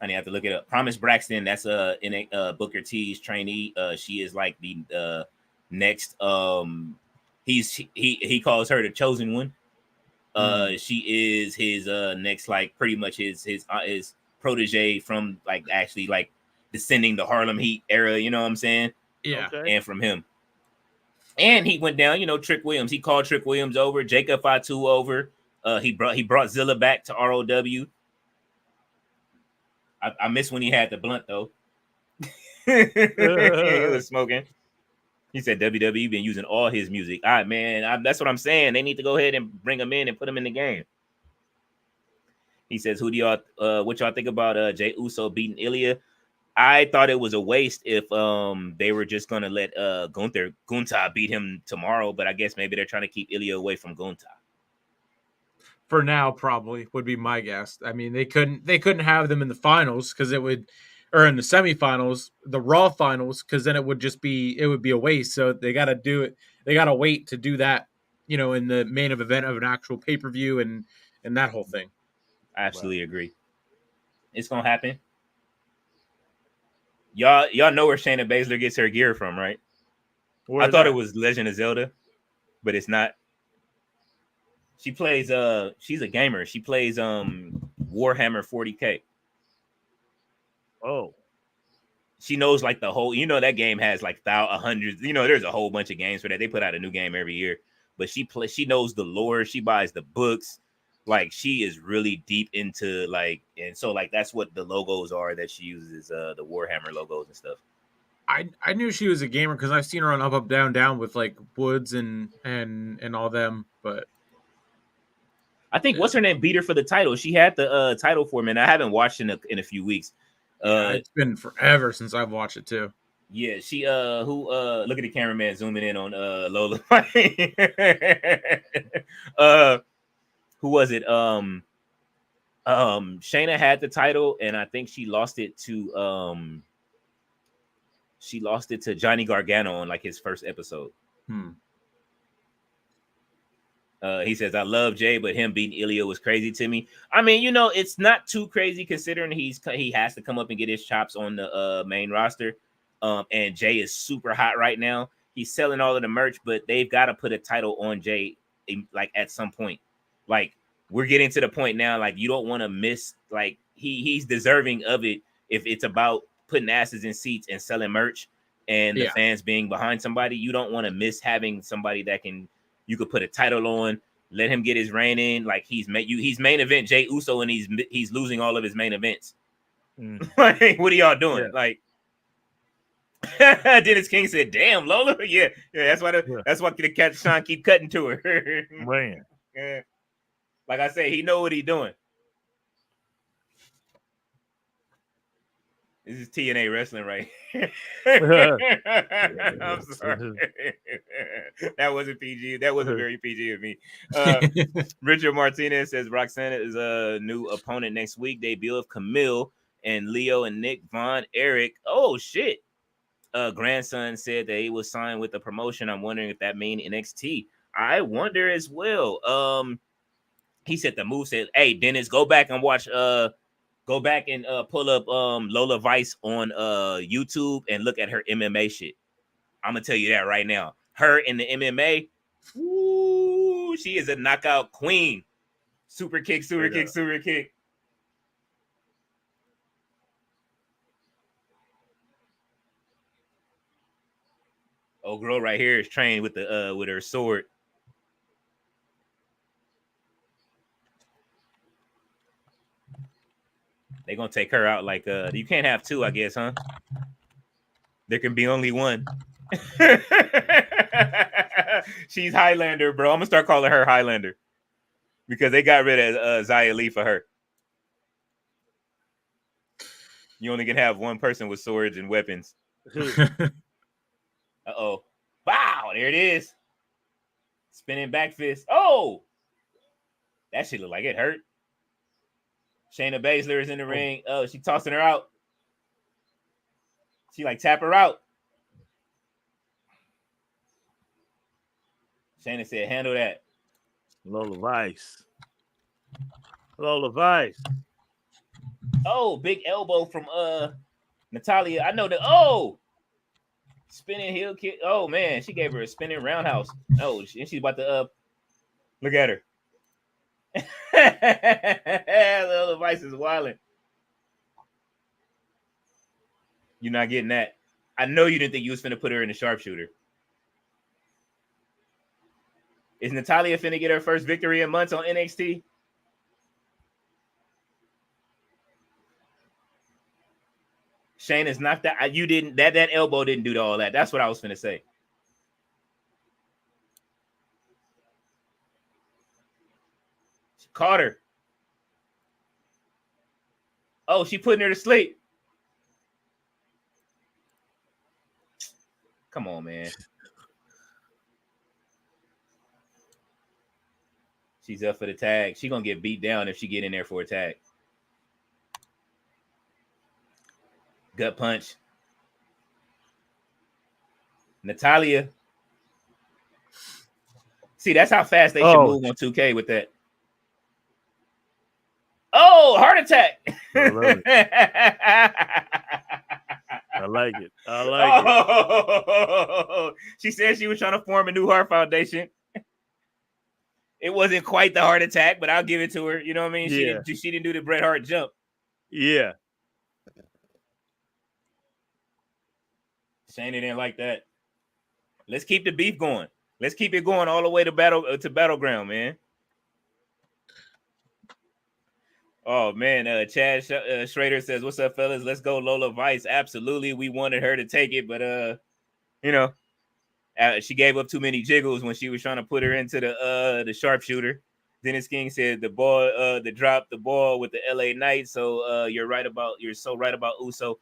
I need to have to look it up. Promise Braxton. That's Booker T's trainee. She is like the next. He calls her the chosen one. She is his next, like pretty much his protege from like actually like descending the Harlem Heat era. You know what I'm saying? Yeah. Okay. And from him. And he went down, Trick Williams. He called Trick Williams over, Jacob Fatu over. He brought Zilla back to ROW. I miss when he had the blunt though. He was smoking. He said WWE been using all his music. All right, man. That's what I'm saying. They need to go ahead and bring him in and put him in the game. He says, what y'all think about Jey Uso beating Ilya? I thought it was a waste if they were just gonna let Gunther beat him tomorrow, but I guess maybe they're trying to keep Ilya away from Gunther. For now, probably would be my guess. I mean, they couldn't have them in the finals because or in the semifinals, the Raw finals, because then it would be a waste. So they got to do it. They got to wait to do that, in the main event of an actual pay-per-view and that whole thing. I absolutely agree. It's gonna happen. Y'all know where Shayna Baszler gets her gear from, right? I thought it was Legend of Zelda, but it's not. She plays she's a gamer. She plays Warhammer 40K. Oh. She knows like the whole, that game has like hundreds, there's a whole bunch of games for that. They put out a new game every year. But she knows the lore, she buys the books. Like she is really deep into like, and so like that's what the logos are that she uses, the Warhammer logos and stuff. I knew she was a gamer because I've seen her on Up Up Down Down with like Woods and all them, but I think what's her name beat her for the title. She had the title for me, and I haven't watched in a few weeks. It's been forever since I've watched it too. Yeah, she look at the cameraman zooming in on Lola. Who was it? Shayna had the title, and I think she lost it to Johnny Gargano on like his first episode. He says, I love Jay, but him beating Ilya was crazy to me. I mean, it's not too crazy considering he has to come up and get his chops on the main roster. And Jay is super hot right now. He's selling all of the merch, but they've got to put a title on Jay like at some point. Like we're getting to the point now, like you don't want to miss, like he's deserving of it if it's about putting asses in seats and selling merch and the fans being behind somebody. You don't want to miss having somebody that you could put a title on, let him get his reign in. Like he's main event Jey Uso, and he's losing all of his main events. Like, what are y'all doing? Yeah. Like Dennis King said, "Damn, Lola, yeah. That's why the cat Sean keep cutting to her." Man, yeah. Like I say, he know what he doing. This is TNA wrestling, right? I'm sorry. That wasn't PG. That wasn't very PG of me. Richard Martinez says Roxanne is a new opponent next week. Debut of Camille and Leo and Nick Von Eric. Oh shit. Grandson said that he was signed with the promotion. I'm wondering if that means NXT. I wonder as well. He said the move said, "Hey Dennis, go back and watch Go back and pull up Lola Vice on YouTube and look at her MMA shit. I'm gonna tell you that right now. Her in the MMA, woo, she is a knockout queen. Super kick, super kick, super kick. Old girl right here is trained with the with her sword. They're gonna take her out like you can't have two, I guess, huh? There can be only one. She's Highlander, bro. I'm gonna start calling her Highlander because they got rid of Xia Li for her. You only can have one person with swords and weapons. Uh-oh. Wow, there it is. Spinning back fist. Oh! That shit look like it hurt. Shayna Baszler is in the ring. Oh, she tossing her out. She like tap her out. Shayna said, handle that. Lola Vice. Lola Vice. Oh, big elbow from Natalya. I know that. Oh, spinning heel kick. Oh man, she gave her a spinning roundhouse. Oh, and she's about to look at her. Lola Vice is wilding. You're not getting that. I know you didn't think you was finna put her in the sharpshooter. Is Natalya finna get her first victory in months on NXT? Shayna's knocked out. You didn't. That elbow didn't do all that. That's what I was finna say. She caught her. Oh, she putting her to sleep. Come on, man. She's up for the tag. She's gonna get beat down if she get in there for a tag. Gut punch. Natalya. See, that's how fast they should move on 2K with that. Oh, heart attack. I like it. I like it. She said she was trying to form a new heart foundation. It wasn't quite the heart attack, but I'll give it to her. You know what I mean? Yeah. She didn't do the Bret Hart jump. Yeah. Shayna didn't like that. Let's keep the beef going. Let's keep it going all the way to Battleground, man. Oh man, Chad Schrader says, "What's up, fellas? Let's go, Lola Vice." Absolutely, we wanted her to take it, but you know, she gave up too many jiggles when she was trying to put her into the sharpshooter. Dennis King said the drop the ball with the LA Knights. So you're so right about Uso.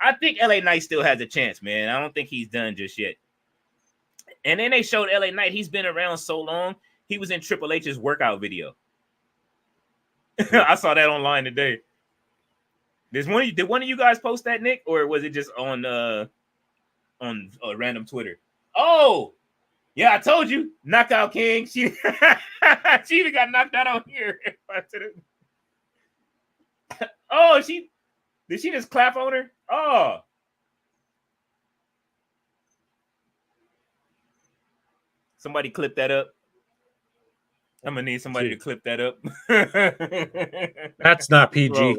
I think LA Knight still has a chance, man. I don't think he's done just yet. And then they showed LA Knight. He's been around so long. He was in Triple H's workout video. I saw that online today. Did one of you guys post that, Nick, or was it just on random Twitter? Oh, yeah, I told you, Knockout King. She even got knocked out on here. Oh, did she just clap on her? Oh. Somebody clip that up. I'm gonna need somebody to clip that up. That's not PG.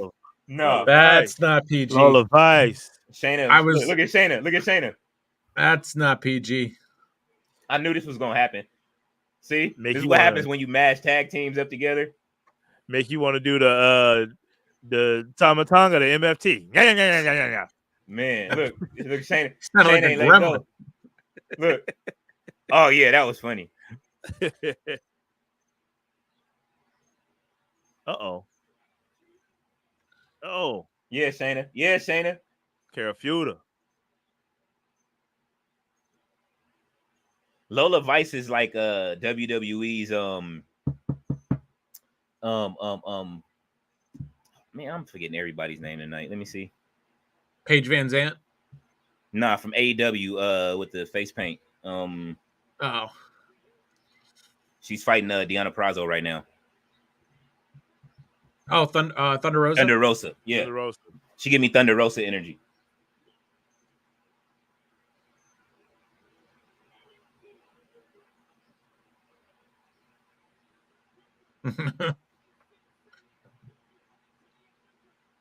No, that's not PG. Lola Vice. Shayna, look at Shayna. Look at Shayna. That's not PG. I knew this was gonna happen. See, this is what happens when you mash tag teams up together. Make you want to do the Tamatanga, the MFT. Yeah. Man, look, Shayna. It's not Shayna like ain't let go. Look. Oh yeah, that was funny. Uh-oh. Oh. Yeah, Shayna. Yeah, Shayna. Carafeuda. Lola Vice is like WWE's man, I'm forgetting everybody's name tonight. Let me see. Paige Van Zant? Nah, from AEW with the face paint. Oh. She's fighting Deonna Purrazzo right now. Oh, Thunder Rosa? Thunder Rosa, yeah. Thunder Rosa. She give me Thunder Rosa energy.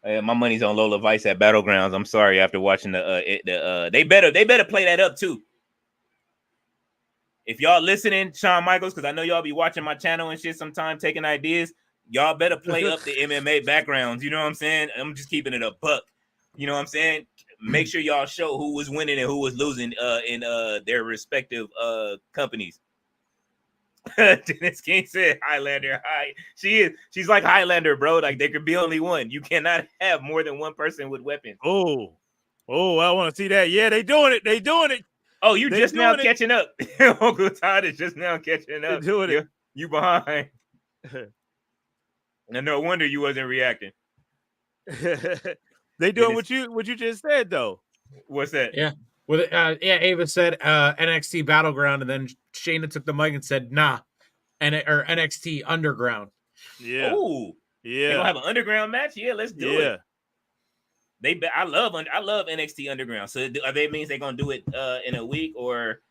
My money's on Lola Vice at Battlegrounds. I'm sorry after watching they better play that up too. if y'all listening, Shawn Michaels, because I know y'all be watching my channel and shit sometime, taking ideas. Y'all better play up the MMA backgrounds. You know what I'm saying? I'm just keeping it a buck. You know what I'm saying? Make sure y'all show who was winning and who was losing in their respective companies. Dennis King said Highlander. She's like Highlander, bro. Like there could be only one. You cannot have more than one person with weapons. Oh, I want to see that. Yeah, they doing it. They doing it. Oh, you just now catching up. Uncle Todd is just now catching up. They doing it. You behind. And no wonder you wasn't reacting. They doing what you just said though. What's that? Yeah. With Ava said NXT Battleground, and then Shayna took the mic and said, "Nah, or NXT Underground." Yeah. Ooh. Yeah. They gonna have an underground match? Yeah, let's do it. I love NXT Underground. So are they means they're gonna do it in a week, or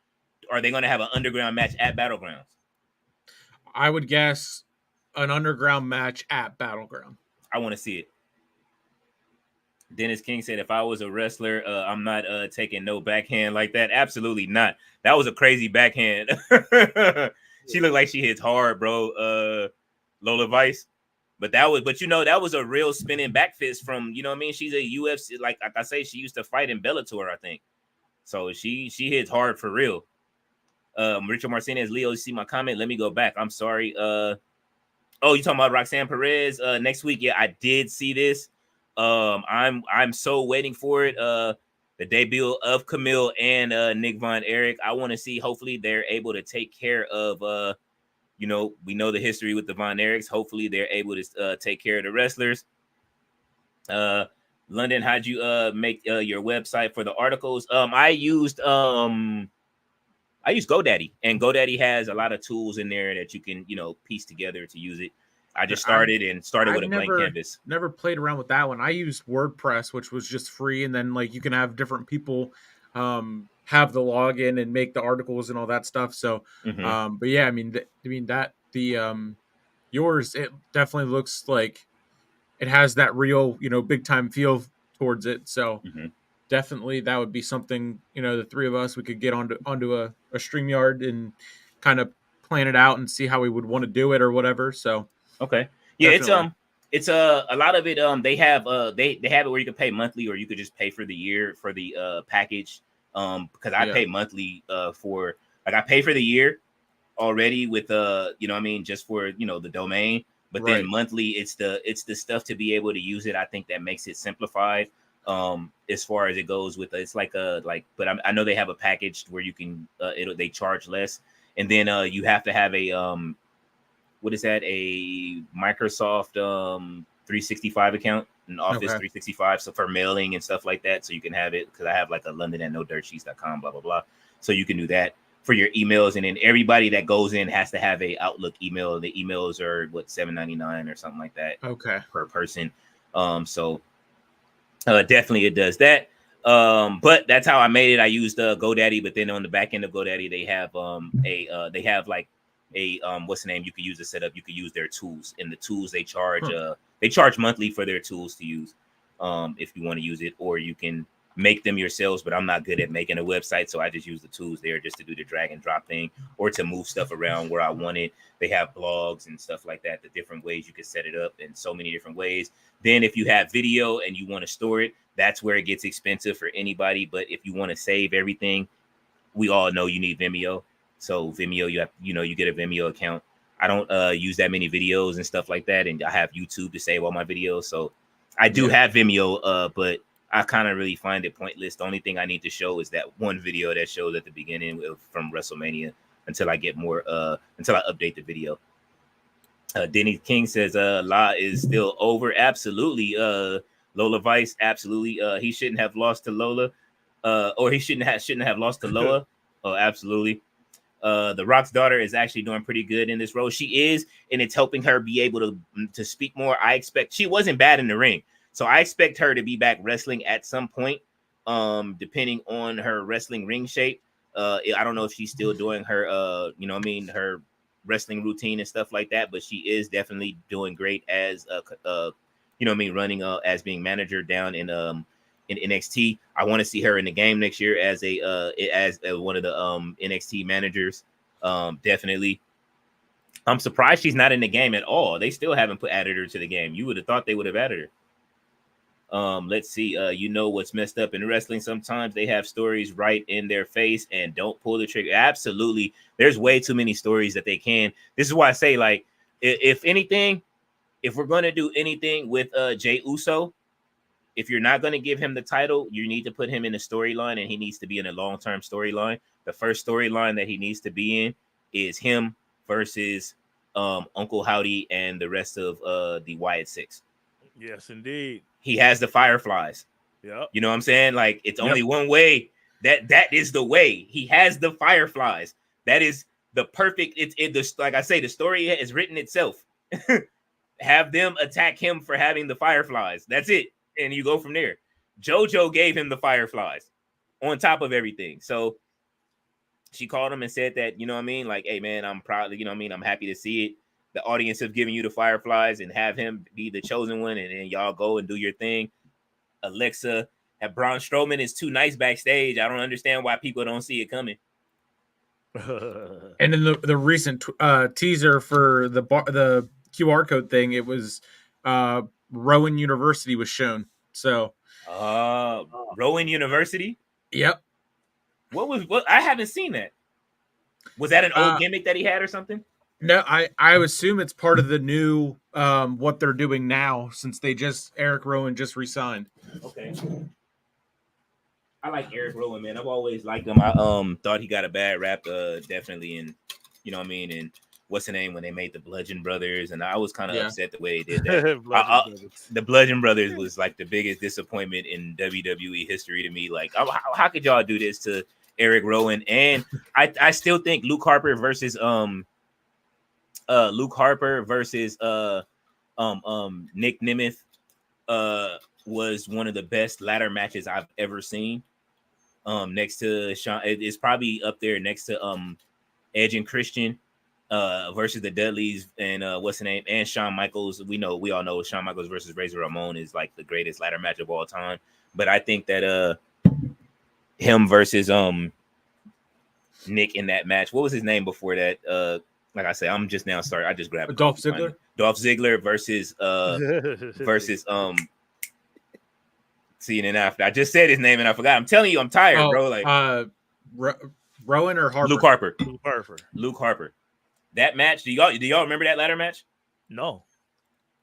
are they gonna have an underground match at Battlegrounds? I would guess an underground match at Battleground. I want to see it. Dennis King said, if I was a wrestler, I'm not taking no backhand like that. Absolutely not. That was a crazy backhand. She looked like she hits hard, bro. Lola Vice. But that was a real spinning back fist from, you know what I mean? She's a UFC, like I say, she used to fight in Bellator, I think. So she hits hard for real. Richard Martinez, Leo, you see my comment? Let me go back. I'm sorry. You talking about Roxanne Perez next week? Yeah, I did see this. I'm so waiting for it. The debut of Camille and Nick Von Erich. I want to see. Hopefully, they're able to take care of. We know the history with the Von Erichs. Hopefully, they're able to take care of the wrestlers. London, how'd you make your website for the articles? I used GoDaddy, and GoDaddy has a lot of tools in there that you can piece together to use it. I just started with a blank canvas. Never played around with that one. I used WordPress, which was just free, and then like you can have different people have the login and make the articles and all that stuff. So, but yeah, yours, it definitely looks like it has that real big time feel towards it. So definitely that would be something the three of us we could get onto a StreamYard and kind of plan it out and see how we would want to do it or whatever. So. Okay. Yeah, definitely. it's a lot of it. They have they have it where you can pay monthly, or you could just pay for the year for the package. Because I pay monthly for I pay for the year already with just for the domain. But then monthly, it's the stuff to be able to use it. I think that makes it simplified. As far as it goes with it's but I know they have a package where you can they charge less, and then you have to have a what is that? A Microsoft 365 account, an Office 365. So for mailing and stuff like that, so you can have it because I have like a London@NoDirtSheets.com, blah blah blah. So you can do that for your emails, and then everybody that goes in has to have a Outlook email. The emails are $7.99 or something like that. Okay, per person. So definitely it does that. But that's how I made it. I used GoDaddy, but then on the back end of GoDaddy, they have what's the name you could use to set up. You could use their tools, and the tools they charge monthly for their tools to use if you want to use it, or you can make them yourselves. But I'm not good at making a website, so I just use the tools there just to do the drag and drop thing or to move stuff around where I want it. They have blogs and stuff like that, the different ways you can set it up in so many different ways. Then if you have video and you want to store it, that's where it gets expensive for anybody. But if you want to save everything, we all know you need Vimeo. So Vimeo, you get a Vimeo account. I don't use that many videos and stuff like that, and I have YouTube to save all my videos. So I do have Vimeo, but I kind of really find it pointless. The only thing I need to show is that one video that shows at the beginning from WrestleMania until I get more until I update the video. Denny King says La is still over. Absolutely. Lola Vice, absolutely. He shouldn't have lost to Lola, or he shouldn't have lost to Lola. Oh, absolutely. The Rock's daughter is actually doing pretty good in this role. She is, and it's helping her be able to speak more. I expect she wasn't bad in the ring, so I expect her to be back wrestling at some point, depending on her wrestling ring shape. I don't know if she's still doing her, her wrestling routine and stuff like that, but she is definitely doing great as, running as being manager down in NXT. I want to see her in the game next year as one of the NXT managers. Definitely. I'm surprised she's not in the game at all. They still haven't added her to the game. You would have thought they would have added her. Let's see. You know what's messed up in wrestling? Sometimes they have stories right in their face and don't pull the trigger. Absolutely. There's way too many stories that they can. This is why I say, like, if anything, if we're going to do anything with Jey Uso, if you're not going to give him the title, you need to put him in a storyline, and he needs to be in a long-term storyline. The first storyline that he needs to be in is him versus Uncle Howdy and the rest of the Wyatt Six. Yes, indeed. He has the Fireflies. Yeah. You know what I'm saying? Like, it's only one way. That is the way. He has the Fireflies. That is the perfect. Like I say, the story has written itself. Have them attack him for having the Fireflies. That's it. And you go from there. JoJo gave him the Fireflies on top of everything. So she called him and said that, you know what I mean? Like, hey, man, I'm proud. You know what I mean? I'm happy to see it. The audience have given you the Fireflies, and have him be the chosen one, and then y'all go and do your thing. Alexa, and Braun Strowman is too nice backstage. I don't understand why people don't see it coming. And in the recent teaser for the QR code thing, it was Rowan University was shown. So Rowan University? Yep. What I haven't seen that. Was that an old gimmick that he had or something? No, I assume it's part of the new what they're doing now, since Eric Rowan just resigned. Okay. I like Eric Rowan, man. I've always liked him. I thought he got a bad rap, definitely, and you know what I mean. And what's the name when they made the Bludgeon Brothers? And I was kind of upset the way they did that. The Bludgeon Brothers was like the biggest disappointment in WWE history to me. Like, how could y'all do this to Eric Rowan? And I still think Luke Harper versus Nick Nemeth was one of the best ladder matches I've ever seen. Next to Shawn, it's probably up there next to Edge and Christian versus the Dudleys and what's the name, and Shawn Michaels. We all know Shawn Michaels versus Razor Ramon is like the greatest ladder match of all time. But I think that him versus Nick in that match. What was his name before that? Like I said, I'm just now starting. I just grabbed Dolph Ziggler. Dolph Ziggler versus seeing it after. I just said his name and I forgot. I'm telling you, I'm tired, bro. Like Rowan or Harper? Luke Harper. That match. Do y'all remember that ladder match? No,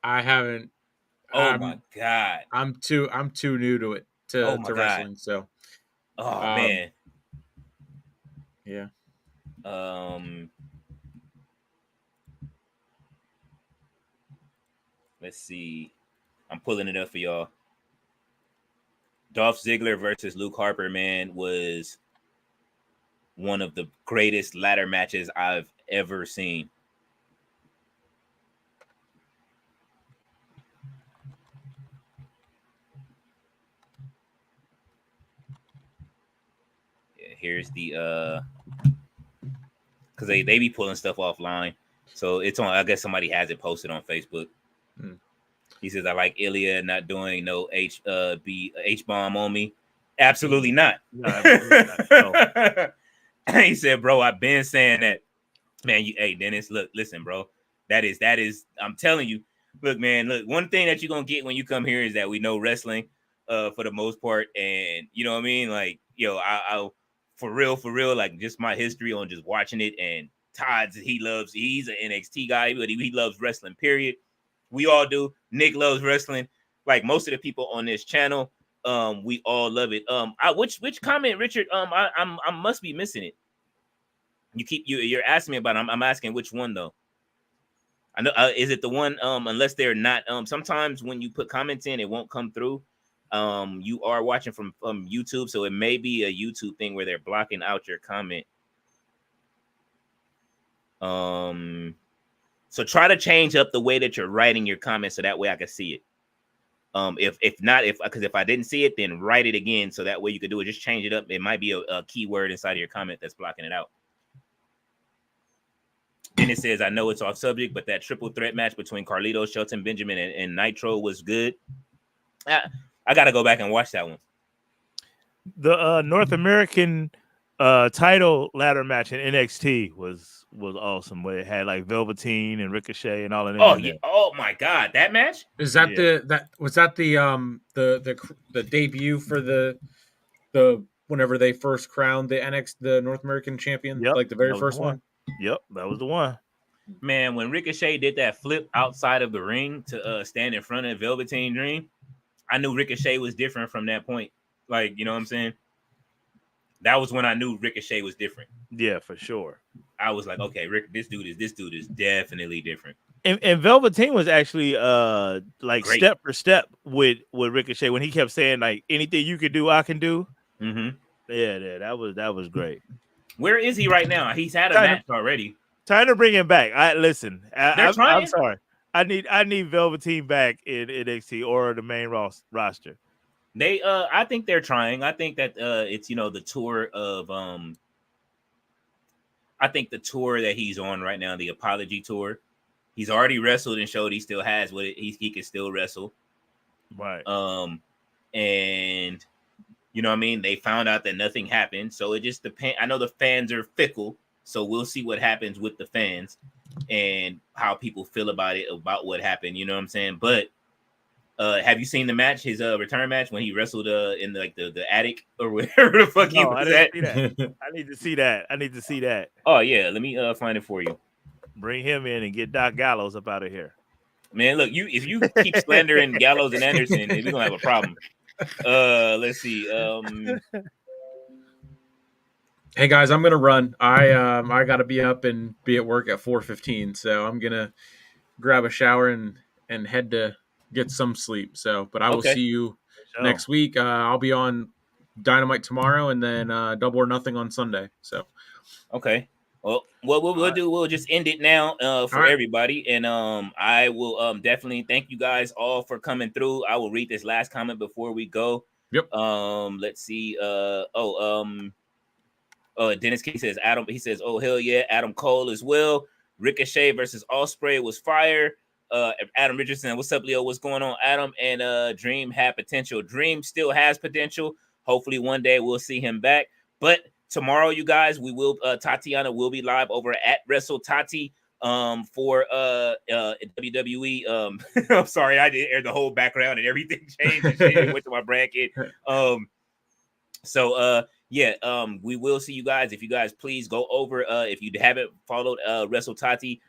I haven't. Oh my god, I'm too new to it to wrestling. So, man, yeah. Let's see. I'm pulling it up for y'all. Dolph Ziggler versus Luke Harper, man, was one of the greatest ladder matches I've ever seen. Yeah, here's the because they be pulling stuff offline. So it's on, I guess somebody has it posted on Facebook. He says, I like Ilya not doing no H-bomb on me. Absolutely not. No. He said, bro, I've been saying that. Man, hey, Dennis, listen, bro. That is, I'm telling you, look, one thing that you're going to get when you come here is that we know wrestling for the most part. And you know what I mean? Like, yo, I for real, like just my history on just watching it. And Todd's, he's an NXT guy, but he loves wrestling, period. We all do. Nick loves wrestling. Like most of the people on this channel, we all love it. Which comment, Richard? I must be missing it. You're asking me about it. I'm asking which one though. I know. Is it the one? Unless they're not. Sometimes when you put comments in, it won't come through. You are watching from YouTube, so it may be a YouTube thing where they're blocking out your comment. So try to change up the way that you're writing your comments so that way I can see it. If I didn't see it, then write it again so that way you could do it. Just change it up. It might be a keyword inside of your comment that's blocking it out. Then it says, I know it's off subject, but that triple threat match between Carlito, Shelton Benjamin, and Nitro was good. I got to go back and watch that one. The North American title ladder match in NXT was awesome. Where it had like Velveteen and Ricochet and all of them Oh in yeah. there. Oh my God, that match. Is that Yeah. the debut for the whenever they first crowned the North American champion, Yep, like the that very was the first one? Yep, that was the one. Man, when Ricochet did that flip outside of the ring to stand in front of Velveteen Dream, I knew Ricochet was different from that point. Like, you know what I'm saying? That was when I knew Ricochet was different. Yeah, for sure. I was like, okay, Rick, this dude is definitely different. And Velveteen was actually like Great. step for step with Ricochet when he kept saying like anything you could do, I can do. Mm-hmm. Yeah, that was great. Where is he right now? He's had a Time match already. Time to bring him back. They're I'm trying. sorry. I need Velveteen back in NXT or the main roster. They I think they're trying. I think that it's the tour of I think the tour that he's on right now, the apology tour. He's already wrestled and showed he still has what he can still wrestle. Right. And you know what I mean? They found out that nothing happened. So it just depends. I know the fans are fickle, so we'll see what happens with the fans and how people feel about it, about what happened. You know what I'm saying? But have you seen the match, his return match when he wrestled in the attic or wherever the fuck he No, I was didn't at? see that. I need to see that. Oh yeah, let me find it for you. Bring him in and get Doc Gallows up out of here. Man, look, if you keep slandering Gallows and Anderson, we're gonna have a problem. Let's see. Hey guys, I'm gonna run. I gotta be up and be at work at 4:15, so I'm gonna grab a shower and head to get some sleep. So, but I will Okay. see you next week. I'll be on Dynamite tomorrow, and then Double or Nothing on Sunday. So, okay. Well, what we'll do, we'll just end it now for everybody, and I will definitely thank you guys all for coming through. I will read this last comment before we go. Yep. Let's see. Dennis King says Adam. He says, "Oh hell yeah, Adam Cole as well. Ricochet versus Ospreay was fire." Adam Richardson, what's up, Leo? What's going on, Adam? And Dream had potential. Dream still has potential. Hopefully, one day we'll see him back. But tomorrow, you guys, we will. Tatiana will be live over at Wrestle Tati for WWE. I'm sorry, I did air the whole background and everything changed. It went to my bracket. We will see you guys. If you guys please go over, if you haven't followed Wrestle Tati,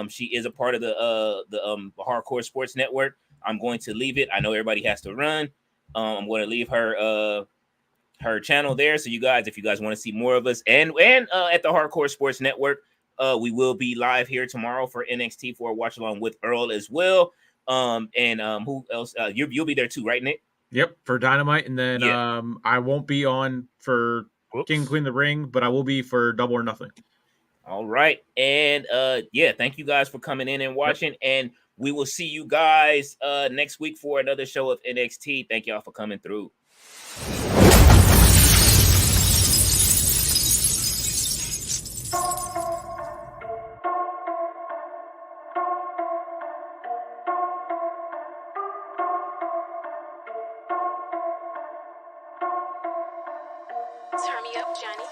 she is a part of the Hardcore Sports Network. I'm going to leave it. I know everybody has to run. I'm going to leave her channel there. So you guys, if you guys want to see more of us and at the Hardcore Sports Network, we will be live here tomorrow for NXT for a watch along with Earl as well. Who else? You'll be there too, right, Nick? Yep, for Dynamite, and then I won't be on for King and Queen of the Ring, but I will be for Double or Nothing. All right, and thank you guys for coming in and watching, and we will see you guys next week for another show of NXT. Thank y'all for coming through. Turn me up, Johnny.